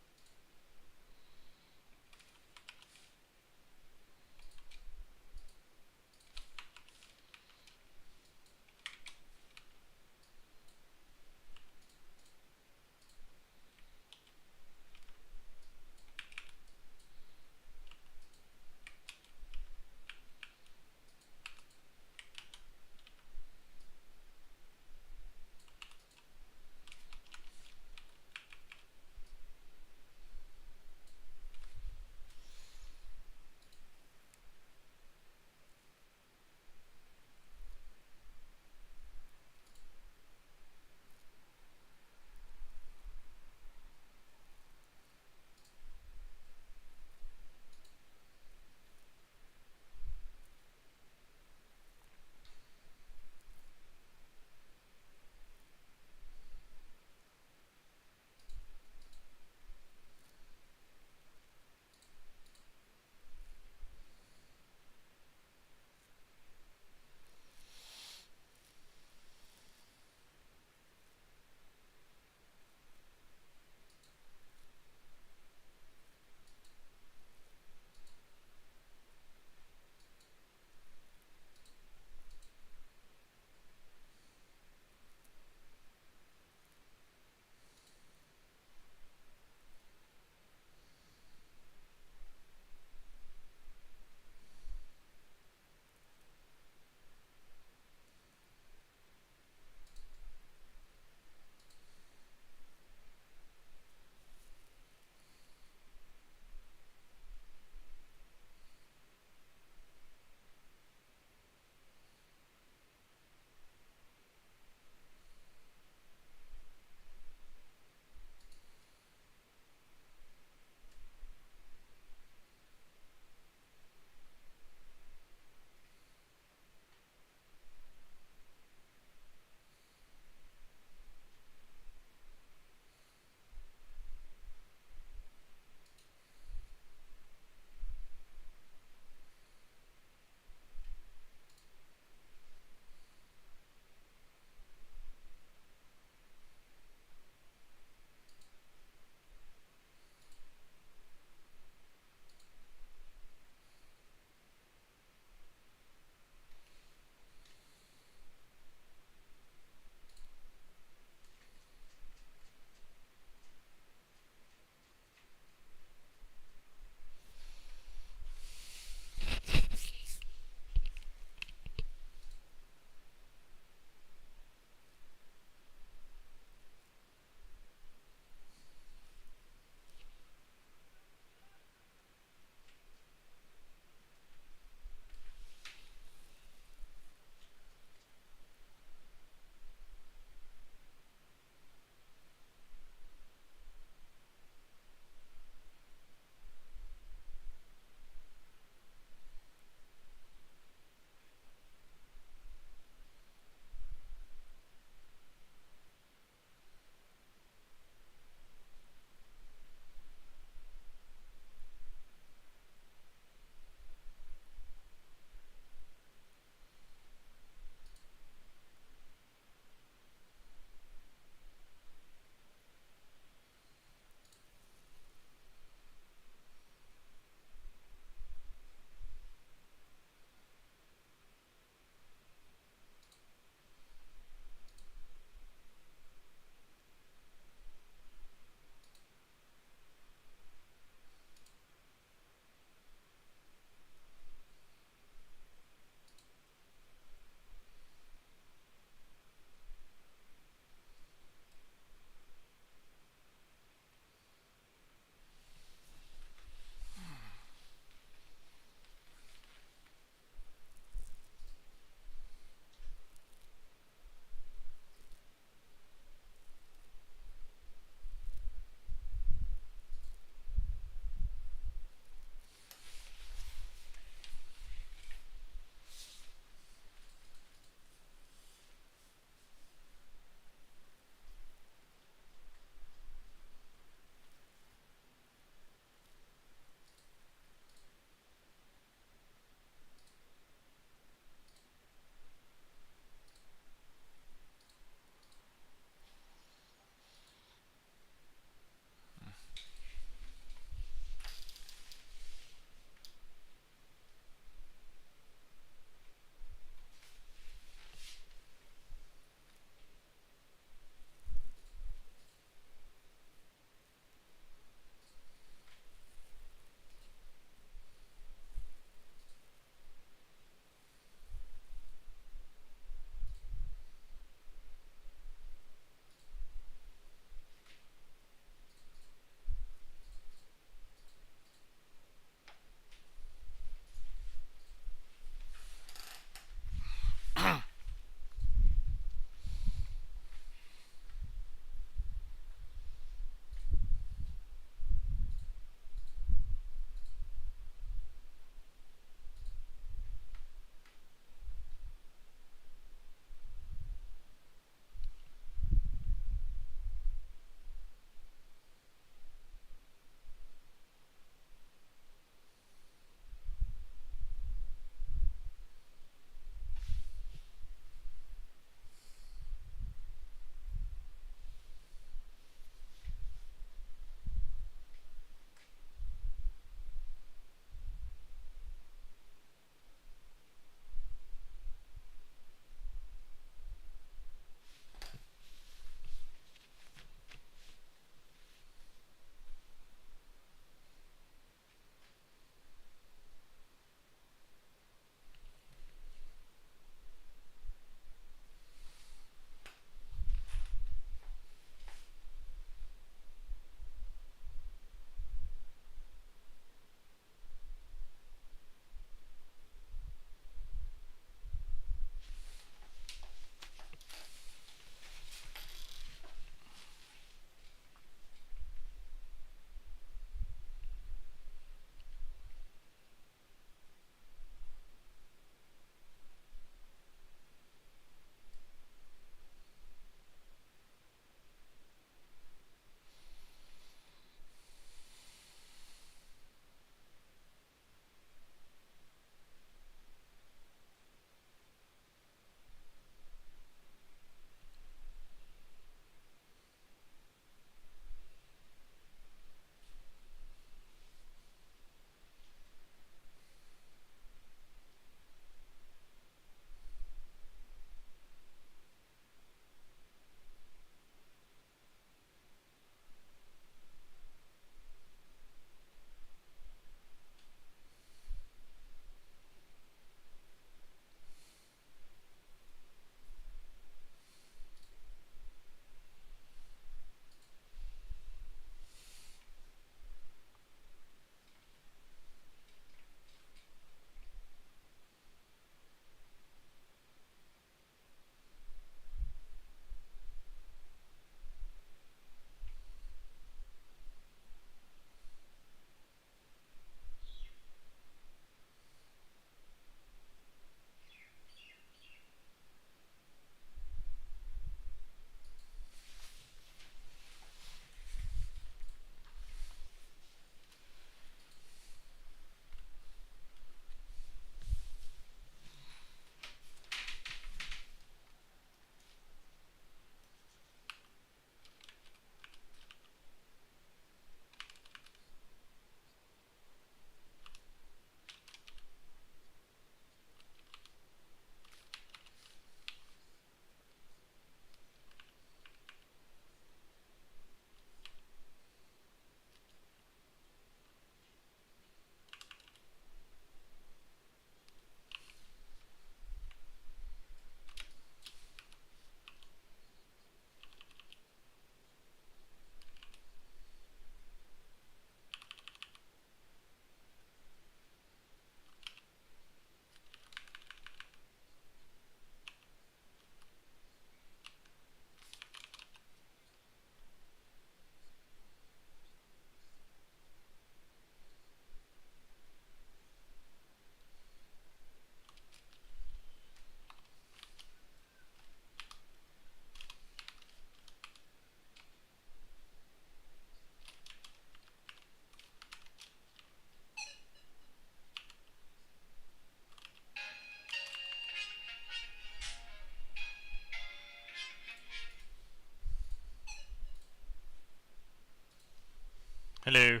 Hello.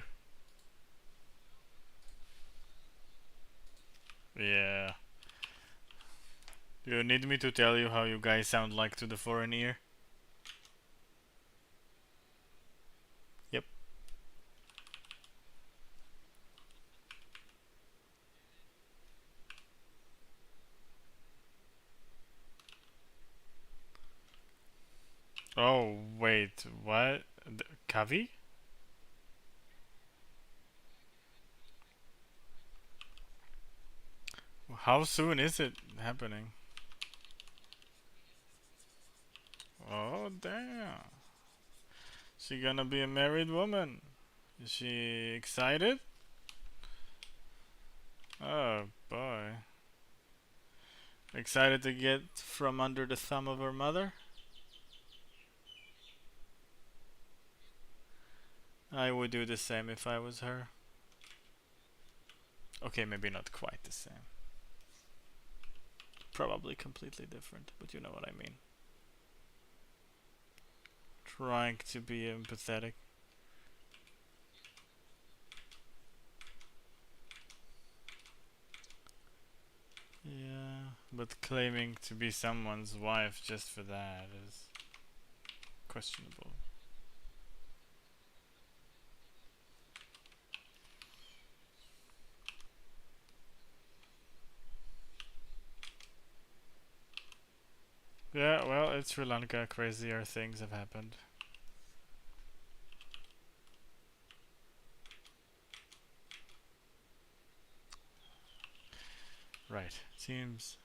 Yeah. Do you need me to tell you how you guys sound like to the foreign ear? Yep. Oh, wait, what? Kavi? How soon is it happening? Oh, damn. She gonna be a married woman. Is she excited? Oh, boy. Excited to get from under the thumb of her mother? I would do the same if I was her. Okay, maybe not quite the same. Probably completely different, but you know what I mean. Trying to be empathetic. Yeah, but claiming to be someone's wife just for that is questionable. Yeah, well, it's Sri Lanka. Crazier things have happened. Right. Seems.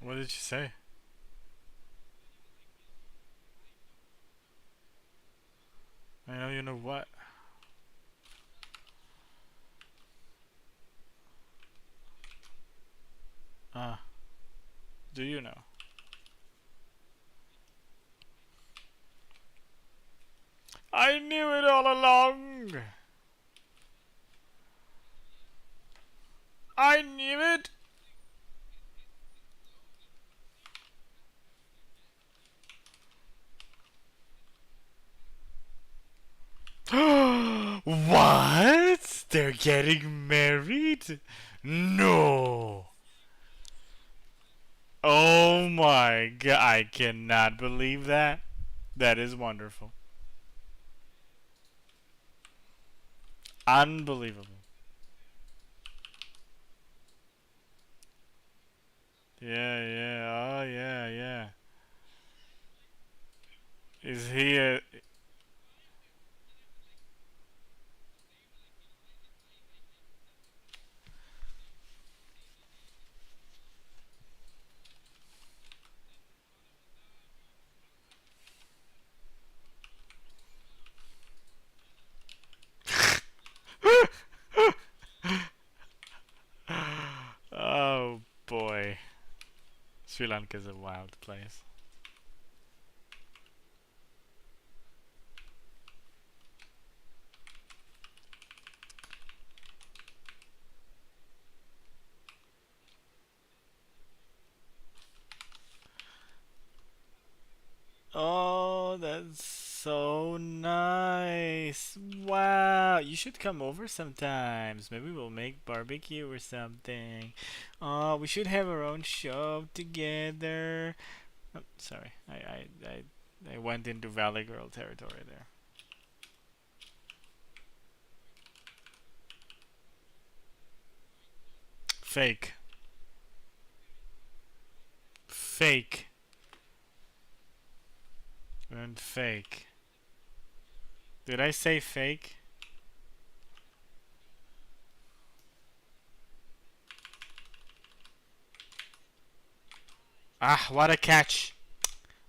What did you say? I know you know what. Ah, do you know? I knew it all along! I knew it! What? They're getting married? No! Oh my god, I cannot believe that. That is wonderful. Unbelievable. Yeah, yeah, oh yeah, yeah. Is he a. Oh boy. Sri Lanka is a wild place. Oh, that's so nice. Wow. You should come over sometimes. Maybe we'll make barbecue or something. Oh, we should have our own show together. Oh, sorry. I went into Valley Girl territory there. Fake. Fake. And fake. Did I say fake? Ah, what a catch.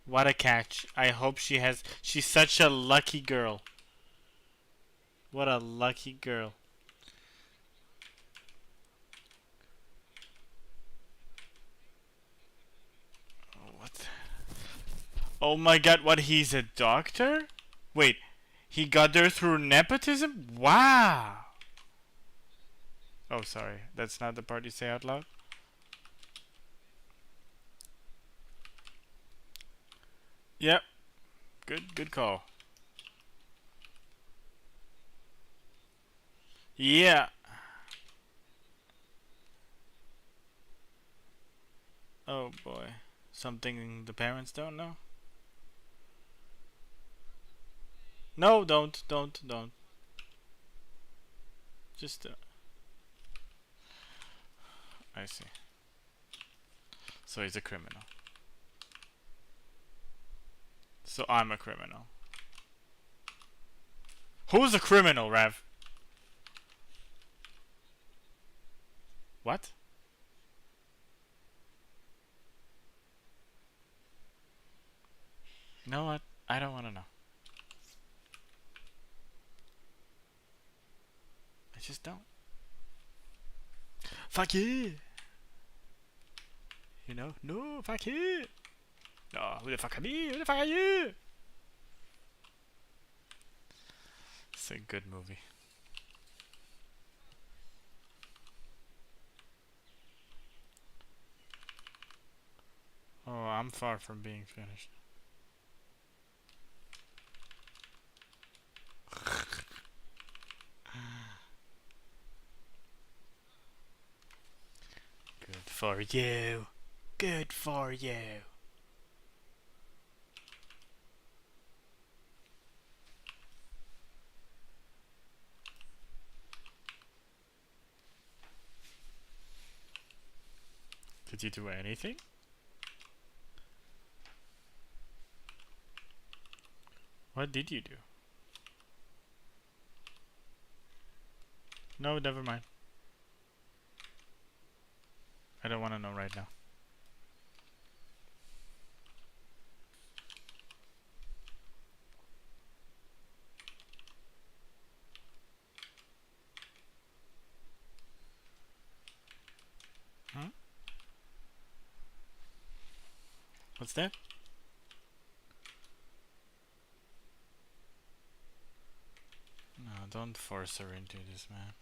What a catch. I hope she has. She's such a lucky girl. What a lucky girl. What? Oh my god, what? He's a doctor? Wait, he got there through nepotism? Wow. Oh, sorry. That's not the part you say out loud? Yep. Good call. Yeah. Oh boy. Something the parents don't know? No, don't. Just, I see. So he's a criminal. So I'm a criminal. Who's a criminal, Rav? What? You know what? I don't want to know. I just don't. Fuck you! You know? No, fuck you! No, who the fuck are me? Who the fuck are you? It's a good movie. Oh, I'm far from being finished. Good for you. Good for you. Did you do anything? What did you do? No, never mind. I don't want to know right now. Huh? What's that? No, don't force her into this, man.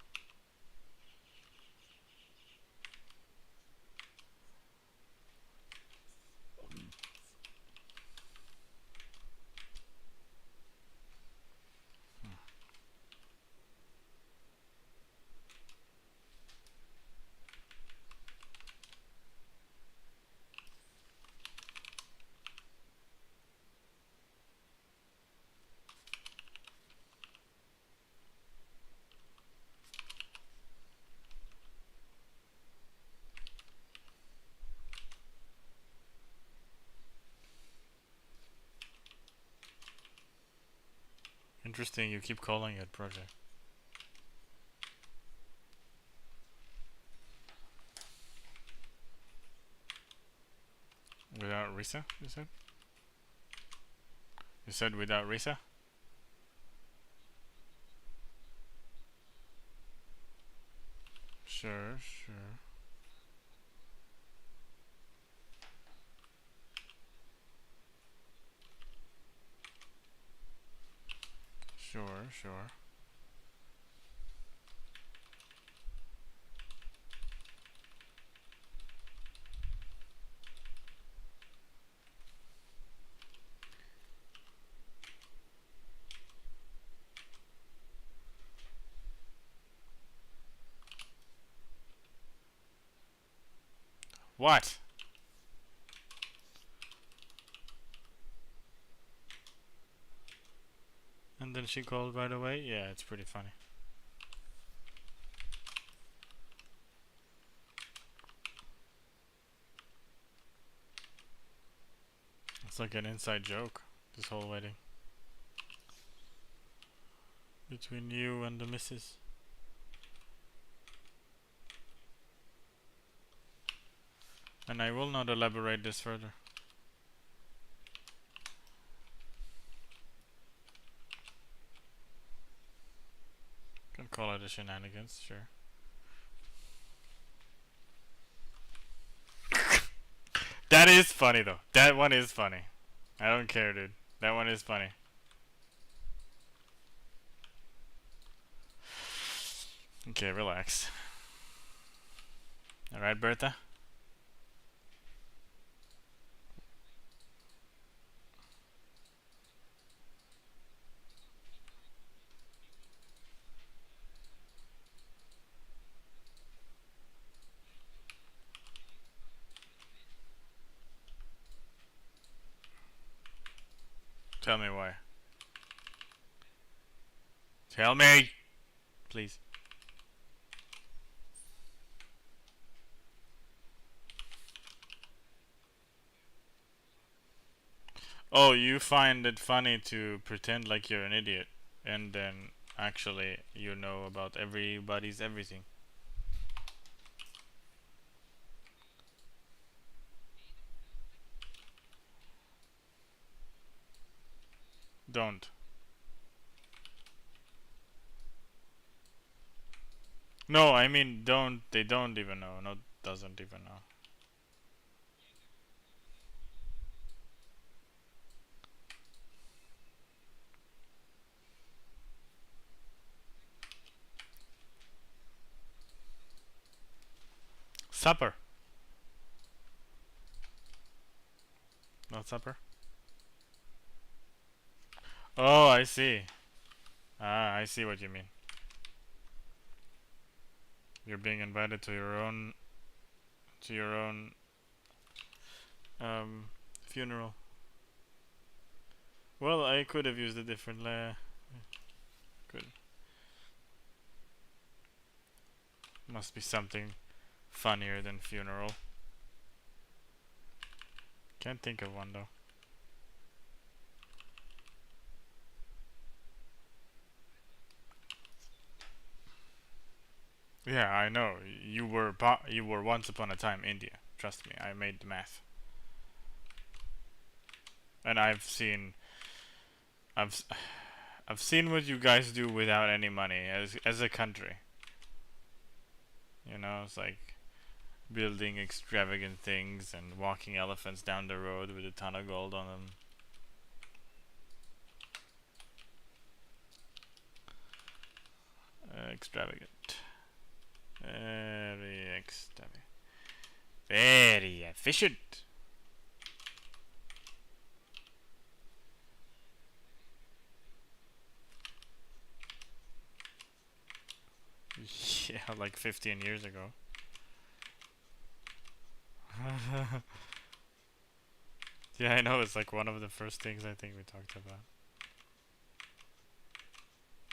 Interesting, you keep calling it project. Without Risa, you said? You said without Risa? Sure. Sure. What? And then she called right away? Yeah, it's pretty funny. It's like an inside joke, this whole wedding. Between you and the missus. And I will not elaborate this further. the shenanigans, sure. That is funny though. That one is funny. I don't care, dude. That one is funny. Okay, relax. Alright, Bertha? Tell me why. Tell me! Please. Oh, you find it funny to pretend like you're an idiot and then actually you know about everybody's everything. Don't. No, I mean don't. They don't even know. No, doesn't even know. Supper. Not supper? Oh, I see. Ah, I see what you mean. You're being invited to your own funeral. Well, I could have used a different could. Must be something funnier than funeral. Can't think of one though. Yeah, I know. You were once upon a time India. Trust me, I made the math. And I've I've seen what you guys do without any money as a country. You know, it's like building extravagant things and walking elephants down the road with a ton of gold on them. Extravagant. Very extravagant. Very efficient. Yeah, like 15 years ago. Yeah, I know, it's like one of the first things I think we talked about.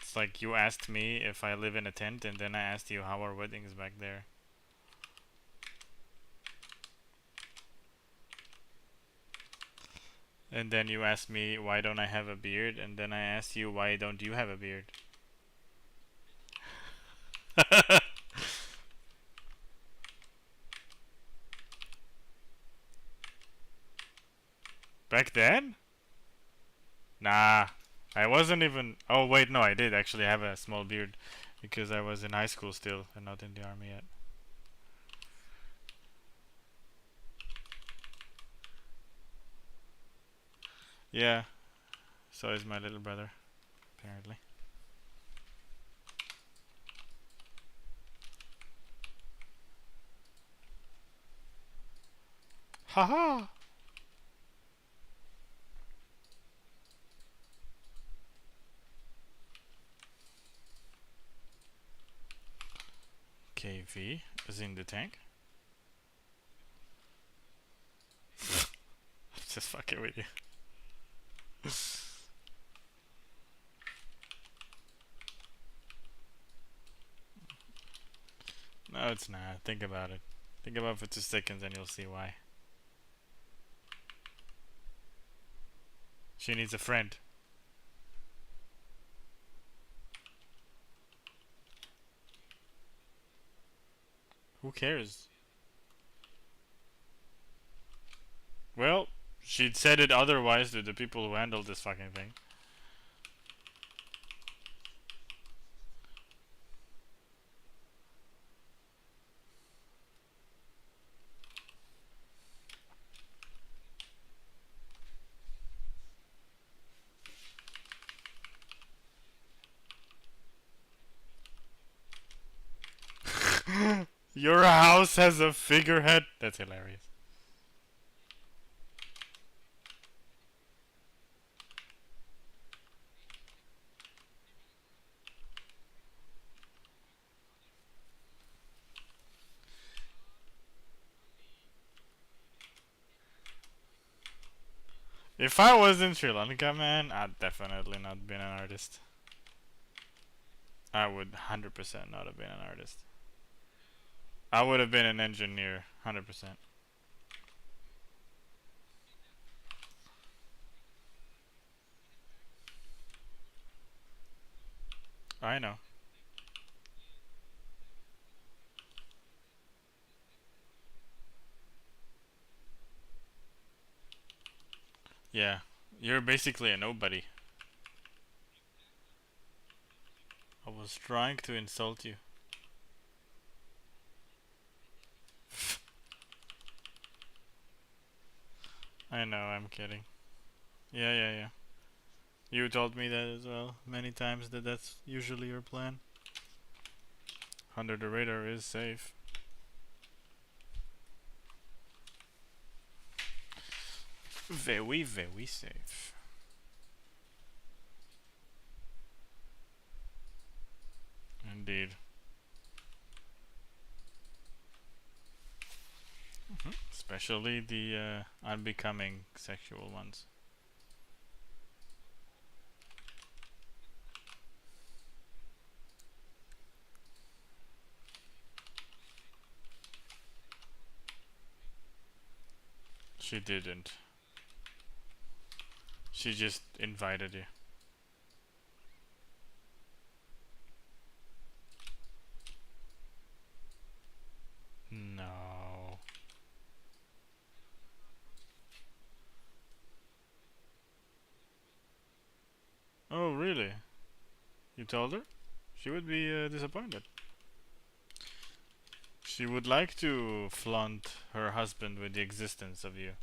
It's like you asked me if I live in a tent, and then I asked you how our weddings back there. And then you asked me why don't I have a beard, and then I asked you why don't you have a beard. Back then? Nah, I wasn't even. Oh wait, no, I did actually have a small beard because I was in high school still and not in the army yet. Yeah, so is my little brother, apparently. Haha! KV is in the tank. Just fucking with you. No, it's not. Think about it. Think about it for 2 seconds and you'll see why. She needs a friend. Who cares? Well, she said it otherwise to the people who handled this fucking thing. Your house has a figurehead. That's hilarious. If I was in Sri Lanka, man, I'd definitely not been an artist. I would 100% not have been an artist. I would have been an engineer, 100%. I know. Yeah, you're basically a nobody. I was trying to insult you. I know, I'm kidding. Yeah, yeah, yeah. You told me that as well many times that that's usually your plan. Under the radar is safe. Very, very safe. Indeed. Especially the unbecoming sexual ones. She didn't. She just invited you. No. Oh, really? You told her? She would be disappointed. She would like to flaunt her husband with the existence of you.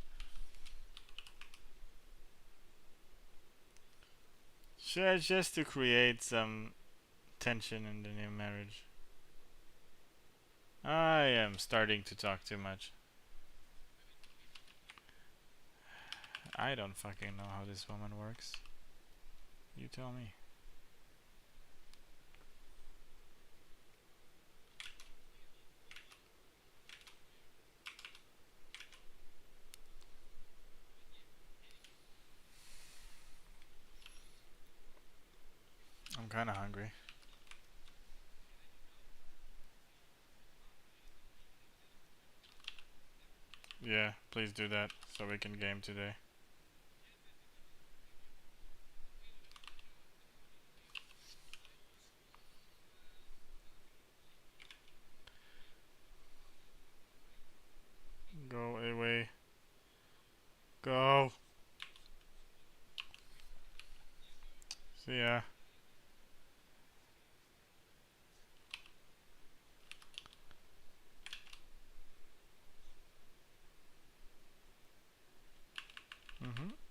Sure, just to create some tension in the new marriage. I am starting to talk too much. I don't fucking know how this woman works. You tell me. I'm kinda hungry. Yeah, please do that so we can game today. Go away. Go. See ya. Mm-hmm.